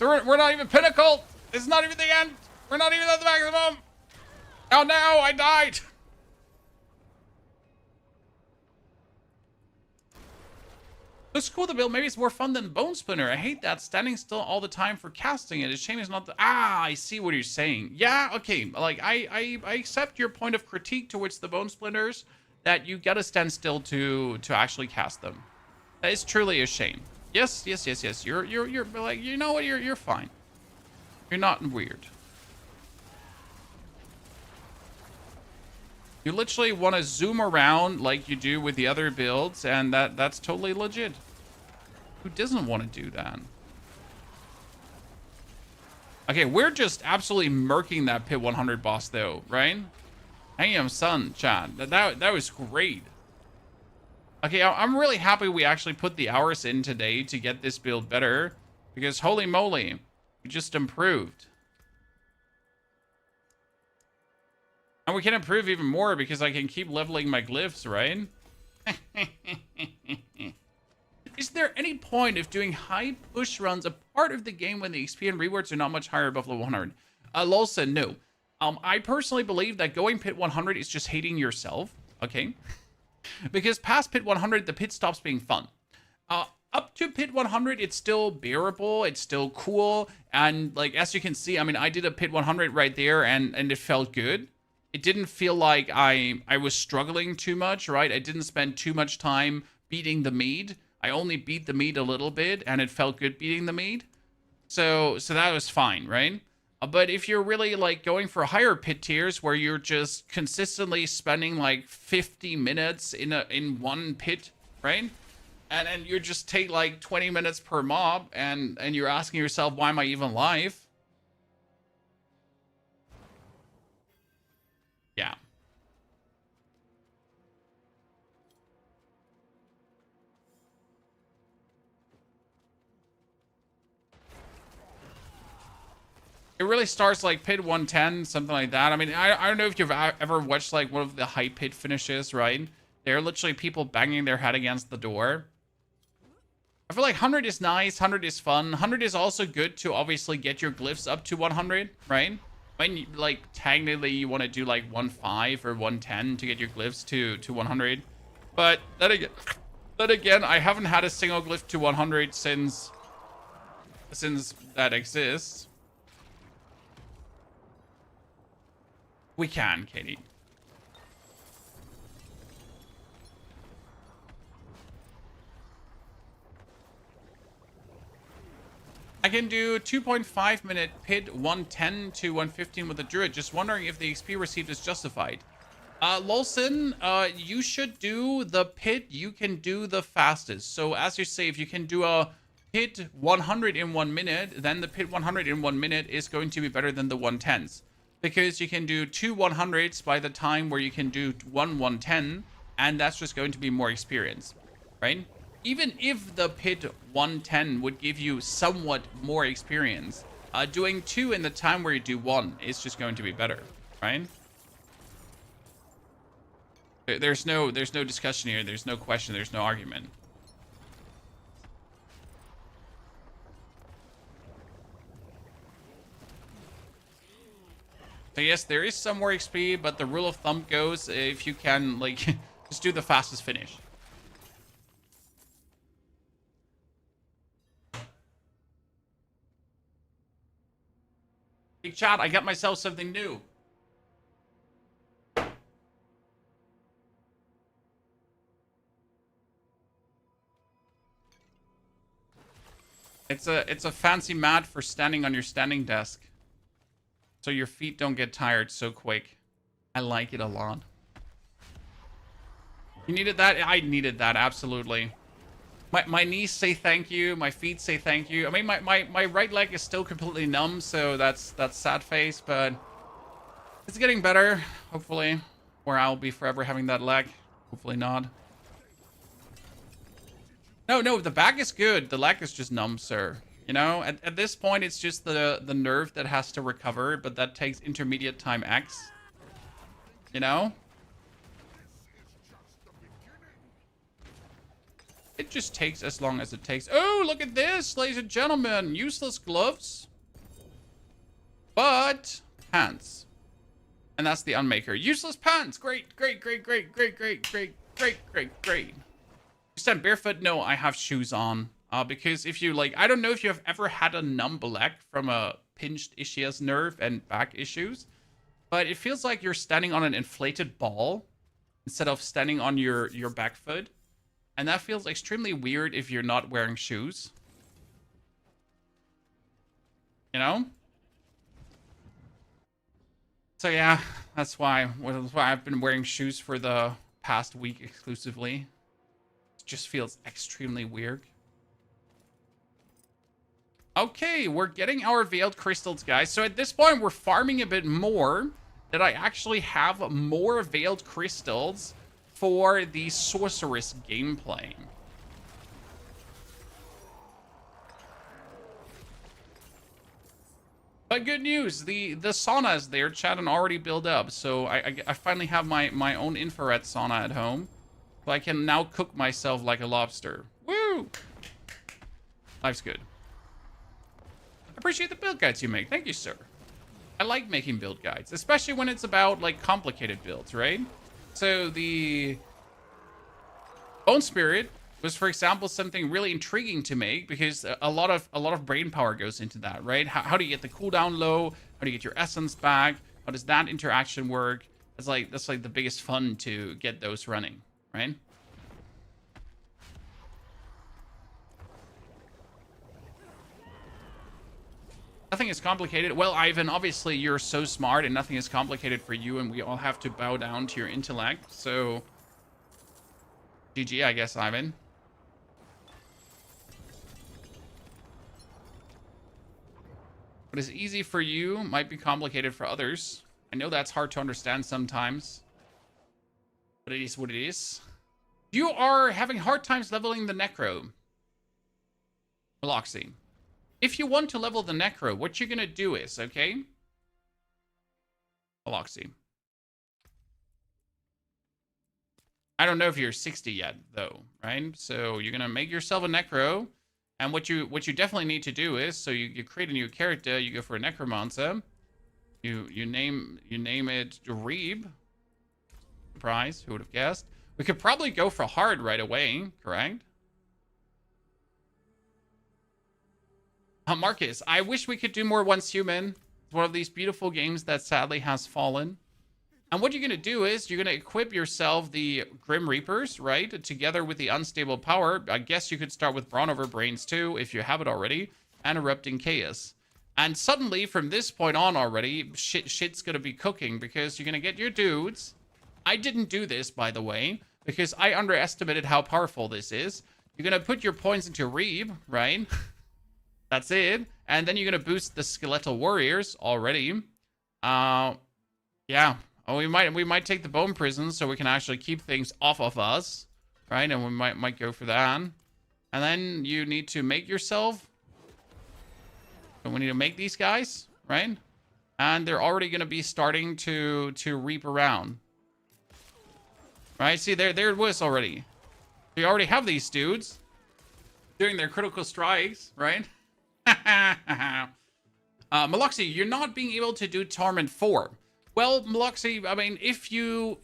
We're not even pinnacle. It's not even the end. We're not even at the maximum. Oh no, I died. Let's cool the build. Maybe it's more fun than Bone Splinter. I hate that. Standing still all the time for casting it. It's a shame it's not the... Ah, I see what you're saying. Yeah, okay. Like, I accept your point of critique towards the Bone Splinters, that you gotta stand still to actually cast them. That is truly a shame. Yes. You're like, you know what? You're fine. You're not weird. You literally want to zoom around like you do with the other builds, and that's totally legit. Who doesn't want to do that? Okay, we're just absolutely murking that Pit 100 boss, though, right? Damn, son, Chad. That was great. Okay, I'm really happy we actually put the hours in today to get this build better, because holy moly, we just improved. And we can improve even more because I can keep leveling my glyphs, right? Is there any point of doing high push runs a part of the game when the XP and rewards are not much higher above level 100? Lolsa, no. I personally believe that going Pit 100 is just hating yourself, okay? Because past pit 100, the pit stops being fun. Up to pit 100, it's still bearable, it's still cool, and like as you can see, I mean, I did a pit 100 right there, and it felt good. It didn't feel like I was struggling too much, right? I didn't spend too much time beating the mead. I only beat the mead a little bit, and it felt good beating the mead. So that was fine, right? But if you're really like going for higher pit tiers where you're just consistently spending like 50 minutes in one pit, right? And you just take like 20 minutes per mob, and you're asking yourself, why am I even live? Yeah. It really starts like pit 110, something like that. I mean, I don't know if you've ever watched like one of the high pit finishes, right? They're literally people banging their head against the door. I feel like 100 is nice, 100 is fun. 100 is also good to obviously get your glyphs up to 100, right? When you, like, technically you want to do like 1.5 or 110 to get your glyphs to 100. But then again, I haven't had a single glyph to 100 since that exists. We can, Katie. I can do 2.5 minute pit 110 to 115 with a druid. Just wondering if the XP received is justified. Lolson, you should do the pit you can do the fastest. So as you say, if you can do a pit 100 in 1 minute, then the pit 100 in 1 minute is going to be better than the 110s. Because you can do 2 100s by the time where you can do 1 110, and that's just going to be more experience, right? Even if the pit 110 would give you somewhat more experience, doing 2 in the time where you do 1 is just going to be better, right? There's no discussion here. There's no question. There's no argument. So yes, there is some more XP, but the rule of thumb goes if you can, like, just do the fastest finish. Hey, chat, I got myself something new. It's a fancy mat for standing on your standing desk, so your feet don't get tired so quick. I like it a lot. You needed that? I needed that, absolutely. My knees say thank you. My feet say thank you. I mean, my right leg is still completely numb, so that's sad face, but it's getting better, hopefully. Or I'll be forever having that leg. Hopefully not. No, the back is good. The leg is just numb, sir. You know, at this point, it's just the nerve that has to recover, but that takes intermediate time X. You know? It just takes as long as it takes. Oh, look at this, ladies and gentlemen. Useless gloves. But pants. And that's the unmaker. Useless pants. Great. You stand barefoot? No, I have shoes on. Because if you, like, I don't know if you have ever had a numb leg from a pinched ischias nerve and back issues, but it feels like you're standing on an inflated ball instead of standing on your back foot. And that feels extremely weird if you're not wearing shoes. You know? So yeah, that's why I've been wearing shoes for the past week exclusively. It just feels extremely weird. Okay, we're getting our veiled crystals, guys. So at this point, we're farming a bit more. That I actually have more veiled crystals for the sorceress gameplay. But good news, the sauna is there, chat, and already built up. So I finally have my own infrared sauna at home. So I can now cook myself like a lobster. Woo! Life's good. Appreciate the build guides you make. Thank you, sir. I like making build guides, especially when it's about, like, complicated builds, right? So the Bone Spirit was, for example, something really intriguing to make because a lot of brain power goes into that, right? How do you get the cooldown low? How do you get your essence back? How does that interaction work? That's like the biggest fun to get those running, right? Nothing is complicated. Well, Ivan, obviously you're so smart and nothing is complicated for you, and we all have to bow down to your intellect. So, GG, I guess, Ivan. What is easy for you might be complicated for others. I know that's hard to understand sometimes, but it is what it is. You are having hard times leveling the Necro. Meloxy. If you want to level the Necro, what you're going to do is, okay? Meloxy. I don't know if you're 60 yet, though, right? So you're going to make yourself a Necro. And what you definitely need to do is, so you create a new character, you go for a Necromancer. You name it Reeb. Surprise, who would have guessed? We could probably go for hard right away, correct? Marcus, I wish we could do more Once Human. It's one of these beautiful games that sadly has fallen. And what you're going to do is you're going to equip yourself the Grim Reapers, right? Together with the Unstable Power. I guess you could start with Brawn over Brains too, if you have it already. And Erupting Chaos. And suddenly, from this point on already, shit's going to be cooking because you're going to get your dudes. I didn't do this, by the way, because I underestimated how powerful this is. You're going to put your points into Reeb, right? That's it. And then you're going to boost the Skeletal Warriors already. Yeah. Oh, we might take the Bone Prison so we can actually keep things off of us, right? And we might go for that. And then you need to make yourself. And we need to make these guys, right? And they're already going to be starting to reap around. Right? See, there it was already. We already have these dudes doing their critical strikes, right? Meloxy, you're not being able to do Torment 4. Well, Meloxy, I mean, if you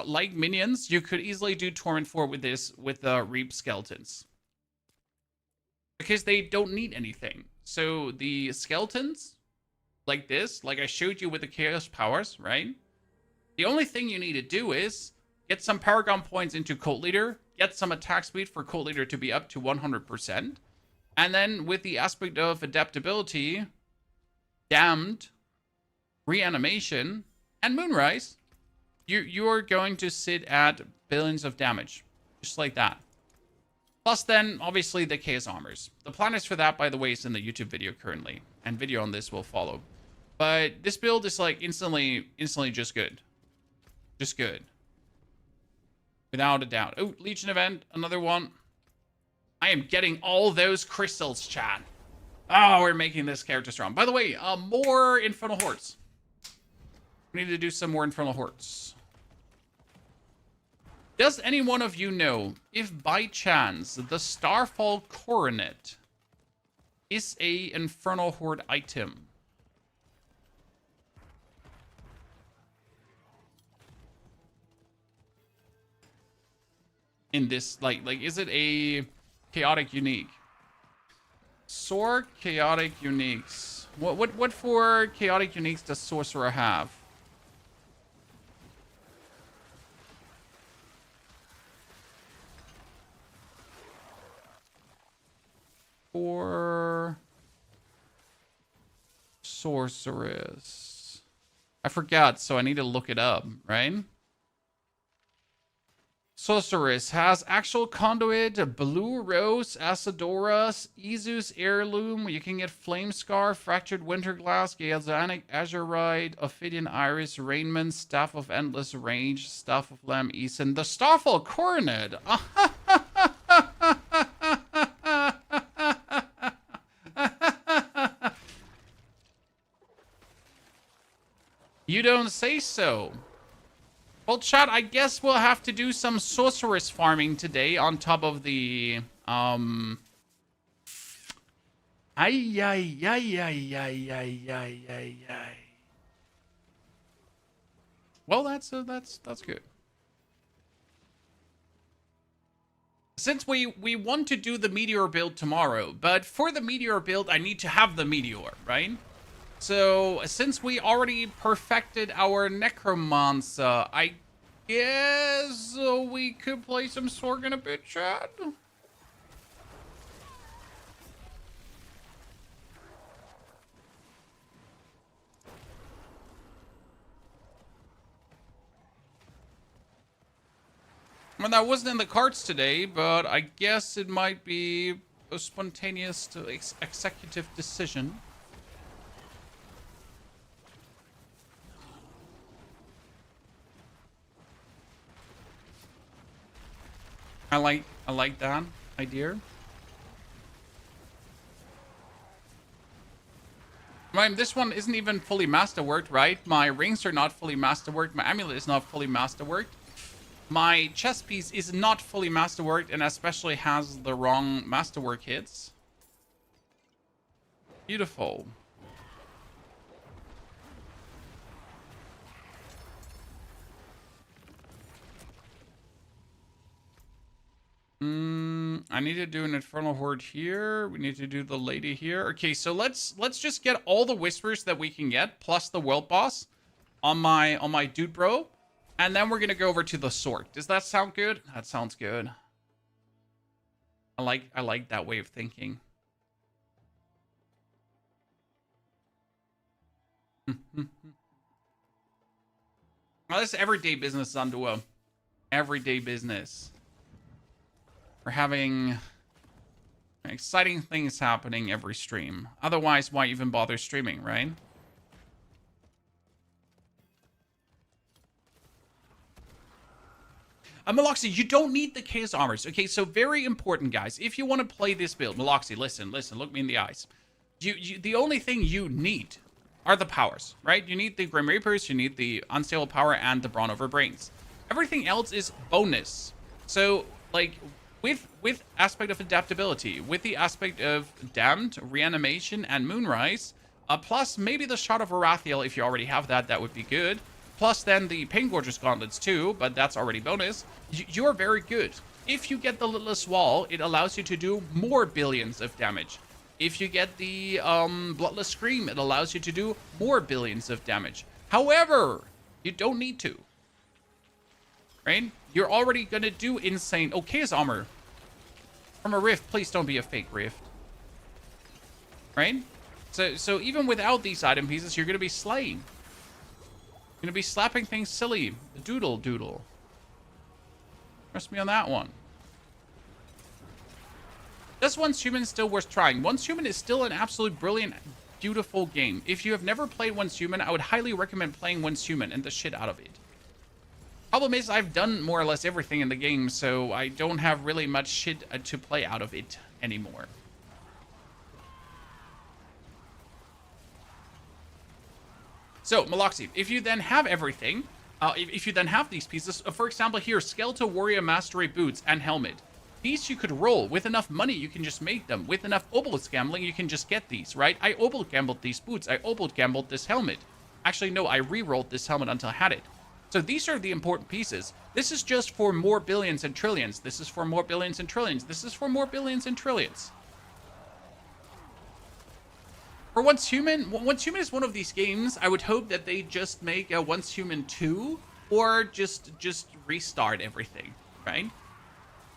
like minions, you could easily do Torment 4 with the Reap Skeletons. Because they don't need anything. So the skeletons, like this, like I showed you with the Chaos Powers, right? The only thing you need to do is get some Paragon points into Cult Leader, get some attack speed for Cult Leader to be up to 100%, and then with the aspect of adaptability, Damned, Reanimation, and Moonrise, you're going to sit at billions of damage, just like that. Plus then, obviously, the Chaos Armors. The plan is for that, by the way, is in the YouTube video currently, and video on this will follow. But this build is like instantly just good. Just good. Without a doubt. Oh, Legion event, another one. I am getting all those crystals, chat. Oh, we're making this character strong. By the way, more Infernal Hordes. We need to do some more Infernal Hordes. Does any one of you know if by chance the Starfall Coronet is a Infernal Horde item? In this, like is it a chaotic unique? Soar chaotic uniques. What for chaotic uniques does Sorcerer have? For Sorceress. I forgot, so I need to look it up, right? Sorceress has Actual Conduit, Blue Rose, Asadora, Izu's Heirloom. You can get Flame Scar, Fractured Winterglass, Galzanic Azurite, Ophidian Iris, Rainman, Staff of Endless Rage, Staff of Lam Eason, the Starfall Coronet. You don't say so. Well, chat, I guess we'll have to do some sorceress farming today on top of the, Ay, ay, ay, ay, ay, ay, ay, ay, ay. Well, that's good. since we want to do the meteor build tomorrow, but for the meteor build, I need to have the meteor, right? So since we already perfected our necromancer, I guess we could play some Sorg in a bit, chat. Well, that wasn't in the cards today, but I guess it might be a spontaneous executive decision. I like that idea. This one isn't even fully masterworked, right? My rings are not fully masterworked. My amulet is not fully masterworked. My chest piece is not fully masterworked, and especially has the wrong masterwork hits. Beautiful. I need to do an Infernal Horde here. We need to do the lady here. Okay, so let's just get all the whispers that we can get, plus the world boss on my dude bro. And then we're gonna go over to the sword. Does that sound good? That sounds good. I like that way of thinking. Well, this is everyday business, Zandua. Everyday business. We're having exciting things happening every stream. Otherwise, why even bother streaming, right? Meloxy, you don't need the chaos armors. Okay, so very important, guys. If you want to play this build, Meloxy, listen, look me in the eyes. The only thing you need are the powers, right? You need the Grim Reapers, you need the Unstable Power, and the Brawn over Brains. Everything else is bonus. So, like, with aspect of adaptability, with the aspect of Damned, Reanimation, and Moonrise, plus maybe the Shot of Arathiel, if you already have that, that would be good. Plus then the Pain Gorgeous Gauntlets too, but that's already bonus. You're very good. If you get the Littlest Wall, it allows you to do more billions of damage. If you get the Bloodless Scream, it allows you to do more billions of damage. However, you don't need to. Right? You're already gonna do insane. Oh, Chaos Armor. From a Rift, please don't be a fake Rift. Right? So even without these item pieces, you're gonna be slaying. You're gonna be slapping things silly. Doodle. Trust me on that one. Does Once Human still worth trying? Once Human is still an absolute brilliant, beautiful game. If you have never played Once Human, I would highly recommend playing Once Human and the shit out of it. Problem is, I've done more or less everything in the game, so I don't have really much shit to play out of it anymore. So, Meloxy, if you then have everything, if you then have these pieces, for example here, Skeletal Warrior Mastery Boots and Helmet. These you could roll. With enough money, you can just make them. With enough obelisk gambling, you can just get these, right? I obelisk gambled these boots. I obelisk gambled this helmet. Actually, no, I re-rolled this helmet until I had it. So these are the important pieces. This is just for more billions and trillions. This is for more billions and trillions. This is for more billions and trillions. For Once Human is one of these games, I would hope that they just make a Once Human 2 or just restart everything, right?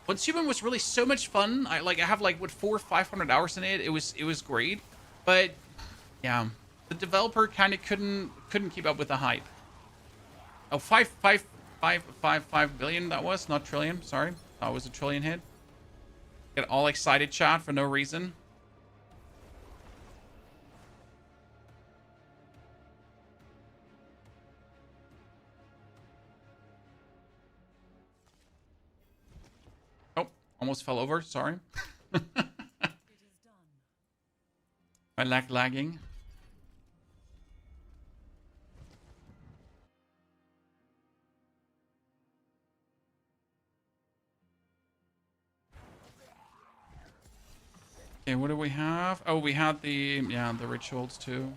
Once Human was really so much fun. I have like what 400 or 500 hours in it. It was great, but yeah, the developer kind of couldn't keep up with the hype. Oh, 5 billion that was, not trillion. Sorry, that was a trillion hit. Get all excited, chat, for no reason. Oh, almost fell over. Sorry. I lagging. Okay, what do we have? Oh, we had the rituals too.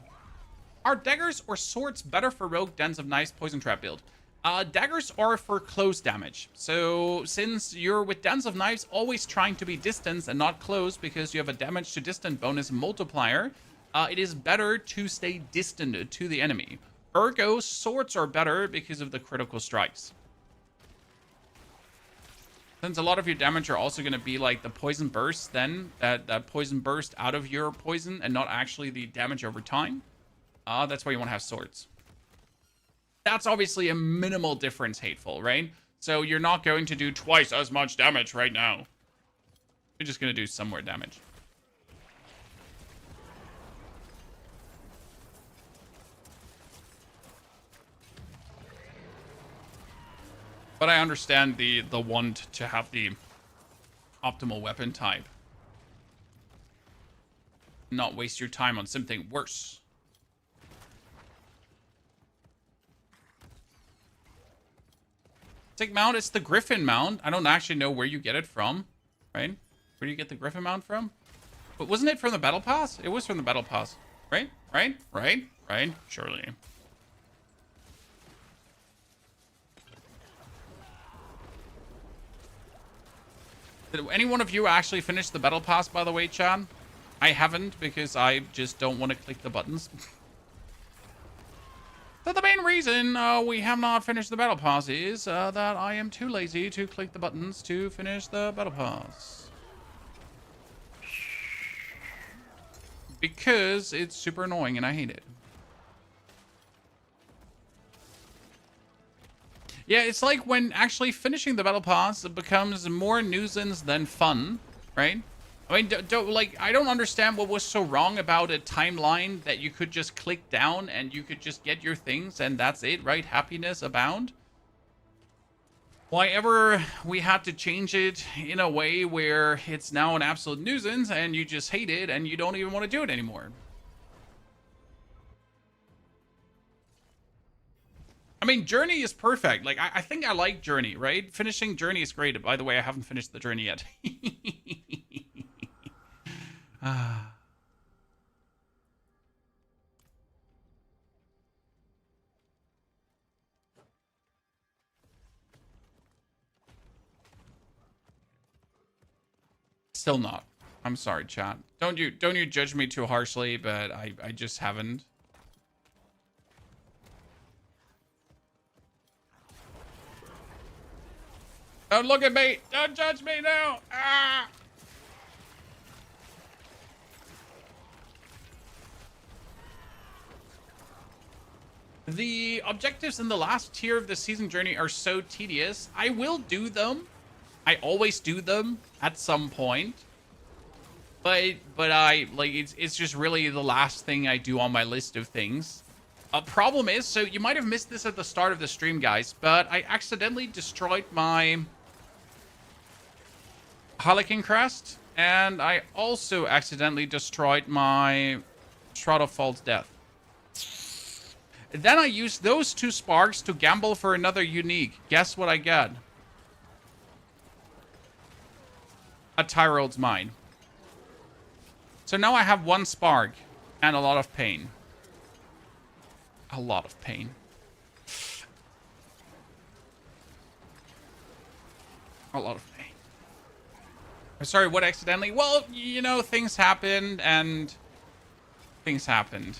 Are daggers or swords better for rogue Dens of Nice poison trap build? Daggers are for close damage. So since you're with Dance of Knives always trying to be distance and not close because you have a damage to distant bonus multiplier, it is better to stay distant to the enemy. Ergo, swords are better because of the critical strikes. Since a lot of your damage are also going to be like the poison burst, then that poison burst out of your poison and not actually the damage over time. That's why you want to have swords. That's obviously a minimal difference, Hateful, right? So you're not going to do twice as much damage right now. You're just going to do some more damage. But I understand the want to have the optimal weapon type. Not waste your time on something worse. Mount, it's the Griffin mount. I don't actually know where you get it from, right? Where do you get the Griffin mount from? But wasn't it from the Battle Pass? It was from the Battle Pass, right? Right? Surely. Did any one of you actually finish the Battle Pass, by the way, Chad? I haven't because I just don't want to click the buttons. So the main reason we have not finished the Battle Pass is that I am too lazy to click the buttons to finish the Battle Pass. Because it's super annoying and I hate it. Yeah, it's like when actually finishing the Battle Pass becomes more nuisance than fun, right? I mean, I don't understand what was so wrong about a timeline that you could just click down and you could just get your things and that's it, right? Happiness abound. Why ever we had to change it in a way where it's now an absolute nuisance and you just hate it and you don't even want to do it anymore. I mean, Journey is perfect. Like, I think I like Journey, right? Finishing Journey is great. By the way, I haven't finished the Journey yet. Still not. I'm sorry, chat. Don't you judge me too harshly, but I just haven't. Don't look at me. Don't judge me now. Ah. The objectives in the last tier of the season journey are so tedious. I will do them. I always do them at some point. But I like it's just really the last thing I do on my list of things. A problem is, so you might have missed this at the start of the stream, guys, but I accidentally destroyed my Harlequin Crest, and I also accidentally destroyed my Shroud of False Death. Then I used those two sparks to gamble for another unique. Guess what I got? A Tyrold's Mine. So now I have one spark and a lot of pain. A lot of pain. A lot of pain. I'm sorry, what accidentally? Well, you know, things happened and things happened.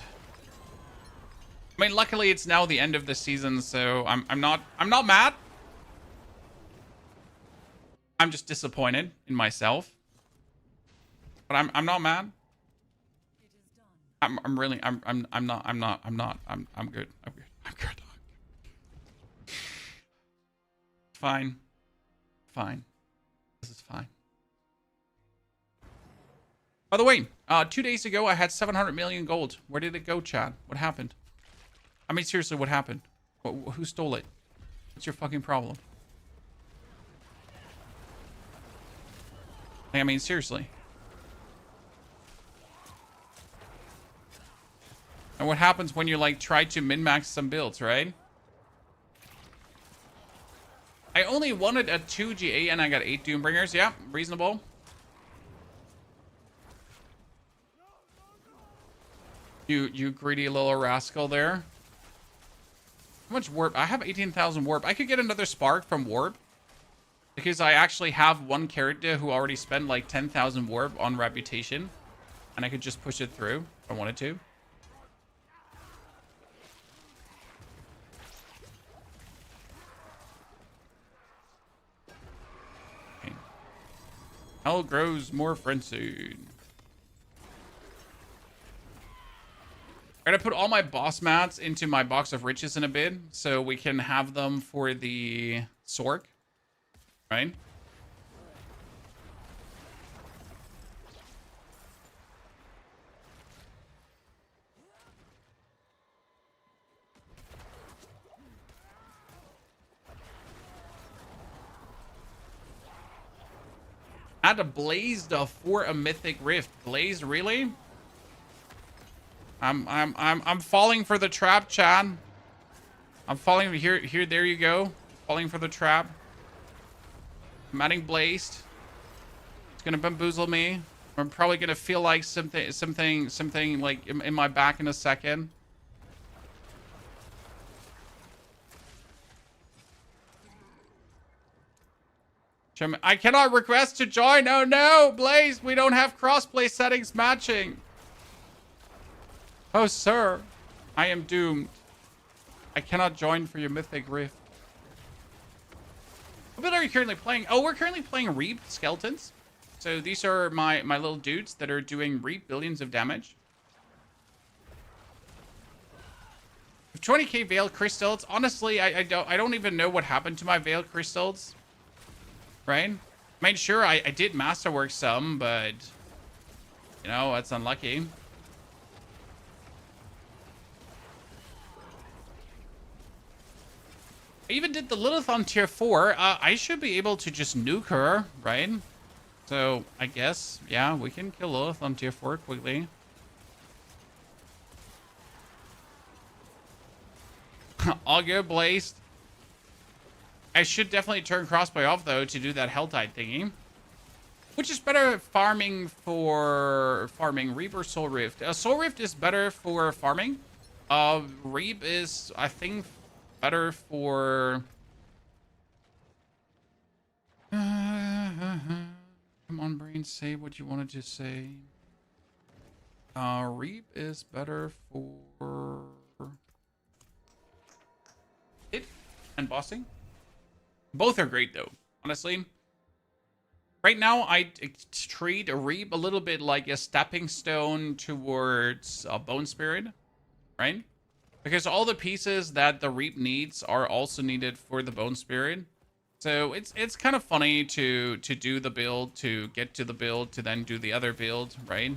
I mean, luckily it's now the end of the season, so I'm not mad. I'm just disappointed in myself. But I'm not mad. I'm good. I'm good. Fine. This is fine. By the way, 2 days ago I had 700 million gold. Where did it go, Chad? What happened? I mean, seriously, what happened? Who stole it? What's your fucking problem? I mean, seriously. And what happens when you, like, try to min-max some builds, right? I only wanted a 2 GA and I got 8 Doombringers. Yeah, reasonable. You greedy little rascal there. How much warp? I have 18,000 warp. I could get another spark from warp. Because I actually have one character who already spent like 10,000 warp on reputation. And I could just push it through if I wanted to. Okay. Hell grows more frenzied. I'm gonna put all my boss mats into my box of riches in a bit. So we can have them for the Sork. Right? Add a blazed for a mythic rift. Blaze, really? I'm falling for the trap, Chad. I'm falling here. There you go. Falling for the trap. I'm adding blazed. It's gonna bamboozle me. I'm probably gonna feel like something like in my back in a second. I cannot request to join. Oh no, Blaze, we don't have crossplay settings matching. Oh sir, I am doomed. I cannot join for your mythic rift. What are you currently playing? Oh, we're currently playing Reap Skeletons. So these are my little dudes that are doing Reap billions of damage. With 20k Veil Crystals, honestly, I don't even know what happened to my Veil Crystals. Right? I mean, sure, I did masterwork some, but you know, that's unlucky. I even did the Lilith on tier 4. I should be able to just nuke her, right? So, I guess, yeah, we can kill Lilith on tier 4 quickly. I'll go Blazed. I should definitely turn Crossbow off, though, to do that Helltide thingy. Which is better farming for... Reap or Soul Rift? Soul Rift is better for farming. Reap is, I think, better for... Come on, brain, say what you wanted to say. Reap is better for... hit and bossing. Both are great, though, honestly. Right now, I treat a Reap a little bit like a stepping stone towards a Bone Spirit, right? Because all the pieces that the Reap needs are also needed for the Bone Spirit. So it's kind of funny to do the build, to get to the build, to then do the other build, right?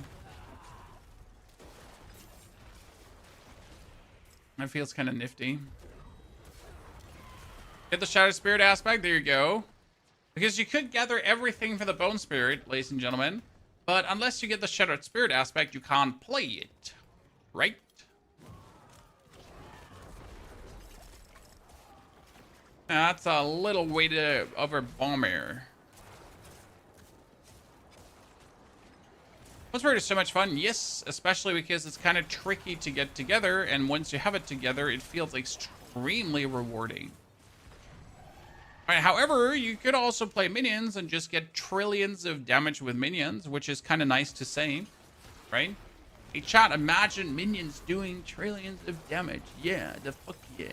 That feels kind of nifty. Get the Shadow Spirit aspect. There you go. Because you could gather everything for the Bone Spirit, ladies and gentlemen. But unless you get the Shadow Spirit aspect, you can't play it. Right? That's a little way to over bomber. Bone Spirit is so much fun. Yes, especially because it's kind of tricky to get together. And once you have it together, it feels extremely rewarding. Right, however, you could also play minions and just get trillions of damage with minions, which is kind of nice to say, right? Hey, chat, imagine minions doing trillions of damage. Yeah, the fuck yeah.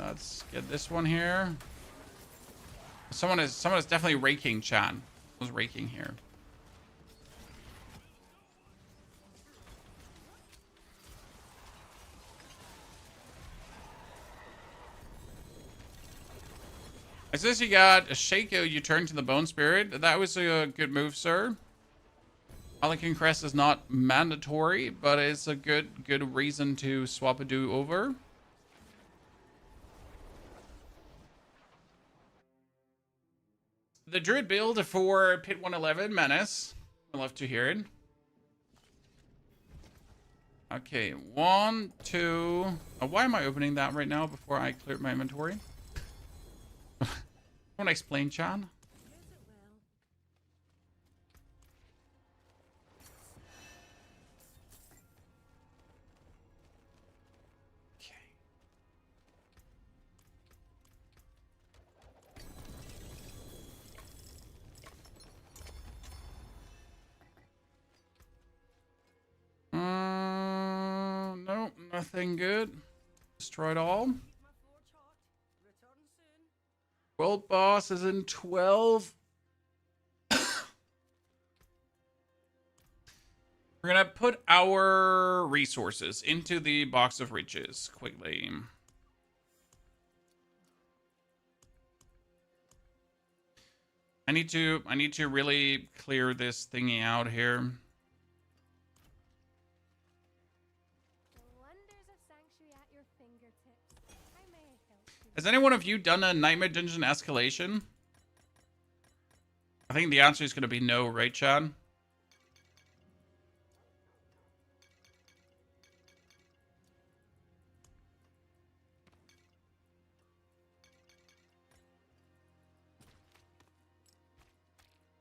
Let's get this one here. Someone is definitely raking, chat. Was raking here. As this, you got a Shaco, you turn to the Bone Spirit. That was a good move, sir. Pelican Crest is not mandatory, but it's a good reason to swap a do over. The Druid build for Pit 111 Menace. I'd love to hear it. Okay, 1, 2. Why am I opening that right now before I cleared my inventory? Want to explain, Chan? Use it well. Okay. Nope, nothing good. Destroyed all. Keep my forge hot. Return soon. World boss is in 12. We're gonna put our resources into the box of riches quickly. I need to really clear this thingy out here. The wonders of Sanctuary at your fingertips. I may help you. Has any one of you done a Nightmare Dungeon escalation? I think the answer is gonna be no, right, Chad?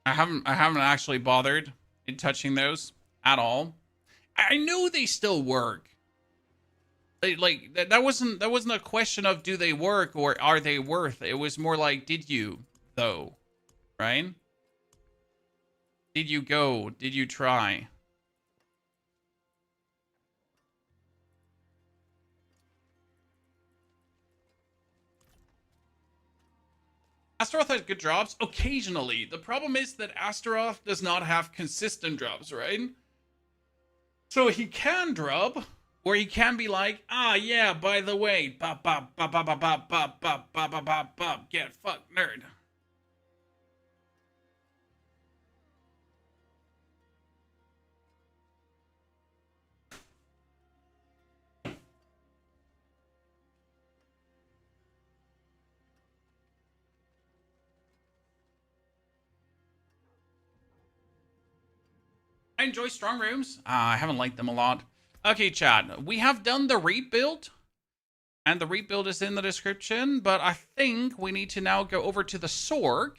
I haven't actually bothered in touching those at all. I know they still work. That wasn't a question of do they work or are they worth. It was more like did you though, right? Did you go? Did you try? Astaroth has good drops occasionally. The problem is that Astaroth does not have consistent drops, right? So he can drop, or he can be like, ah, yeah, by the way, bop, bop, bop, bop, bop, bop, bop, bop, bop, bop, bop, bop, get fucked, nerd. I enjoy strong rooms. I haven't liked them a lot. Okay, chat. We have done the rebuild. And the rebuild is in the description. But I think we need to now go over to the Sorg.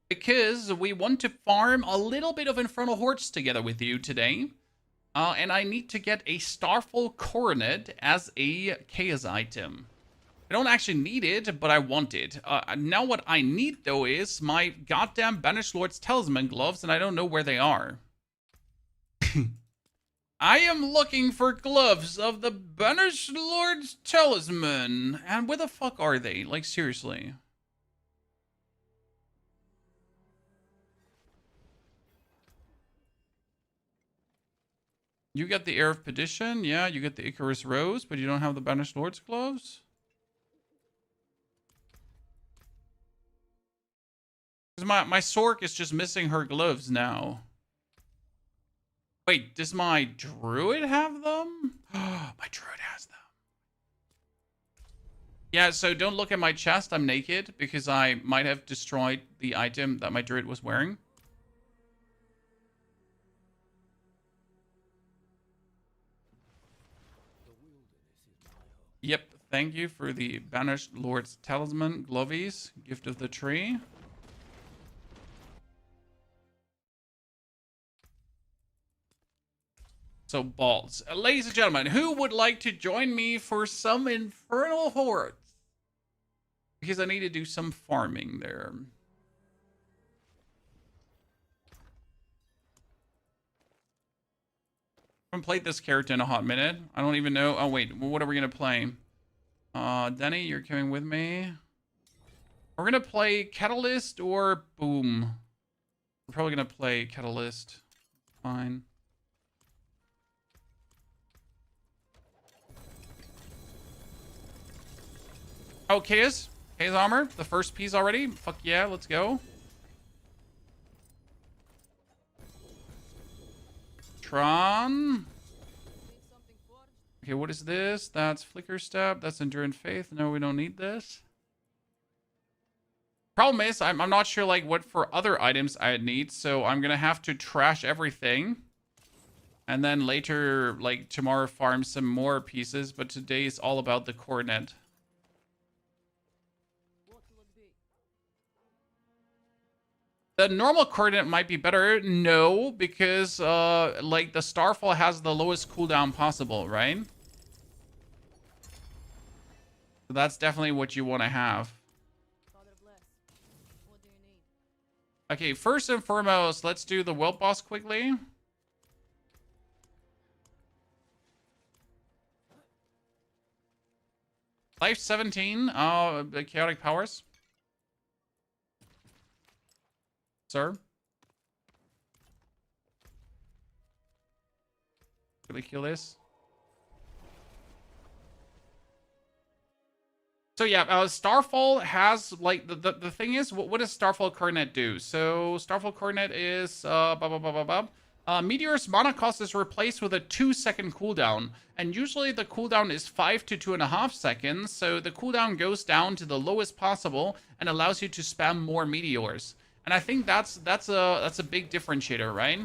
Because we want to farm a little bit of Infernal Hordes together with you today. And I need to get a Starfall Coronet as a chaos item. I don't actually need it, but I want it. Now what I need, though, is my goddamn Banished Lord's Talisman gloves, and I don't know where they are. I am looking for gloves of the Banished Lord's Talisman. And where the fuck are they? Like, seriously. You get the Air of Perdition. Yeah, you get the Icarus Rose, but you don't have the Banished Lord's gloves? Because my Sork is just missing her gloves now. Wait, does my druid have them? My druid has them. Yeah, so don't look at my chest. I'm naked because I might have destroyed the item that my druid was wearing. Yep, thank you for the Banished Lord's Talisman glovies, gift of the tree. So balls. Ladies and gentlemen, who would like to join me for some Infernal Hordes? Because I need to do some farming there. I haven't played this character in a hot minute. I don't even know. Oh, wait. What are we going to play? Denny, you're coming with me. We're going to play Catalyst or Boom. We're probably going to play Catalyst. Fine. Oh, Chaos armor. The first piece already. Fuck yeah, let's go. Tron. Okay, what is this? That's Flicker Step. That's Endurance Faith. No, we don't need this. Problem is, I'm not sure like what for other items I need, so I'm gonna have to trash everything. And then later, like tomorrow, farm some more pieces. But today is all about the coronet. What will it be? The normal coronet might be better. No, because like the Starfall has the lowest cooldown possible, right? So that's definitely what you want to have. Father bless. What do you need? Okay, first and foremost, let's do the Wilt boss quickly. Life 17, the chaotic powers. Sir. Really kill this. So yeah, Starfall has like the thing is, what does Starfall Coronet do? So Starfall Coronet is Meteor's mana cost is replaced with a 2-second cooldown, and usually the cooldown is 5 to 2.5 seconds. So the cooldown goes down to the lowest possible and allows you to spam more meteors. And I think that's a big differentiator, right?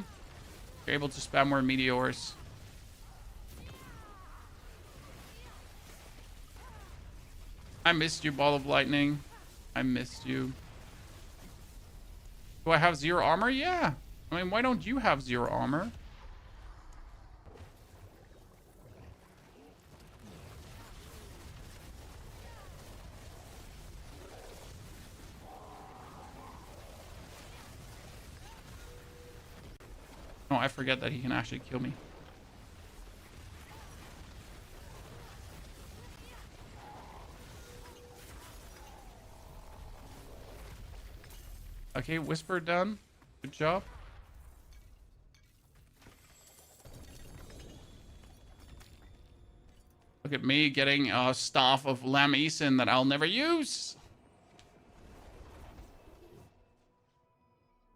You're able to spam more meteors. I missed you, Ball of Lightning. I missed you. Do I have 0 armor? Yeah. I mean, why don't you have 0 armor? Oh, I forget that he can actually kill me. Okay, Whisper done. Good job. Look at me getting a Staff of Lamison that I'll never use.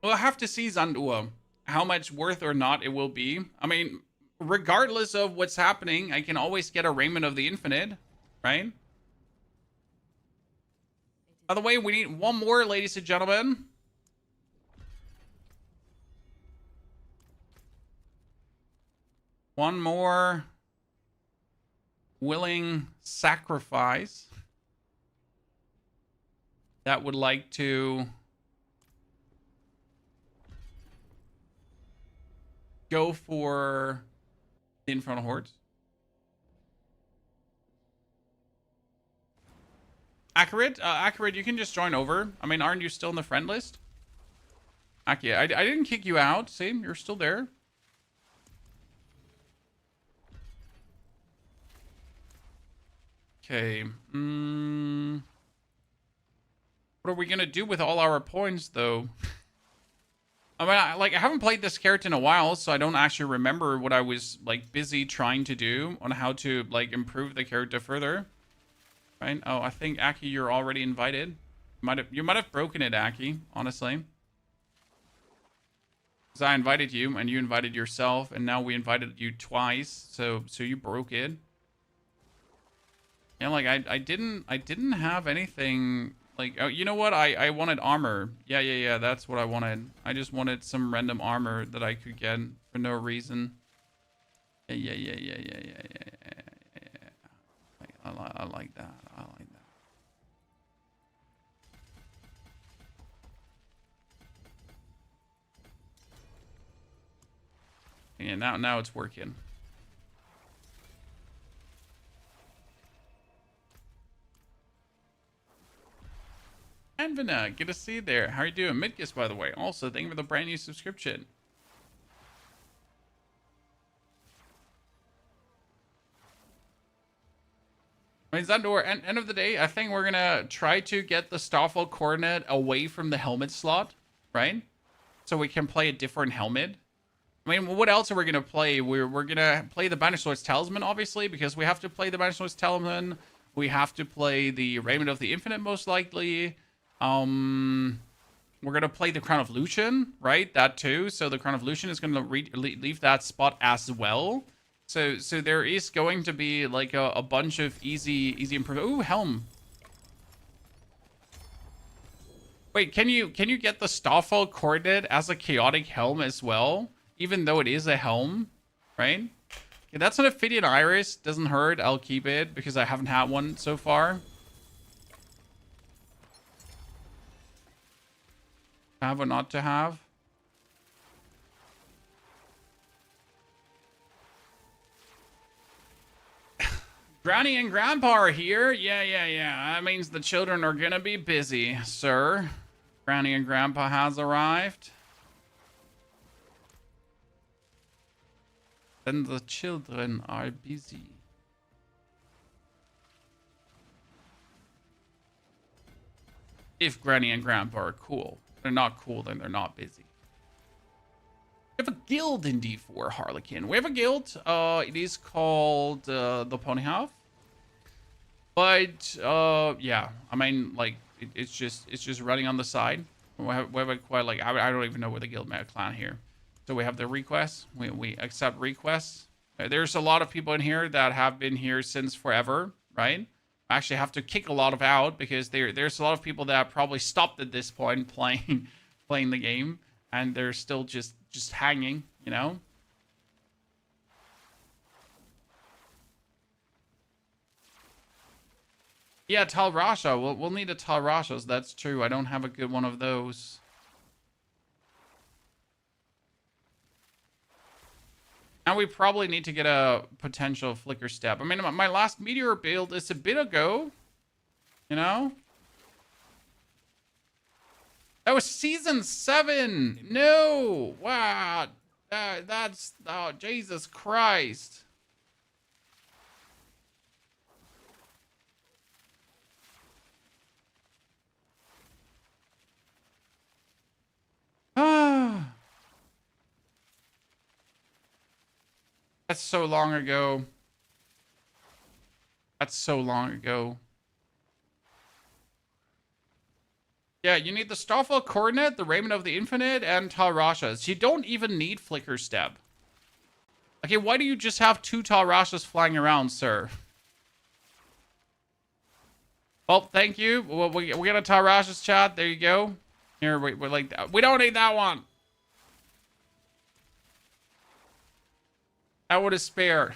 We'll have to see, Zandua, how much worth or not it will be. I mean, regardless of what's happening, I can always get a Raiment of the Infinite, right? By the way, we need one more, ladies and gentlemen. One more willing sacrifice that would like to go for the Infernal Hordes. Accurate? Accurate, you can just join over. I mean, aren't you still in the friend list? Accurate, I didn't kick you out. See, you're still there. Okay. What are we gonna do with all our points, though? I mean, I haven't played this character in a while, so I don't actually remember what I was, like, busy trying to do on how to, like, improve the character further. Right? Oh, I think, Aki, you're already invited. You might have broken it, Aki, honestly. Because I invited you, and you invited yourself, and now we invited you twice, so you broke it. Yeah, like, I didn't have anything, like, oh, you know what? I wanted armor. Yeah, that's what I wanted. I just wanted some random armor that I could get for no reason. Yeah. I like that. I like that. Yeah, now it's working. Anvina, good to see you there. How are you doing? Midgis, by the way. Also, thank you for the brand new subscription. I mean, Zandor, end of the day, I think we're gonna try to get the Starfall Coronet away from the helmet slot, right? So we can play a different helmet. I mean, what else are we gonna play? We're gonna play the Banished Lord's Talisman, obviously, because we have to play the Banished Lord's Talisman. We have to play the Raiment of the Infinite, most likely. We're gonna play the Crown of Lucian, right? That too. So the Crown of Lucian is gonna leave that spot as well. So there is going to be like a bunch of easy improvement. Ooh, helm. Wait, can you get the Starfall Coronet as a chaotic helm as well, even though it is a helm? right? Okay, that's an Ophidian Iris. Doesn't hurt. I'll keep it because I haven't had one so far. Have or not to have. Granny and Grandpa are here. Yeah. That means the children are gonna be busy, sir. Granny and Grandpa has arrived. Then the children are busy. If Granny and Grandpa are cool. If they're not cool, then they're not busy. We have a guild in D4, Harlequin. We have a guild. It is called the Pony Half. But yeah, I mean, like it's just running on the side. We have a quite like I don't even know where the guild meta clan here. So we have the requests. We accept requests. There's a lot of people in here that have been here since forever, right? I actually have to kick a lot of out because there's a lot of people that probably stopped at this point playing the game, and they're still just hanging, you know. Yeah, Tal Rasha. We'll need a Tal Rasha. So that's true. I don't have a good one of those. Now we probably need to get a potential flicker step. I mean, my last meteor build is a bit ago. You know? That was season 7. No. Wow. That's... Oh, Jesus Christ. Ah. That's so long ago. That's so long ago. Yeah, you need the Starfall Coordinate, the Raiment of the Infinite, and Tal Rashas. You don't even need Flicker Step. Okay, why do you just have 2 Tal Rashas flying around, sir? Well, thank you. We got a Tal Rashas chat. There you go. Here, we're like, we don't need that one. That would have spare.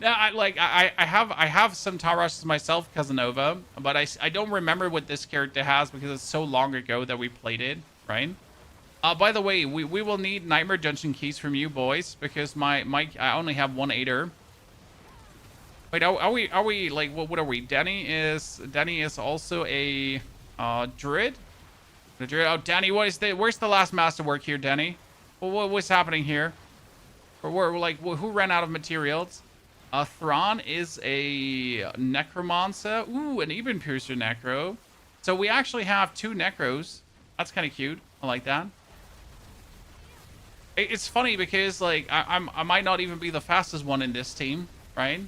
Now, I have some Tarashas myself, Casanova, but I don't remember what this character has because it's so long ago that we played it, right? By the way, we will need Nightmare Dungeon keys from you boys because I only have 1 8er. Wait, are we like what are we? Danny is also a druid. The druid. Oh, Danny, where's the last masterwork here, Danny? Well, what's happening here? We're like, who ran out of materials? Thrawn is a Necromancer. Ooh, an Even Piercer Necro. So we actually have 2 Necros. That's kind of cute. I like that. It's funny because, like, I might not even be the fastest one in this team, right?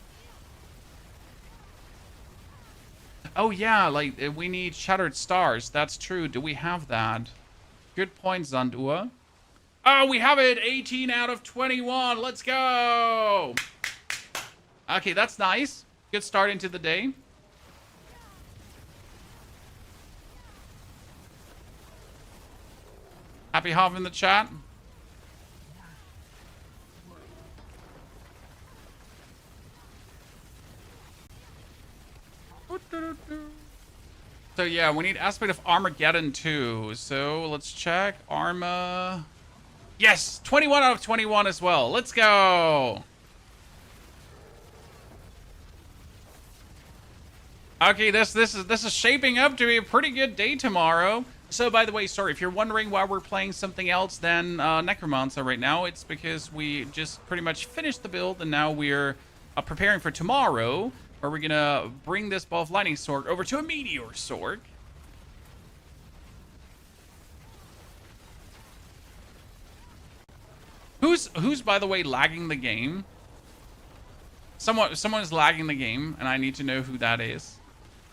Oh, yeah, like, we need Shattered Stars. That's true. Do we have that? Good point, Zandua. Oh, we have it! 18 out of 21. Let's go! Okay, that's nice. Good start into the day. Happy Hoff in the chat. So yeah, we need Aspect of Armageddon too. So let's check. Arma... Yes! 21 out of 21 as well. Let's go! Okay, this is shaping up to be a pretty good day tomorrow. So, by the way, sorry, if you're wondering why we're playing something else than Necromancer right now, it's because we just pretty much finished the build, and now we're preparing for tomorrow, where we're gonna bring this Ball of Lightning Sword over to a Meteor Sword. Who's by the way lagging the game? Someone's lagging the game, and I need to know who that is.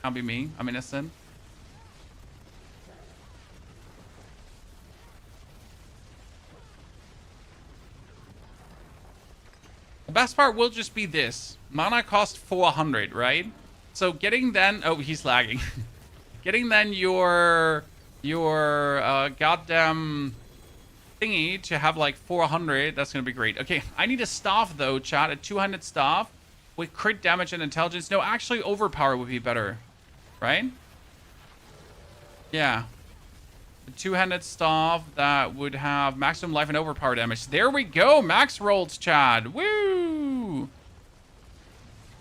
Can't be me. I'm innocent. The best part will just be this. Mana cost 400, right? So getting then... Oh, he's lagging. Getting then your goddamn... thingy to have like 400, that's gonna be great. Okay, I need a staff though, chat. A 200 staff with crit damage and intelligence. No, actually overpower would be better, right? Yeah. A two-handed staff that would have maximum life and overpower damage. There we go. Max rolls, Chad. Woo!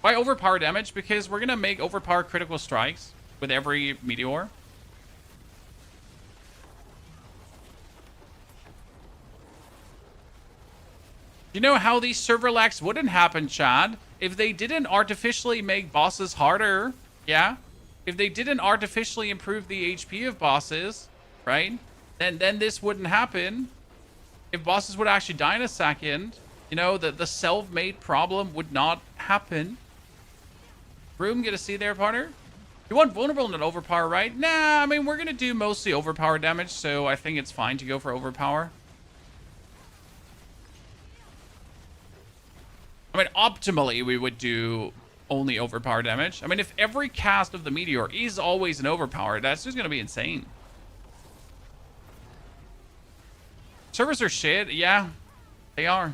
Why overpower damage? Because we're gonna make overpower critical strikes with every meteor. You know how these server lags wouldn't happen, Chad? If they didn't artificially make bosses harder, yeah? If they didn't artificially improve the HP of bosses, right? Then this wouldn't happen. If bosses would actually die in a second, you know, the self-made problem would not happen. Room, get a C there, partner? You want vulnerable and overpower, right? Nah, I mean, we're gonna do mostly overpower damage, so I think it's fine to go for overpower. I mean, optimally, we would do only overpower damage. I mean, if every cast of the meteor is always an overpower, that's just gonna be insane. Servers are shit. Yeah, they are.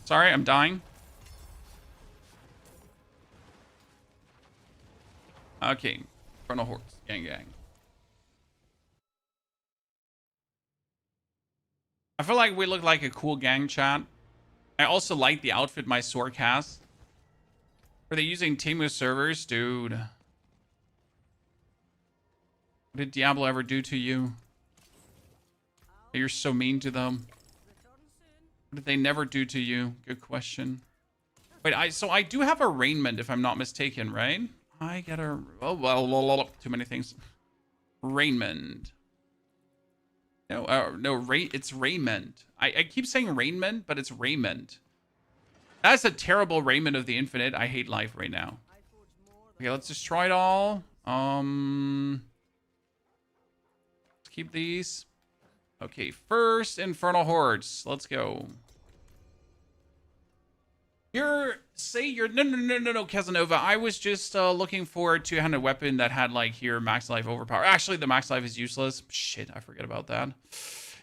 Sorry, I'm dying. Okay. Infernal Hordes. Gang, gang. I feel like we look like a cool gang, chat. I also like the outfit my Sork has. Are they using Temu servers? Dude. What did Diablo ever do to you? You're so mean to them. What did they never do to you? Good question. Wait, so I do have arraignment if I'm not mistaken, right? I get a... Oh, well, too many things. Raiment. No, it's raiment. I keep saying raiment, but it's raiment. That's a terrible raiment of the infinite. I hate life right now. Okay, let's destroy it all. Let's keep these. Okay, first Infernal Hordes. Let's go. No, Casanova. I was just looking for a two-handed weapon that had like here max life overpower. Actually, the max life is useless. Shit, I forget about that.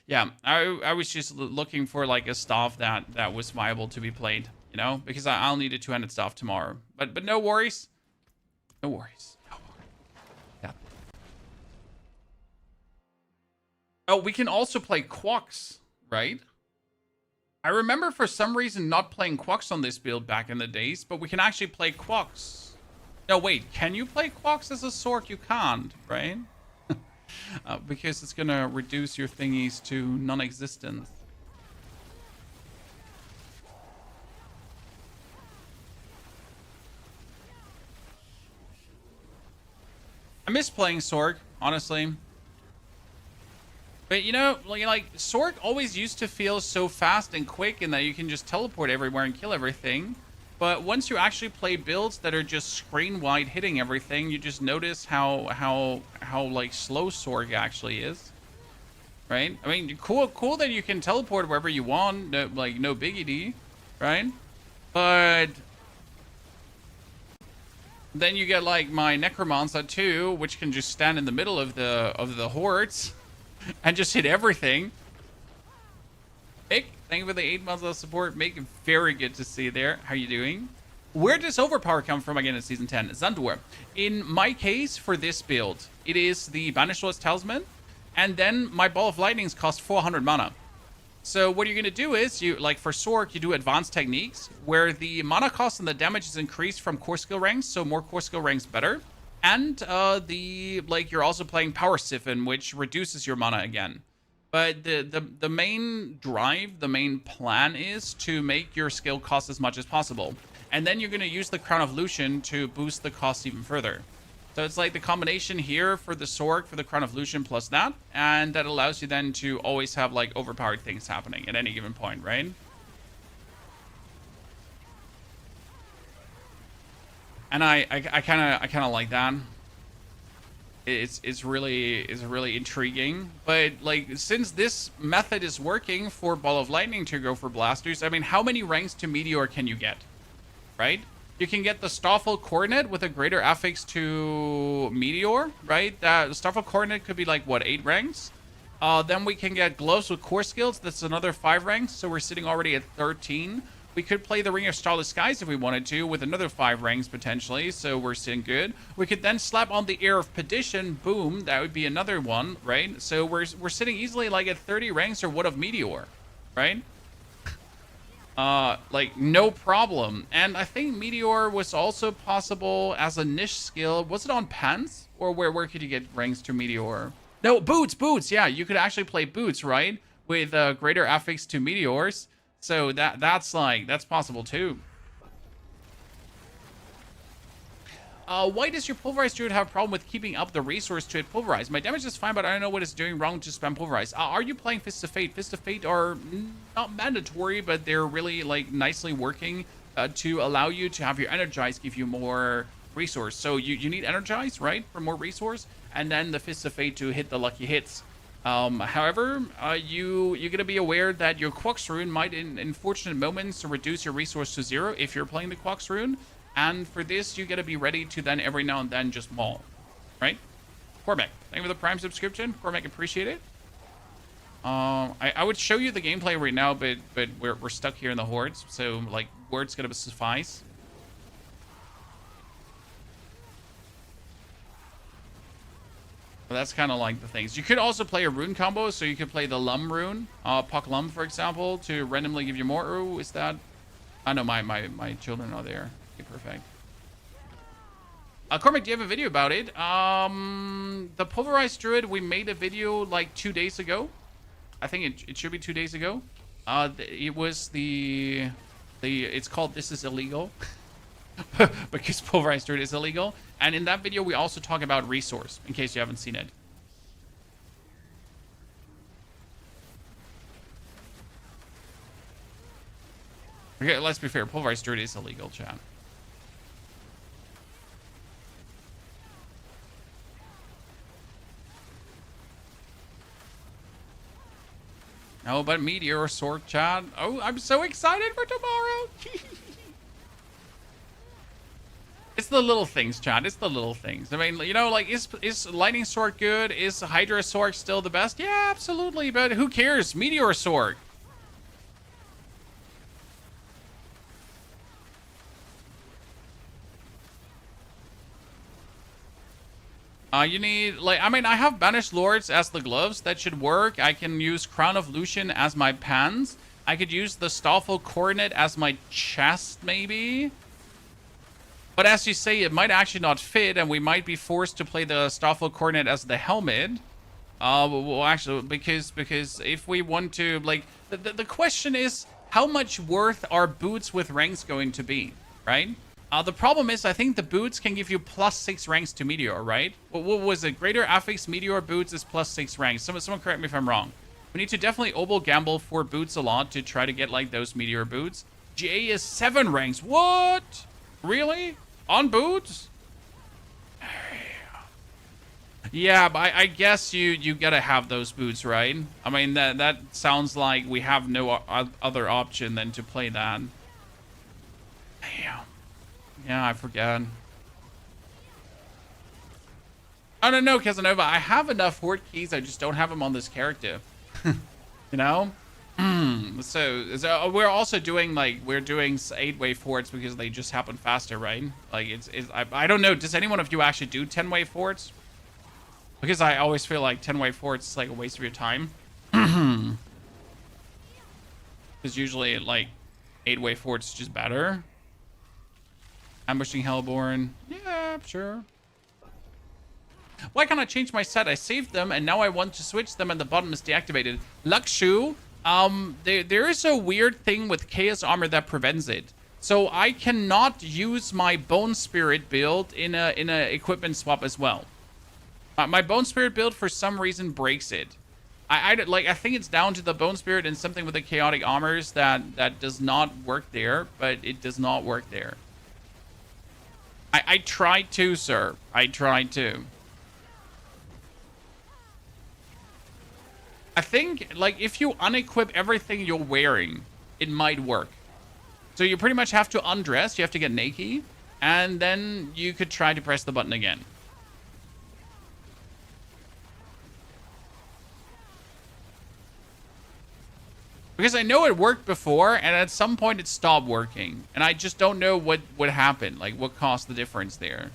Yeah, I was just looking for like a staff that was viable to be played, you know, because I'll need a two-handed staff tomorrow. But no worries. No worries. No worries. Yeah. Oh, we can also play Quacks, right? I remember for some reason not playing Quacks on this build back in the days, but we can actually play Quacks. No, wait, can you play Quacks as a Sork? You can't, right? Because it's gonna reduce your thingies to non-existence. I miss playing Sork, honestly. But you know, like Sork always used to feel so fast and quick and that you can just teleport everywhere and kill everything. But once you actually play builds that are just screen wide hitting everything, you just notice how like slow Sork actually is. Right? I mean, cool that you can teleport wherever you want, no, like no biggity, right? But then you get like my Necromancer too, which can just stand in the middle of the hordes. And just hit everything. Mick, thank you for the 8 months of support. Mick, very good to see you there. How you doing? Where does overpower come from again in Season 10? Zandur. In my case, for this build, it is the Banished Lord's Talisman. And then my Ball of Lightnings cost 400 mana. So what you're going to do is, you like for Sork, you do advanced techniques, where the mana cost and the damage is increased from core skill ranks. So more core skill ranks, better. And you're also playing Power Siphon, which reduces your mana again. But the main drive, the main plan is to make your skill cost as much as possible. And then you're going to use the Crown of Lucian to boost the cost even further. So it's like the combination here for the Sork, for the Crown of Lucian plus that. And that allows you then to always have like overpowered things happening at any given point, right? And I kind of like that. It's really intriguing. But like, since this method is working for Ball of Lightning to go for blasters, I mean, how many ranks to Meteor can you get, right? you can get the Stoffel Coordinate with a greater affix to Meteor, right? That Stoffel Coordinate could be like, what, 8 ranks? Then we can get Gloves with Core Skills. That's another 5 ranks, so we're sitting already at 13. We could play the Ring of Starless Skies if we wanted to, with another 5 ranks potentially, so we're sitting good. We could then slap on the Air of Perdition, boom, that would be another one, right? So we're sitting easily like at 30 ranks or what of Meteor, right? Like, no problem. And I think Meteor was also possible as a niche skill. Was it on Pants? Or where could you get ranks to Meteor? No, Boots, yeah, you could actually play Boots, right? With greater affix to Meteors. So that's possible too. Why does your Pulverized Druid have a problem with keeping up the resource to it Pulverized? My damage is fine, but I don't know what it's doing wrong to spam Pulverize. Are you playing Fists of Fate? Fists of Fate are not mandatory, but they're really, like, nicely working to allow you to have your Energize give you more resource. So you need Energize, right, for more resource, and then the Fists of Fate to hit the lucky hits. However, you're going to be aware that your Quox Rune might, in fortunate moments, reduce your resource to 0 if you're playing the Quox Rune. And for this, you got to be ready to then every now and then just maul, right? Cormac, thank you for the Prime subscription. Cormac, appreciate it. I would show you the gameplay right now, but we're stuck here in the Hordes, so like words gonna suffice. But that's kind of like the things. You could also play a rune combo, so you could play the Lum rune, Puck Lum, for example, to randomly give you more. Oh, is that? I know my children are there. Okay, perfect. Cormac, do you have a video about it? The Pulverized Druid, we made a video like 2 days ago. I think it should be 2 days ago. It was it's called This Is Illegal. Because Pulverized Druid is illegal. And in that video, we also talk about resource, in case you haven't seen it. Okay, let's be fair. Pulverized Druid is illegal, chat. Oh, but Meteor Sword, chat. Oh, I'm so excited for tomorrow. It's the little things, chat. It's the little things. I mean, you know, like, is Lightning Sword good? Is Hydra Sword still the best? Yeah, absolutely. But who cares? Meteor Sword. You need, like, I mean, I have Banished Lords as the gloves. That should work. I can use Crown of Lucian as my pants. I could use the Stoffel Coronet as my chest, maybe. But as you say, it might actually not fit, and we might be forced to play the Stoffel Coronet as the helmet. Well, actually, because if we want to, like, the question is, how much worth are boots with ranks going to be, right? The problem is, I think the boots can give you +6 ranks to Meteor, right? What was it? Greater Affix Meteor boots is +6 ranks. Someone correct me if I'm wrong. We need to definitely obel gamble for boots a lot to try to get, like, those Meteor boots. GA is 7 ranks. What? Really? On boots? Yeah, but I guess you gotta have those boots, right? I mean, that sounds like we have no other option than to play that. Damn. Yeah, I forgot. Oh, no, Casanova. I have enough Horde keys. I just don't have them on this character. You know? So we're also doing, like, we're doing 8-wave forts because they just happen faster, right? Like, I don't know. Does anyone of you actually do 10-wave forts? Because I always feel like 10-wave forts is like a waste of your time. Because usually, like, 8-wave forts is just better. Ambushing Hellborn. Yeah, sure. Why can't I change my set? I saved them, and now I want to switch them, and the bottom is deactivated. Luxu, there is a weird thing with Chaos Armor that prevents it. So I cannot use my Bone Spirit build in a equipment swap as well. My Bone Spirit build, for some reason, breaks it. I think it's down to the Bone Spirit and something with the Chaotic Armors that does not work there, but it does not work there. I tried to, sir. I tried to. I think, like, if you unequip everything you're wearing, it might work. So you pretty much have to undress. You have to get naked. And then you could try to press the button again. Because I know it worked before, and at some point it stopped working. And I just don't know what happened. Like, what caused the difference there.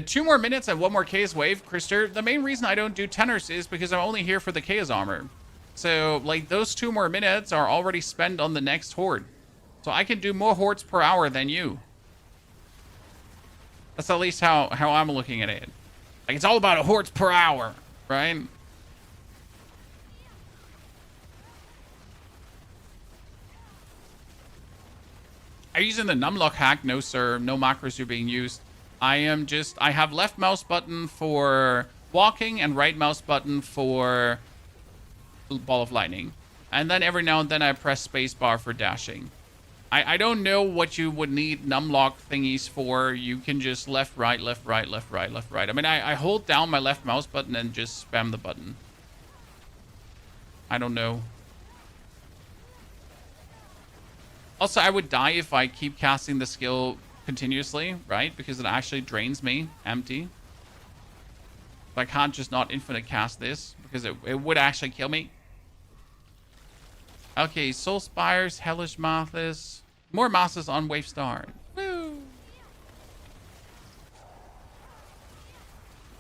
Two more minutes and one more Chaos Wave, Krister. The main reason I don't do tenors is because I'm only here for the Chaos Armor. So, like, those 2 more minutes are already spent on the next Horde. So I can do more Hordes per hour than you. That's at least how I'm looking at it. Like, it's all about Hordes per hour, right? Are you using the numlock hack? No, sir. No macros are being used. I have left mouse button for walking and right mouse button for ball of lightning. And then every now and then I press space bar for dashing. I don't know what you would need numlock thingies for. You can just left, right, left, right, left, right, left, right. I mean, I hold down my left mouse button and just spam the button. I don't know. Also, I would die if I keep casting the skill continuously, right? Because it actually drains me empty. I can't just not infinite cast this because it would actually kill me. Okay, Soul Spires, Hellish Mathis. More Masses on Wave Start. Woo! You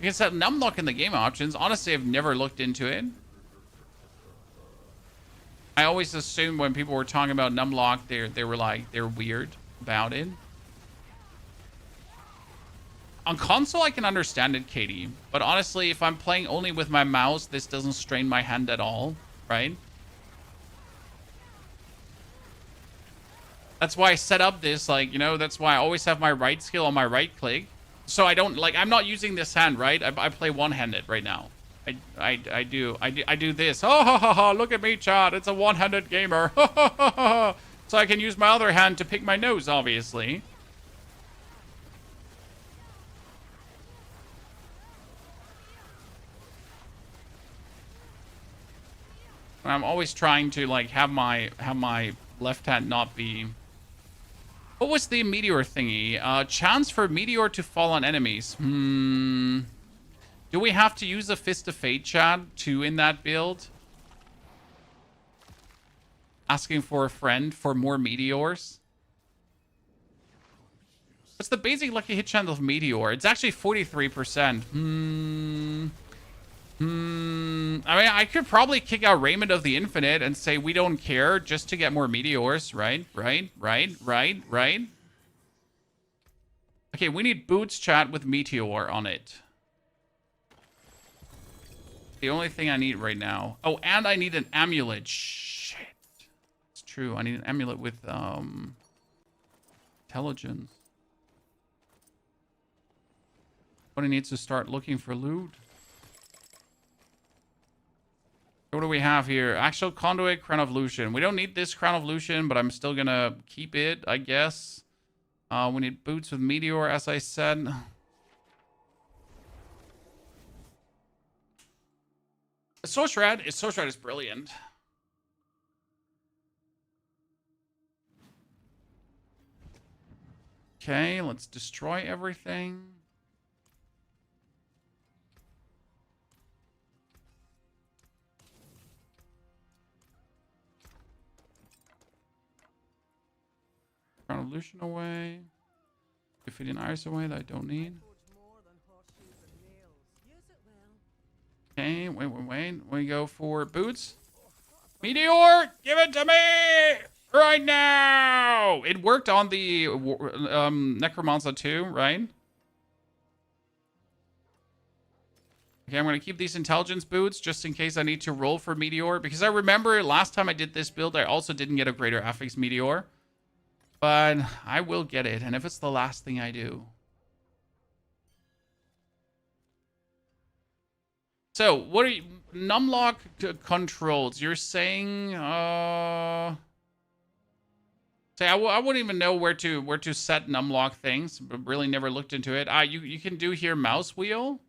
can set numlock in the game options. Honestly, I've never looked into it. I always assumed when people were talking about numlock, they were like, they're weird about it. On console, I can understand it, Katie. But honestly, if I'm playing only with my mouse, this doesn't strain my hand at all, right? That's why I set up this, like, you know, that's why I always have my right skill on my right click. So I don't, like, I'm not using this hand, right? I play one-handed right now. I do this. Oh, ha, ha, ha, look at me, chat. It's a one-handed gamer. So I can use my other hand to pick my nose, obviously. I'm always trying to, like, have my left hand not be... What was the meteor thingy? Chance for meteor to fall on enemies. Do we have to use a Fist of Fate, chat, too, in that build? Asking for a friend for more meteors? What's the basic lucky hit chance of meteor? It's actually 43%. I mean, I could probably kick out Raymond of the Infinite and say we don't care just to get more meteors, right? Right. Okay, we need boots, chat, with meteor on it. The only thing I need right now. Oh, and I need an amulet. Shit. It's true. I need an amulet with intelligence. But I need to start looking for loot. What do we have here? Actual Conduit, Crown of Lucian. We don't need this Crown of Lucian, but I'm still gonna keep it, I guess. We need boots with meteor, as I said. Soul Shred is brilliant. Okay, let's destroy everything. Crown of Lucian away. Defeating Iris away that I don't need. Okay, wait. We go for boots. Meteor, give it to me right now. It worked on the Necromancer too, right? Okay, I'm going to keep these intelligence boots just in case I need to roll for meteor. Because I remember last time I did this build, I also didn't get a greater affix meteor. But I will get it, and if it's the last thing I do. So, what are you... Numlock controls. You're saying... Say, I wouldn't even know where to set and unlock things, but really never looked into it. You can do here mouse wheel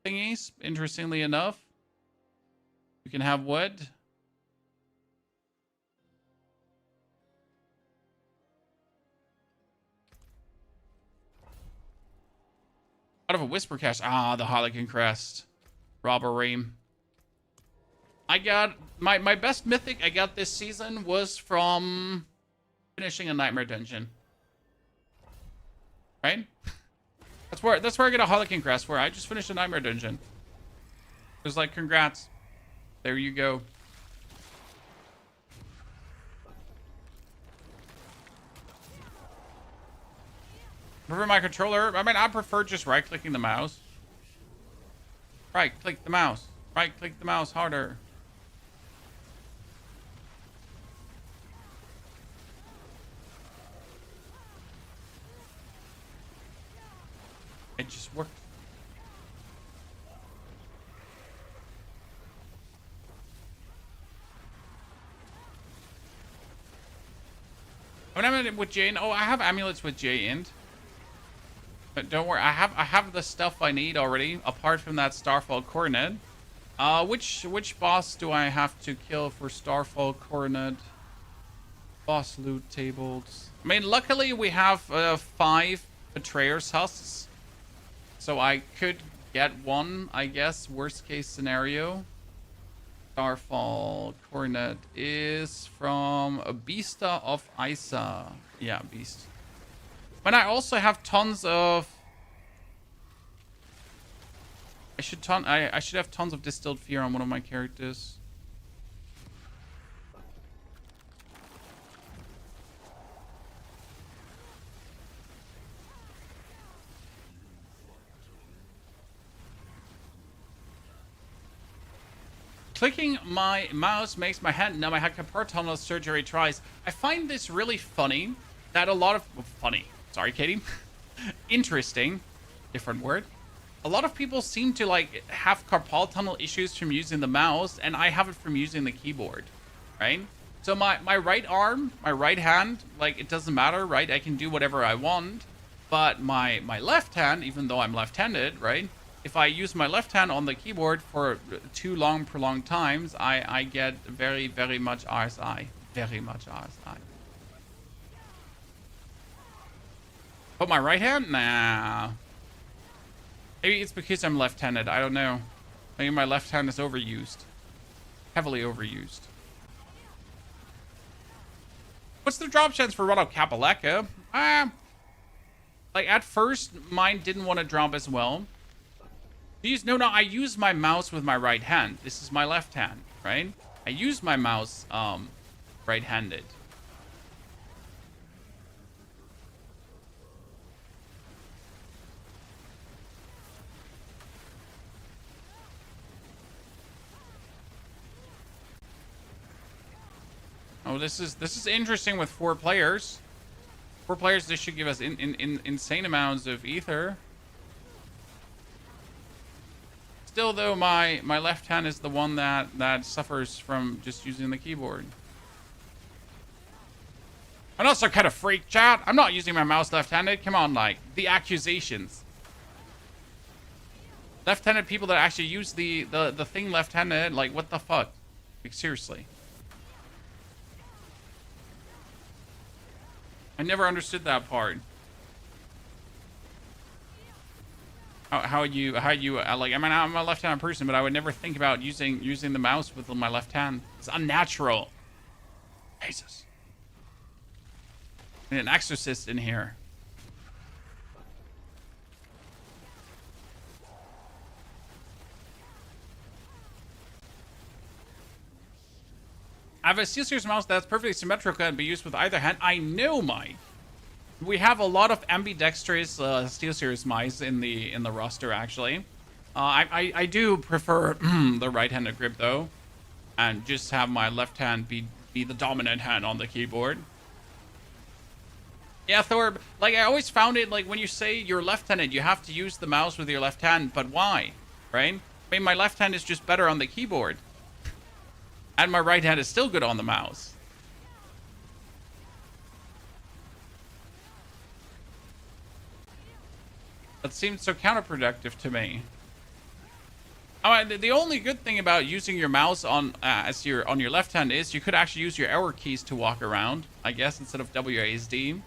thingies, interestingly enough. You can have wood. Out of a whisper cast. Ah, the Harlequin crest. Robbery. I got my best mythic I got this season was from finishing a nightmare dungeon. Right? That's where I get a Harlequin crest, where I just finished a nightmare dungeon. It was like, congrats. There you go. Prefer my controller? I mean, I prefer just right-clicking the mouse. Right-click the mouse. Right-click the mouse harder. It just worked. When I'm with Jane, oh, I have amulets with J Int. But don't worry, I have the stuff I need already, apart from that Starfall Coronet. Which boss do I have to kill for Starfall Coronet? Boss loot tables. I mean, luckily we have 5 Betrayer's Husks. So I could get one, I guess, worst case scenario. Starfall Coronet is from a Beasta of Isa. Yeah, Beast. But I also have tons of... I should have tons of Distilled Fear on one of my characters. Clicking my mouse makes my hand numb. I had carpal tunnel surgery twice. I find this really funny that a lot of... funny. Sorry, Katie. Interesting. Different word. A lot of people seem to like have carpal tunnel issues from using the mouse, and I have it from using the keyboard, right? So my right arm, my right hand, like it doesn't matter, right? I can do whatever I want. But my left hand, even though I'm left-handed, right? If I use my left hand on the keyboard for too long, prolonged times, I get very, very much RSI. Very much RSI. But my right hand? Nah. Maybe it's because I'm left-handed. I don't know. Maybe my left hand is overused. Heavily overused. What's the drop chance for Roto Capaleca? Like, at first, mine didn't want to drop as well. No, I use my mouse with my right hand. This is my left hand, right? I use my mouse right-handed. Oh, this is interesting with 4 players. 4 players, this should give us insane amounts of ether. Still, though, my left hand is the one that suffers from just using the keyboard. I'm not some kind of freak, chat. I'm not using my mouse left-handed. Come on, like, the accusations. Left-handed people that actually use the thing left-handed, like, what the fuck? Like, seriously. I never understood that part. How you like, I mean, I'm a left-handed person, but I would never think about using the mouse with my left hand. It's unnatural. Jesus. I need an exorcist in here. I have a SteelSeries mouse that's perfectly symmetrical and be used with either hand. I know, Mike. We have a lot of ambidextrous SteelSeries mice in the roster, actually. I do prefer the right-handed grip, though, and just have my left hand be the dominant hand on the keyboard. Yeah, Thor, like, I always found it, like, when you say you're left-handed, you have to use the mouse with your left hand, but why, right? I mean, my left hand is just better on the keyboard. And my right hand is still good on the mouse. That seems so counterproductive to me. Oh, the only good thing about using your mouse on on your left hand is you could actually use your arrow keys to walk around, I guess, instead of WASD.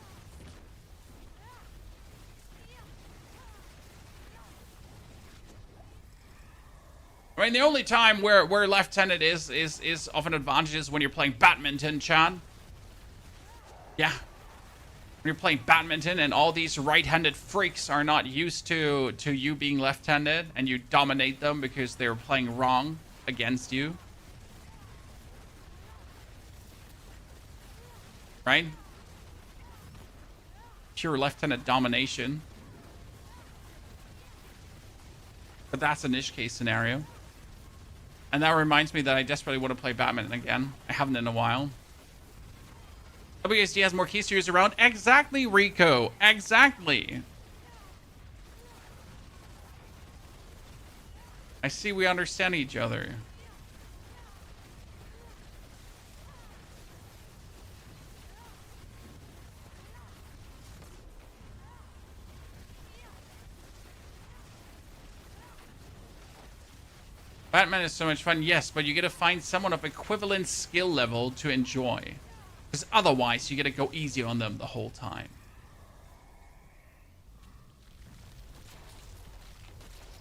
I mean, the only time where left-handed is of an advantage is when you're playing badminton, Chan. Yeah. When you're playing badminton and all these right-handed freaks are not used to you being left-handed and you dominate them because they're playing wrong against you. Right? Pure left-handed domination. But that's a niche case scenario. And that reminds me that I desperately want to play badminton again. I haven't in a while. WSD has more keys to use around. Exactly, Rico. Exactly. I see we understand each other. Batman is so much fun, yes, but you gotta find someone of equivalent skill level to enjoy. Because otherwise, you gotta go easy on them the whole time.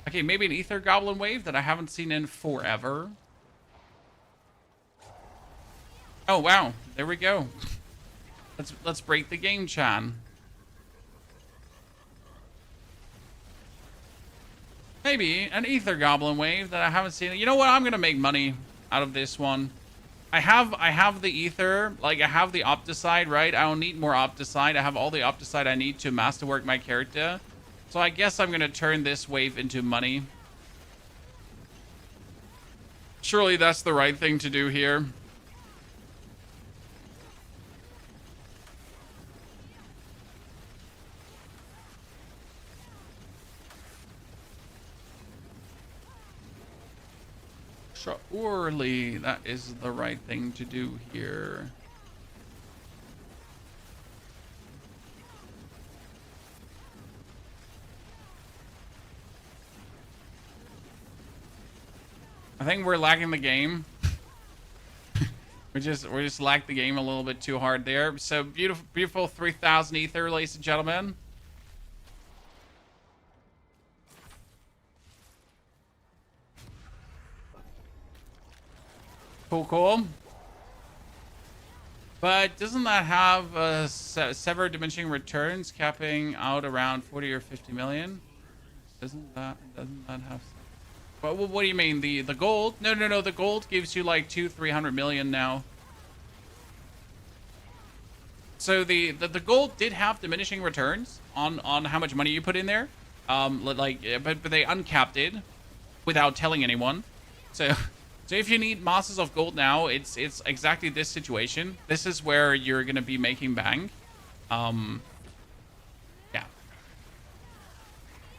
Okay, maybe an Ether Goblin wave that I haven't seen in forever. Oh, wow. There we go. Let's break the game, Chan. Maybe an Ether Goblin wave that I haven't seen. You know what? I'm gonna make money out of this one. I have the Ether, like I have the Opticide, right? I don't need more Opticide. I have all the Opticide I need to masterwork my character. So I guess I'm gonna turn this wave into money. Surely that's the right thing to do here. Surely that is the right thing to do here. I think we're lagging the game. we just lagged the game a little bit too hard there. So beautiful 3,000 Ether, ladies and gentlemen. Cool. But doesn't that have severed diminishing returns capping out around 40 or 50 million? Doesn't that have? What do you mean? The gold? No. The gold gives you like 200-300 million now. So the gold did have diminishing returns on how much money you put in there. But they uncapped it without telling anyone. So if you need masses of gold now, it's exactly this situation. This is where you're gonna be making bank. Yeah.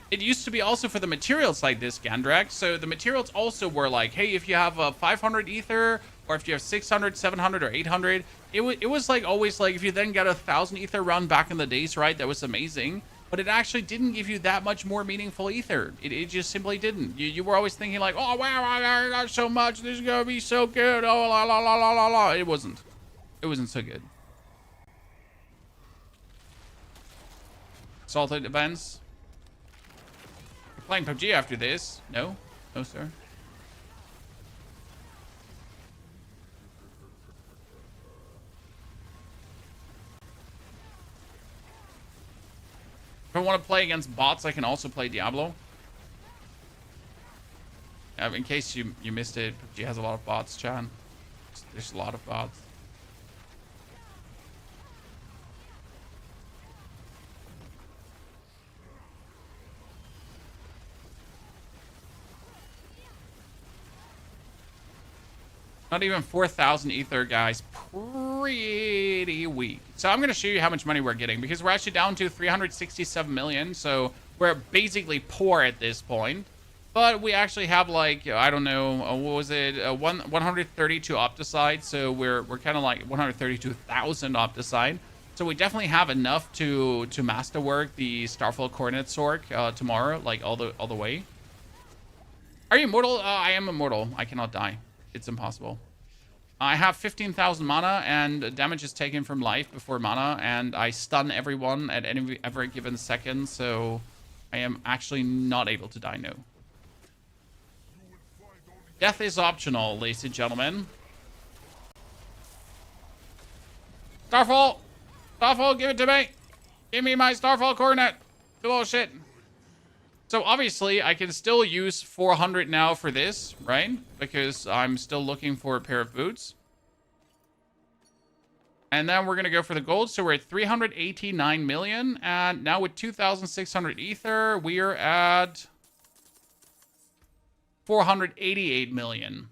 It used to be also for the materials like this, Gandrak. So the materials also were like, hey, if you have 500 ether, or if you have 600, 700, or 800, it was like always like if you then got 1,000 ether run back in the days, right? That was amazing. But it actually didn't give you that much more meaningful ether. It just simply didn't. You were always thinking like, oh wow, I got so much. This is gonna be so good. Oh la la la la la la. It wasn't. It wasn't so good. Salted events. You're playing PUBG after this? No, no sir. If I want to play against bots, I can also play Diablo. In case you missed it, PUBG has a lot of bots, Chan. There's a lot of bots. Not even 4,000 ether, guys. Pretty weak. So I'm going to show you how much money we're getting, because we're actually down to 367 million. So we're basically poor at this point. But we actually have like, I don't know, what was it? 132 Opticide. So we're kind of like 132,000 Opticide. So we definitely have enough to masterwork the Starfall Coronet Sork tomorrow, like all the way. Are you immortal? I am immortal. I cannot die. It's impossible. I have 15,000 mana, and damage is taken from life before mana, and I stun everyone at any ever given second, so I am actually not able to die, no. Death is optional, ladies and gentlemen. Starfall! Starfall, give it to me! Give me my Starfall Coronet! Bullshit. So obviously, I can still use 400 now for this, right? Because I'm still looking for a pair of boots. And then we're going to go for the gold. So we're at 389 million. And now with 2,600 ether, we're at 488 million.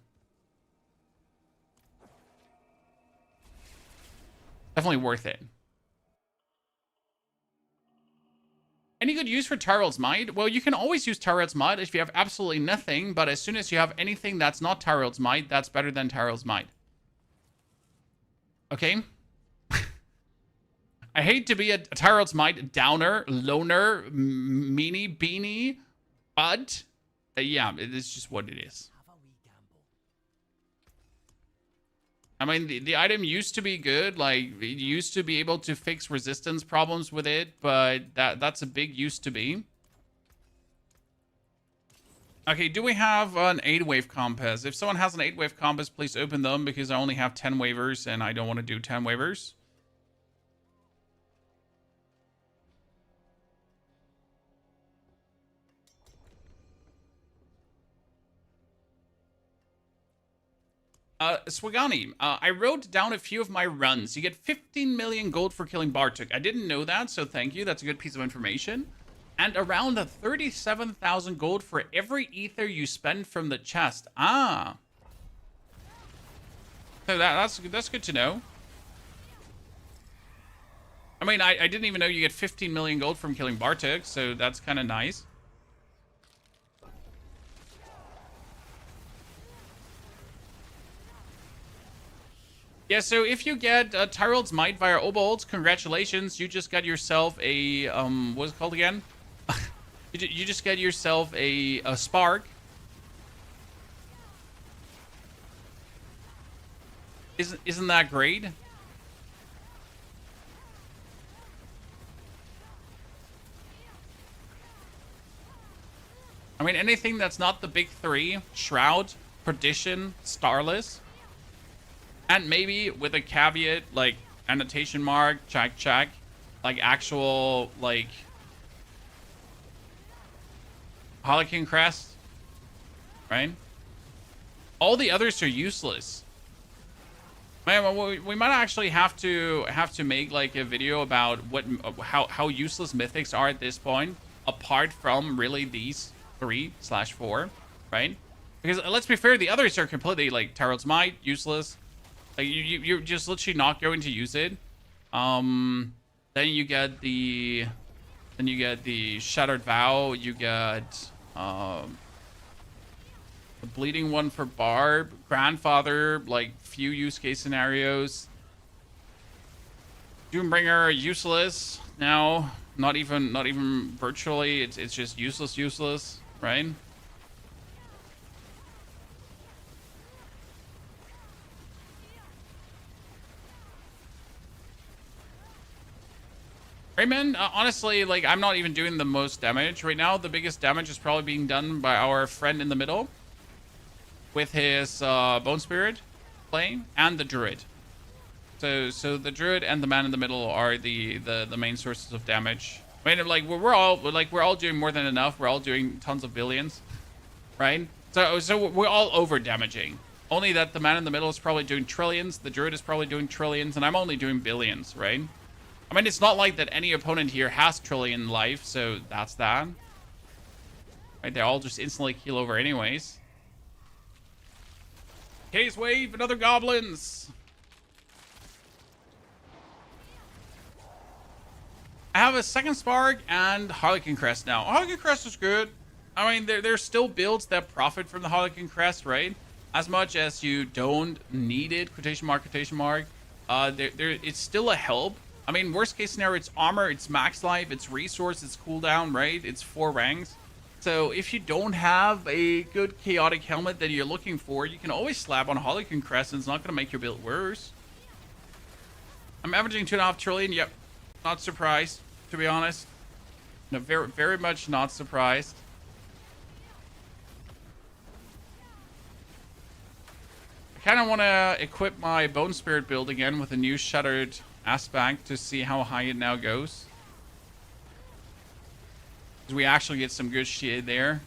Definitely worth it. Any good use for Tyrell's Might? Well, you can always use Tyrell's Might if you have absolutely nothing, but as soon as you have anything that's not Tyrell's Might, that's better than Tyrell's Might. Okay? I hate to be a Tyrell's Might downer, loner, meanie, beanie, but yeah, it's just what it is. I mean, the item used to be good. Like, it used to be able to fix resistance problems with it, but that's a big used to be. Okay, do we have an 8-wave compass? If someone has an 8-wave compass, please open them, because I only have 10 waivers, and I don't want to do 10 waivers. Swagani, I wrote down a few of my runs. You get 15 million gold for killing Bartok. I didn't know that, so thank you. That's a good piece of information. And around 37,000 gold for every ether you spend from the chest. Ah. So that's good to know. I mean, I didn't even know you get 15 million gold from killing Bartok, so that's kind of nice. Yeah, so if you get Tyrell's Might via Obold, congratulations. You just got yourself a, what's it called again? you just get yourself a Spark. Isn't that great? I mean, anything that's not the big three, Shroud, Perdition, Starless, and maybe with a caveat, like annotation mark, check, like actual, like Harlequin Crest, right? All the others are useless. Man, we might actually have to make like a video about how useless mythics are at this point, apart from really these 3/4, right? Because let's be fair, the others are completely like Tyrell's Might, useless. Like you're just literally not going to use it. Then you get the Shattered Vow. You get the Bleeding one for Barb, Grandfather. Like few use case scenarios. Doombringer useless now. Not even virtually. It's just useless, right? Rayman, honestly, like, I'm not even doing the most damage right now. The biggest damage is probably being done by our friend in the middle with his Bone Spirit playing and the Druid. So the Druid and the man in the middle are the main sources of damage. I mean, like, we're all doing more than enough. We're all doing tons of billions, right? So we're all over damaging. Only that the man in the middle is probably doing trillions, the Druid is probably doing trillions, and I'm only doing billions, right? I mean, it's not like that any opponent here has trillion life, so that's that. Right, they all just instantly keel over anyways. Case wave, another goblins! I have a second Spark and Harlequin Crest now. Harlequin Crest is good. I mean, there's still builds that profit from the Harlequin Crest, right? As much as you don't need it, quotation mark, it's still a help. I mean, worst case scenario, it's armor, it's max life, it's resource, it's cooldown, right? It's 4 ranks. So if you don't have a good chaotic helmet that you're looking for, you can always slap on Harlequin Crest and it's not going to make your build worse. I'm averaging 2.5 trillion. Yep. Not surprised, to be honest. No, very, very much not surprised. I kind of want to equip my Bone Spirit build again with a new Shattered Aspect to see how high it now goes. Because we actually get some good shit there.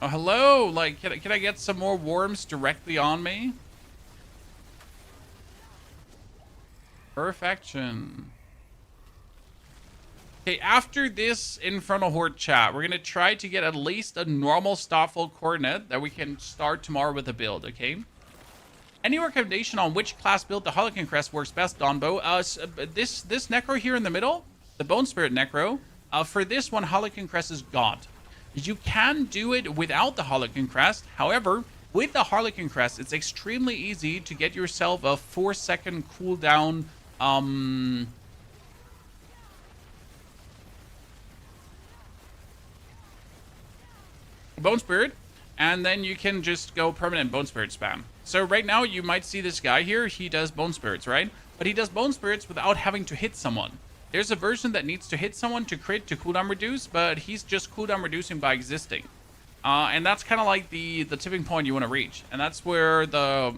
Oh, hello! Like, can I get some more worms directly on me? Perfection. Okay, after this Infernal Horde chat, we're going to try to get at least a normal Starfall coordinate that we can start tomorrow with a build, okay? Any recommendation on which class build the Harlequin Crest works best, Donbo? This Necro here in the middle, the Bone Spirit Necro, for this one, Harlequin Crest is God. You can do it without the Harlequin Crest. However, with the Harlequin Crest, it's extremely easy to get yourself a 4-second cooldown Bone Spirit, and then you can just go permanent Bone Spirit spam. So right now you might see this guy here, he does Bone Spirits, right? But he does Bone Spirits without having to hit someone. There's a version that needs to hit someone to crit to cooldown reduce, but he's just cooldown reducing by existing. And that's kind of like the tipping point you want to reach. And that's where the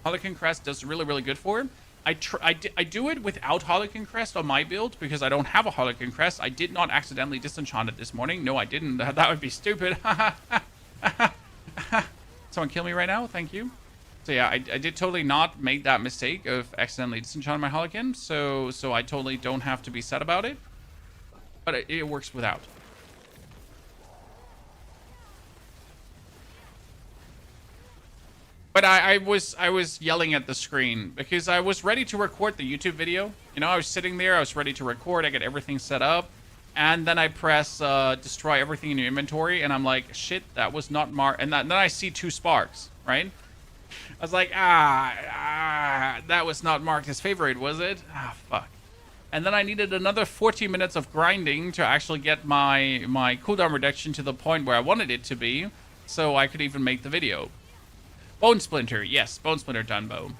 Harlequin Crest does really, really good for. I do it without Harlequin Crest on my build because I don't have a Harlequin Crest. I did not accidentally disenchant it this morning. No, I didn't. That would be stupid. Someone kill me right now. Thank you. So yeah, I did totally not make that mistake of accidentally disenchanting my Harlequin. So I totally don't have to be sad about it. But it works without. But I was yelling at the screen because I was ready to record the YouTube video. You know, I was sitting there, I was ready to record, I get everything set up, and then I press destroy everything in your inventory, and I'm like, shit, that was not marked. And then I see 2 sparks, right? I was like, that was not marked as favorite, was it? Ah, fuck. And then I needed another 40 minutes of grinding to actually get my cooldown reduction to the point where I wanted it to be, so I could even make the video. Bone Splinter, yes, Bone Splinter Dunbo.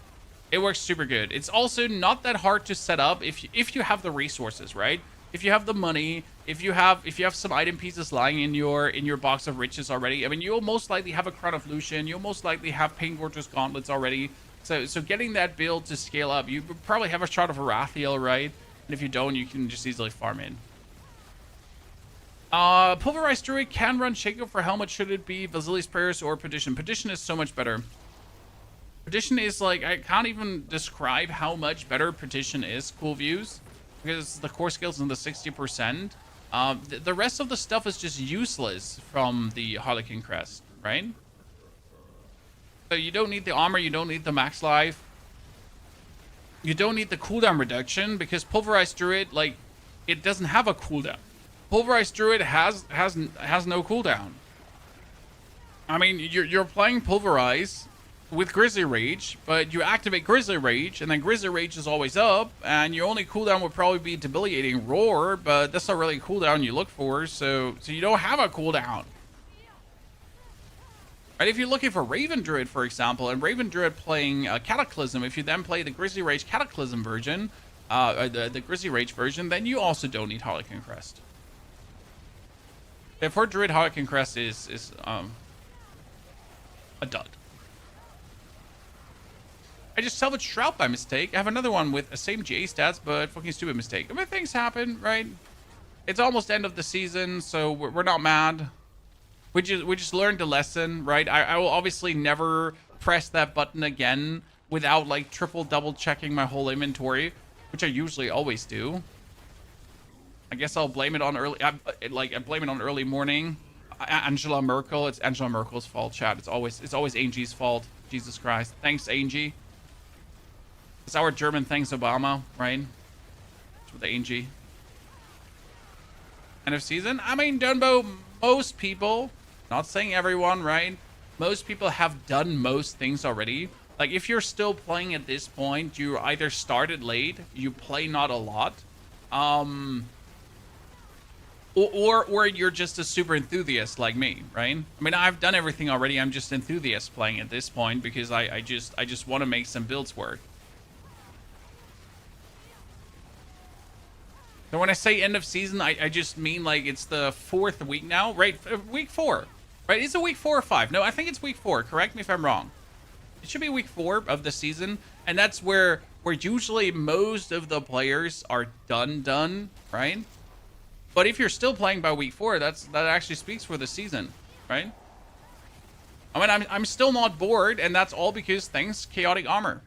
It works super good. It's also not that hard to set up if you have the resources, right? If you have the money, if you have some item pieces lying in your box of riches already. I mean, you'll most likely have a Crown of Lucian. You'll most likely have Pain Gorgeous Gauntlets already. So getting that build to scale up, you probably have a shard of Arathiel, right? And if you don't, you can just easily farm in. Pulverized Druid can run Shaco for helmet. Should it be Vasili's Prayers or Perdition? Perdition is so much better. Perdition is like, I can't even describe how much better Perdition is, Cool Views, because the core skills in the 60%. The rest of the stuff is just useless from the Harlequin Crest, right? So you don't need the armor, you don't need the max life. You don't need the cooldown reduction because Pulverized Druid, like, it doesn't have a cooldown. Pulverized Druid has no cooldown. I mean, you're playing Pulverize with Grizzly Rage, but you activate Grizzly Rage, and then Grizzly Rage is always up, and your only cooldown would probably be Debilitating Roar, but that's not really a cooldown you look for, so you don't have a cooldown. Right, if you're looking for Raven Druid, for example, and Raven Druid playing Cataclysm, if you then play the Grizzly Rage Cataclysm version, the Grizzly Rage version, then you also don't need Harlequin Crest. For Druid, Harlequin Crest is a dud. I just salvaged Shroud by mistake. I have another one with the same GA stats, but fucking stupid mistake. I mean, things happen, right? It's almost end of the season, so we're not mad. We just learned a lesson, right? I will obviously never press that button again without like double checking my whole inventory, which I usually always do. I guess I'll blame it on early, I blame it on early morning. Angela Merkel, it's Angela Merkel's fault, chat. It's always Angie's fault. Jesus Christ. Thanks, Angie. It's our German thanks, Obama, right? It's with Angie. End of season? I mean, Dunbo, most people, not saying everyone, right? Most people have done most things already. Like, if you're still playing at this point, you either started late, you play not a lot, or you're just a super enthusiast like me, right? I mean, I've done everything already. I'm just enthusiast playing at this point because I just want to make some builds work. So when I say end of season, I just mean like it's the 4th week now, right? Week 4, right? Is it week 4 or 5? No, I think it's week 4. Correct me if I'm wrong. It should be week 4 of the season, and that's where usually most of the players are done, right? But if you're still playing by week 4, that actually speaks for the season, right? I mean, I'm still not bored, and that's all because thanks Chaotic Armor.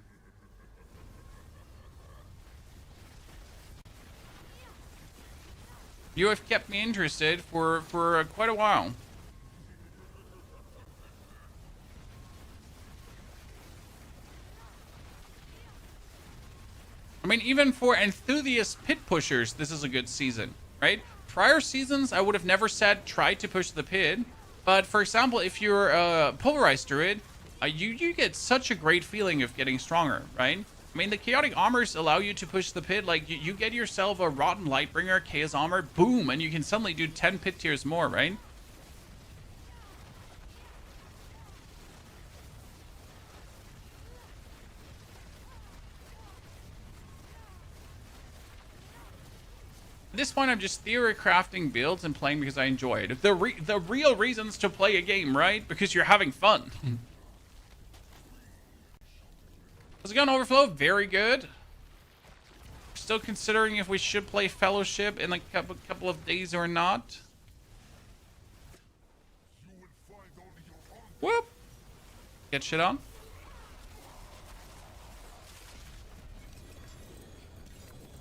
You have kept me interested for quite a while. I mean, even for enthusiast pit pushers, this is a good season, right? Prior seasons, I would have never said try to push the pit. But for example, if you're a pulverized druid, you get such a great feeling of getting stronger, right? I mean, the chaotic armors allow you to push the pit. Like, you get yourself a Rotten Lightbringer, Chaos Armor, boom, and you can suddenly do 10 pit tiers more, right? At this point, I'm just theory crafting builds and playing because I enjoy it. The real reasons to play a game, right? Because you're having fun. How's it going, Overflow? Very good. Still considering if we should play Fellowship in a couple of days or not. Whoop. Get shit on.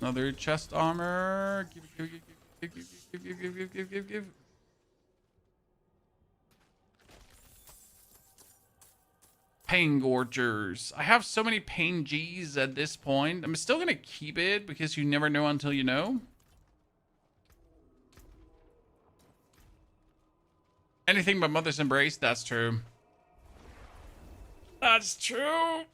Another chest armor. Give. Pain Gorgers. I have so many Pain Gs at this point. I'm still gonna keep it because you never know until you know. Anything but Mother's Embrace, that's true. That's true.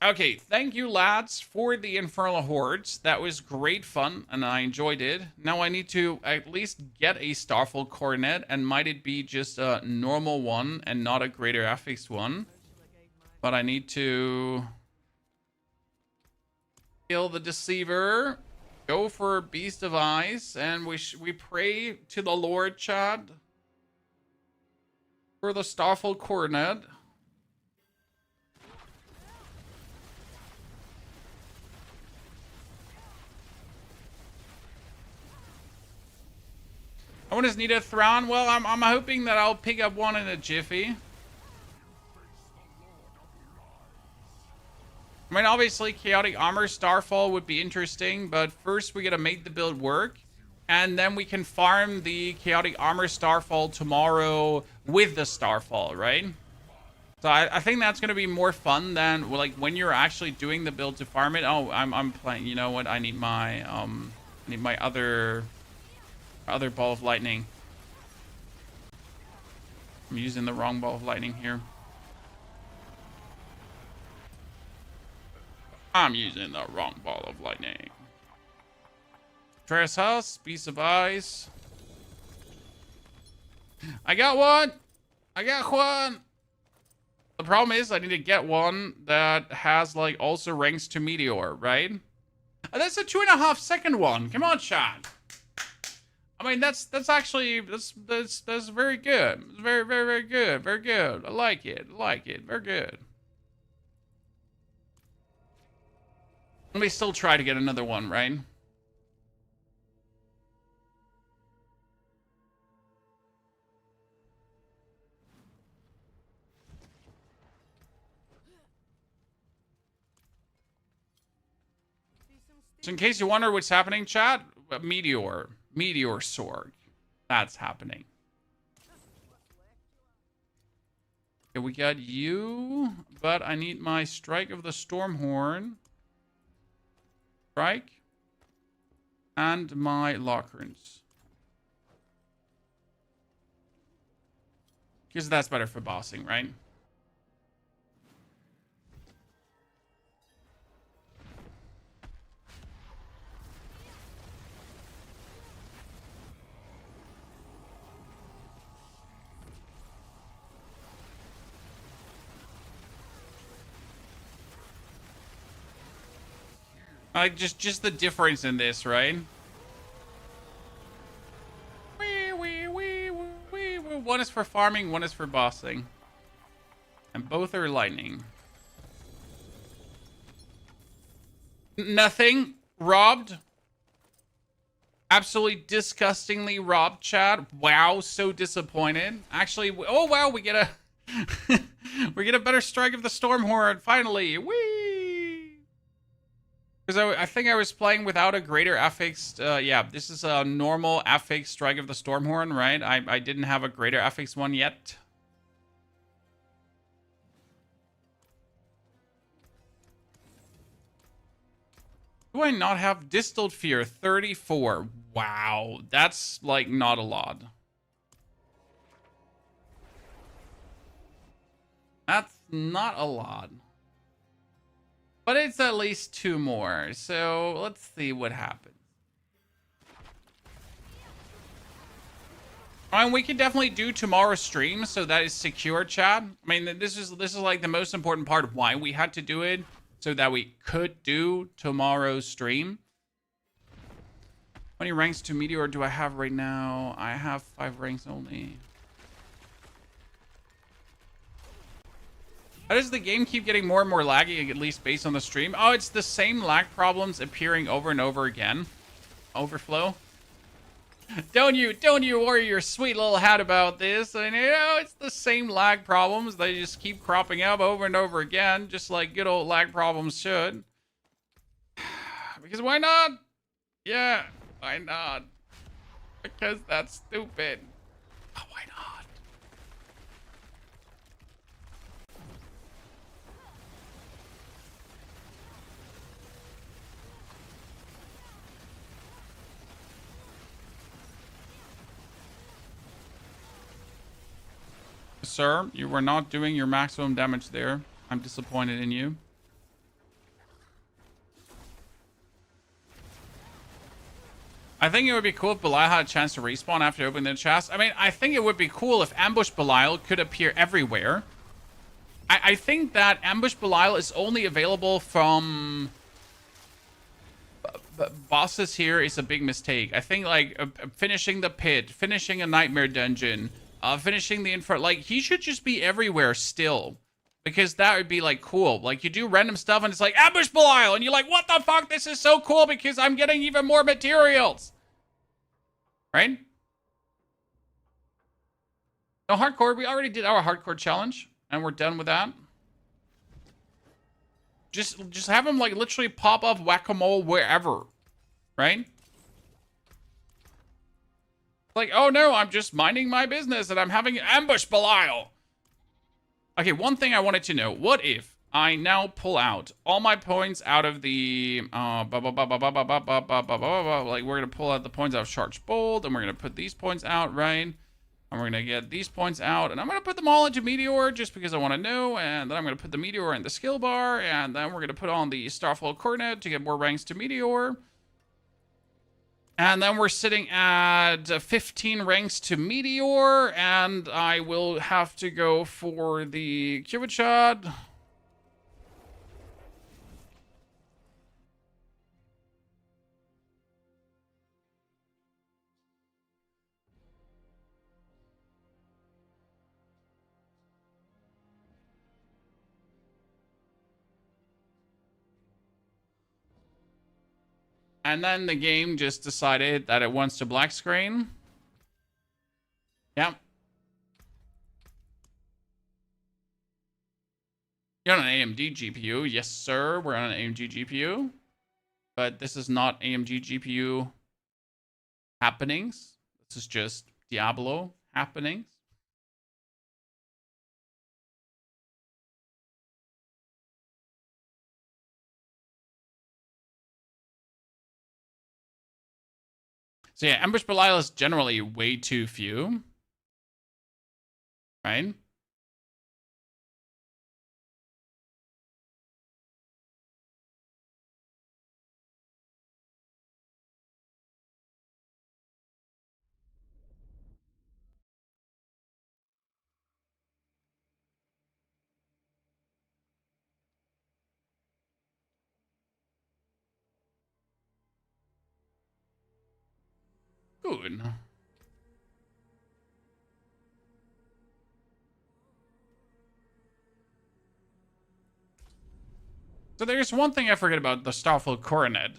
Okay, thank you, lads, for the Infernal Hordes. That was great fun, and I enjoyed it. Now I need to at least get a Starfall Coronet, and might it be just a normal one and not a Greater Affix one. But I need to kill the Deceiver, go for Beast of Ice, and we pray to the Lord, Chad, for the Starfall Coronet. I just need a Thrawn. Well, I'm hoping that I'll pick up one in a jiffy. I mean, obviously, Chaotic Armor Starfall would be interesting, but first we gotta make the build work, and then we can farm the Chaotic Armor Starfall tomorrow with the Starfall, right? So I think that's gonna be more fun than like when you're actually doing the build to farm it. Oh, I'm playing. You know what? I need my other ball of lightning. I'm using the wrong ball of lightning here. I'm using the wrong ball of lightning. Dress House, Beast of Ice. I got one. I got one. The problem is I need to get one that has like also ranks to Meteor, right? That's a 2.5 second one. Come on, chat. I mean, that's actually that's very good. It's very good. Very good. I like it. Very good. Let me still try to get another one, right? So in case you wonder what's happening, chat, Meteor Sword. That's happening. Okay, we got you, but I need my Strike of the Stormhorn. Strike. And my Lockerns. Because that's better for bossing, right? Like, just the difference in this, right? One is for farming, one is for bossing. And both are lightning. Nothing. Robbed. Absolutely disgustingly robbed, Chad. Wow, so disappointed. Actually, oh wow, we get a... we get a better strike of the Stormhorn, finally. Whee! Because I think I was playing without a greater affixed... yeah, this is a normal affixed strike of the Stormhorn, right? I didn't have a greater affixed one yet. Do I not have Distilled Fear? 34. Wow, that's like not a lot. That's not a lot. But it's at least 2 more. So let's see what happens. I mean, we can definitely do tomorrow's stream, so that is secure, chat. I mean, this is like the most important part of why we had to do it, so that we could do tomorrow's stream. How many ranks to Meteor do I have right now? I have 5 ranks only. How does the game keep getting more and more laggy, at least based on the stream? Oh, it's the same lag problems appearing over and over again. Overflow. Don't you worry your sweet little hat about this. And you know, it's the same lag problems. They just keep cropping up over and over again, just like good old lag problems should. Because why not? Yeah, why not? Because that's stupid. Oh, why not? Sir, you were not doing your maximum damage there. I'm disappointed in you. I think it would be cool if Belial had a chance to respawn after opening the chest. I mean, I think it would be cool if Ambush Belial could appear everywhere. I think that Ambush Belial is only available from... bosses here is a big mistake. I think, like, finishing the pit, finishing a nightmare dungeon... finishing the info, like, he should just be everywhere still. Because that would be, like, cool. Like, you do random stuff and it's like, Ambush Belial! And you're like, what the fuck? This is so cool because I'm getting even more materials! Right? No hardcore. We already did our hardcore challenge. And we're done with that. Just have him, like, literally pop up whack-a-mole wherever. Right? Like, oh no, I'm just minding my business and I'm having an Ambush Belial. Okay, one thing I wanted to know. What if I now pull out all my points out of the... like, we're going to pull out the points out of Charged Bolt, and we're going to put these points out, right? And we're going to get these points out, and I'm going to put them all into Meteor just because I want to know, and then I'm going to put the Meteor in the skill bar, and then we're going to put on the Starfall Coronet to get more ranks to Meteor. And then we're sitting at 15 ranks to Meteor, and I will have to go for the Cubit Shot. And then the game just decided that it wants to black screen. Yep. You're on an AMD GPU. Yes, sir. We're on an AMD GPU. But this is not AMD GPU happenings. This is just Diablo happenings. So yeah, Ambush Belial is generally way too few. right? Good. So there's one thing I forget about the Starfall Coronet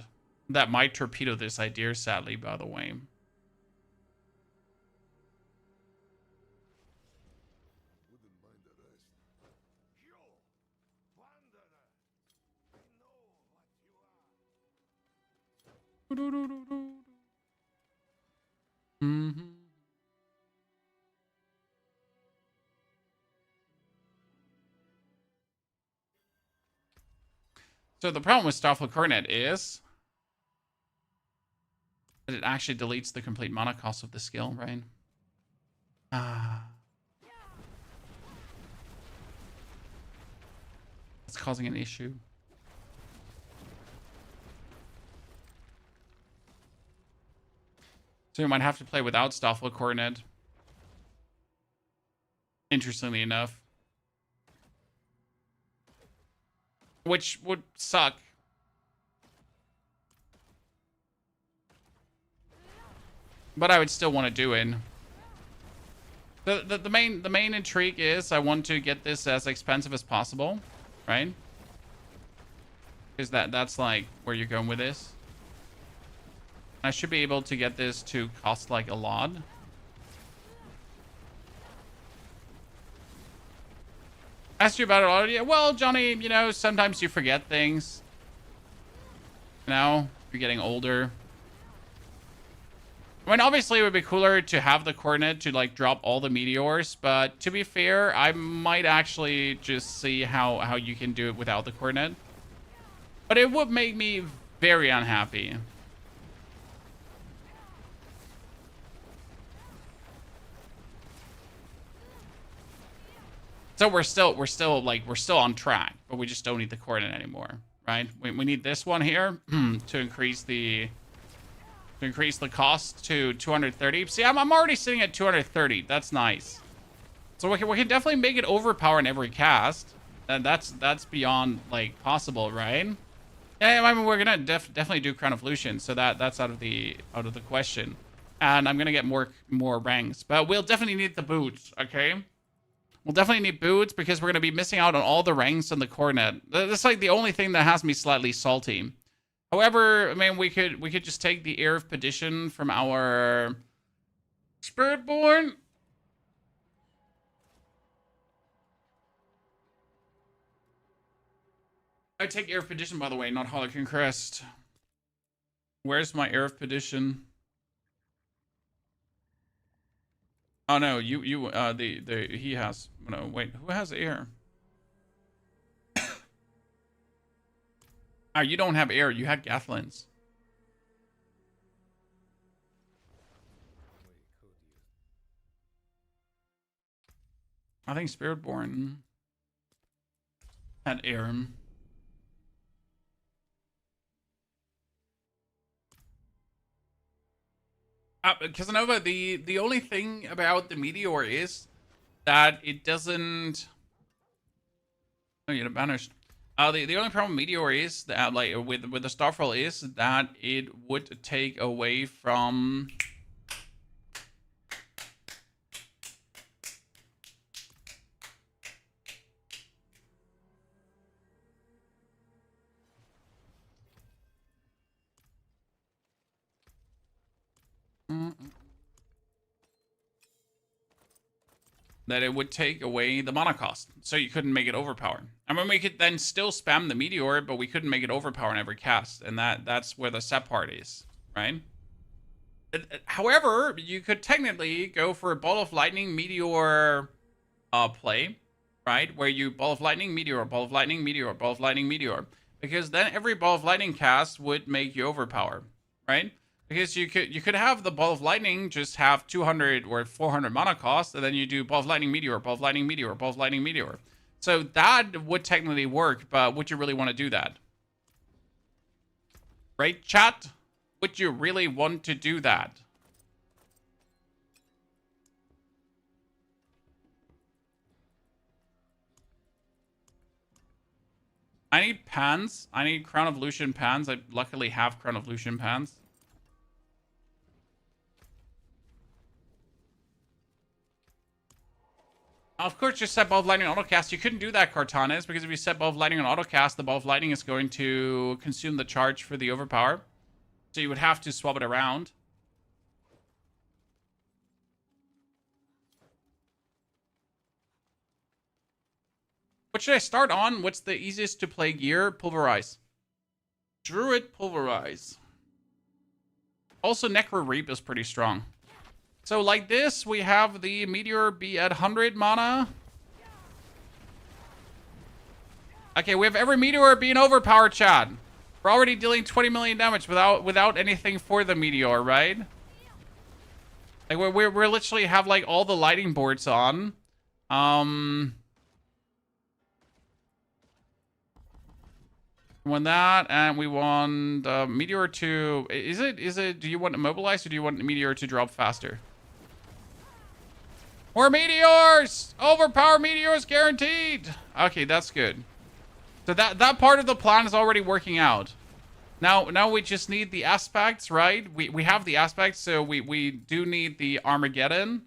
that might torpedo this idea, sadly, by the way. Mm-hmm. So the problem with Starfall Coronet is that it actually deletes the complete mana cost of the skill, right? Ah. It's causing an issue. So we might have to play without Starfall Coronet. Interestingly enough. Which would suck. But I would still want to do it. The main intrigue is I want to get this as expensive as possible, right? Because that's like where you're going with this. I should be able to get this to cost like a lot. Asked you about it already. Well, Johnny, you know, sometimes you forget things. You know, you're getting older. I mean, obviously it would be cooler to have the coordinate to like drop all the meteors, but to be fair, I might actually just see how you can do it without the coordinate. But it would make me very unhappy. So we're still on track, but we just don't need the coordinate anymore, right? We need this one here to increase the cost to 230. See, I'm already sitting at 230. That's nice. So we can definitely make it overpower in every cast, and that's beyond like possible, right? Yeah, I mean we're gonna definitely do Crown of Lucian, so that's out of the question, and I'm gonna get more ranks, but we'll definitely need the boots, okay? We'll definitely need boots because we're going to be missing out on all the ranks on the coronet. That's like the only thing that has me slightly salty. However, I mean, we could just take the Ear of Perdition from our Spiritborn. I take Ear of Perdition, by the way, not Harlequin Crest. Where's my Ear of Perdition? Oh no, he has. No, wait, who has air? Oh, you don't have air. You had Gathlins. I think Spiritborn had air. Casanova, the only thing about the Meteor is that it doesn't... Oh, you know, banished. The only problem with Meteor is that, like, with the Starfall is that it would take away from... that it would take away the mana cost, so you couldn't make it overpowered. I mean, we could then still spam the Meteor, but we couldn't make it overpower in every cast, and that's where the set part is, right? However, you could technically go for a Ball of Lightning Meteor play, right? Where you Ball of Lightning Meteor, Ball of Lightning Meteor, Ball of Lightning Meteor, because then every Ball of Lightning cast would make you overpower, right? Because you could have the Ball of Lightning just have 200 or 400 mana cost, and then you do Ball of Lightning Meteor, Ball of Lightning Meteor, Ball of Lightning Meteor. So that would technically work, but would you really want to do that? Right, chat? Would you really want to do that? I need pans. I need Crown of Lucian pans. I luckily have Crown of Lucian pans. Of course, just set Ball of Lightning on autocast. You couldn't do that, Cartanis, because if you set Ball of Lightning on autocast, the Ball of Lightning is going to consume the charge for the overpower. So you would have to swap it around. What should I start on? What's the easiest to play gear? Pulverize. Druid Pulverize. Also, Necro Reap is pretty strong. So like this, we have the Meteor be at 100 mana. Okay, we have every Meteor being overpowered, Chad. We're already dealing 20 million damage without anything for the Meteor, right? Like we're literally have like all the lighting boards on. We want that, and we want Meteor to... Is it... Do you want Immobilize, or do you want Meteor to drop faster? More Meteors! Overpower Meteors guaranteed! Okay, that's good. So that part of the plan is already working out. Now we just need the aspects, right? We have the aspects, so we do need the Armageddon,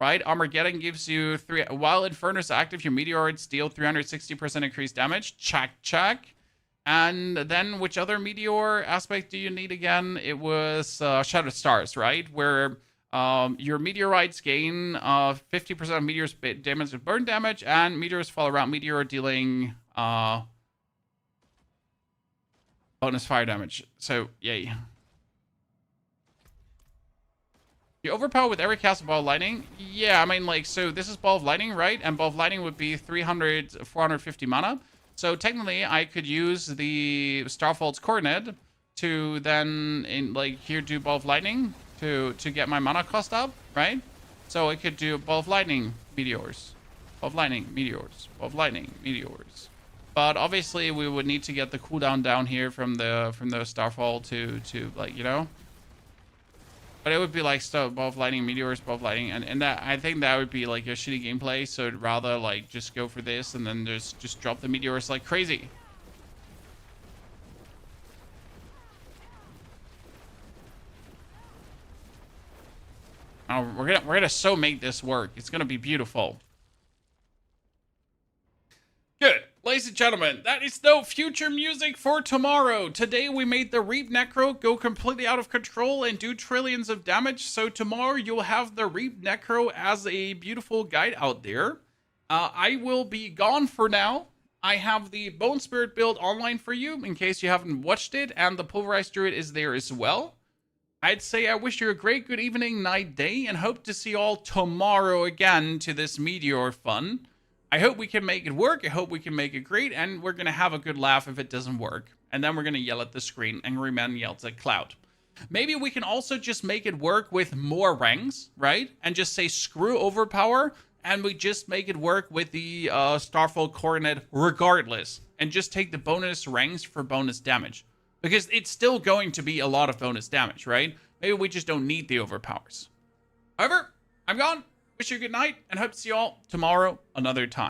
right? Armageddon gives you 3... While Inferno is active, your Meteoroids deal 360% increased damage. Check. And then which other Meteor aspect do you need again? It was Shadow Stars, right? Where your Meteorites gain 50% of Meteors damage with burn damage, and Meteors fall around Meteor dealing bonus fire damage. So, yay. You overpower with every cast of Ball of Lightning? Yeah, I mean, like, so this is Ball of Lightning, right? And Ball of Lightning would be 450 mana. So technically, I could use the Starfall's Coronet to then, here, do Ball of Lightning to get my mana cost up, right? So I could do Ball of Lightning Meteors, Ball of Lightning Meteors, Ball of Lightning Meteors. But obviously, we would need to get the cooldown down here from the Starfall to like, you know. But it would be like stuff, Ball of Lightning Meteors, Ball of Lightning, and that, I think that would be like a shitty gameplay. So I'd rather like just go for this and then just drop the Meteors like crazy. Oh, we're gonna so make this work. It's gonna be beautiful. Good. Ladies and gentlemen, that is the future music for tomorrow. Today we made the Reap Necro go completely out of control and do trillions of damage. So tomorrow you'll have the Reap Necro as a beautiful guide out there. I will be gone for now. I have the Bone Spirit build online for you in case you haven't watched it, and the Pulverized Druid is there as well. I'd say I wish you a great good evening, night, day, and hope to see you all tomorrow again to this Meteor fun. I hope we can make it work. I hope we can make it great, and we're going to have a good laugh if it doesn't work. And then we're going to yell at the screen. Angry Man yells at Cloud. Maybe we can also just make it work with more ranks, right? And just say screw overpower, and we just make it work with the Starfall Coronet regardless. And just take the bonus ranks for bonus damage. Because it's still going to be a lot of bonus damage, right? Maybe we just don't need the overpowers. However, I'm gone. Wish you a good night, and hope to see you all tomorrow another time.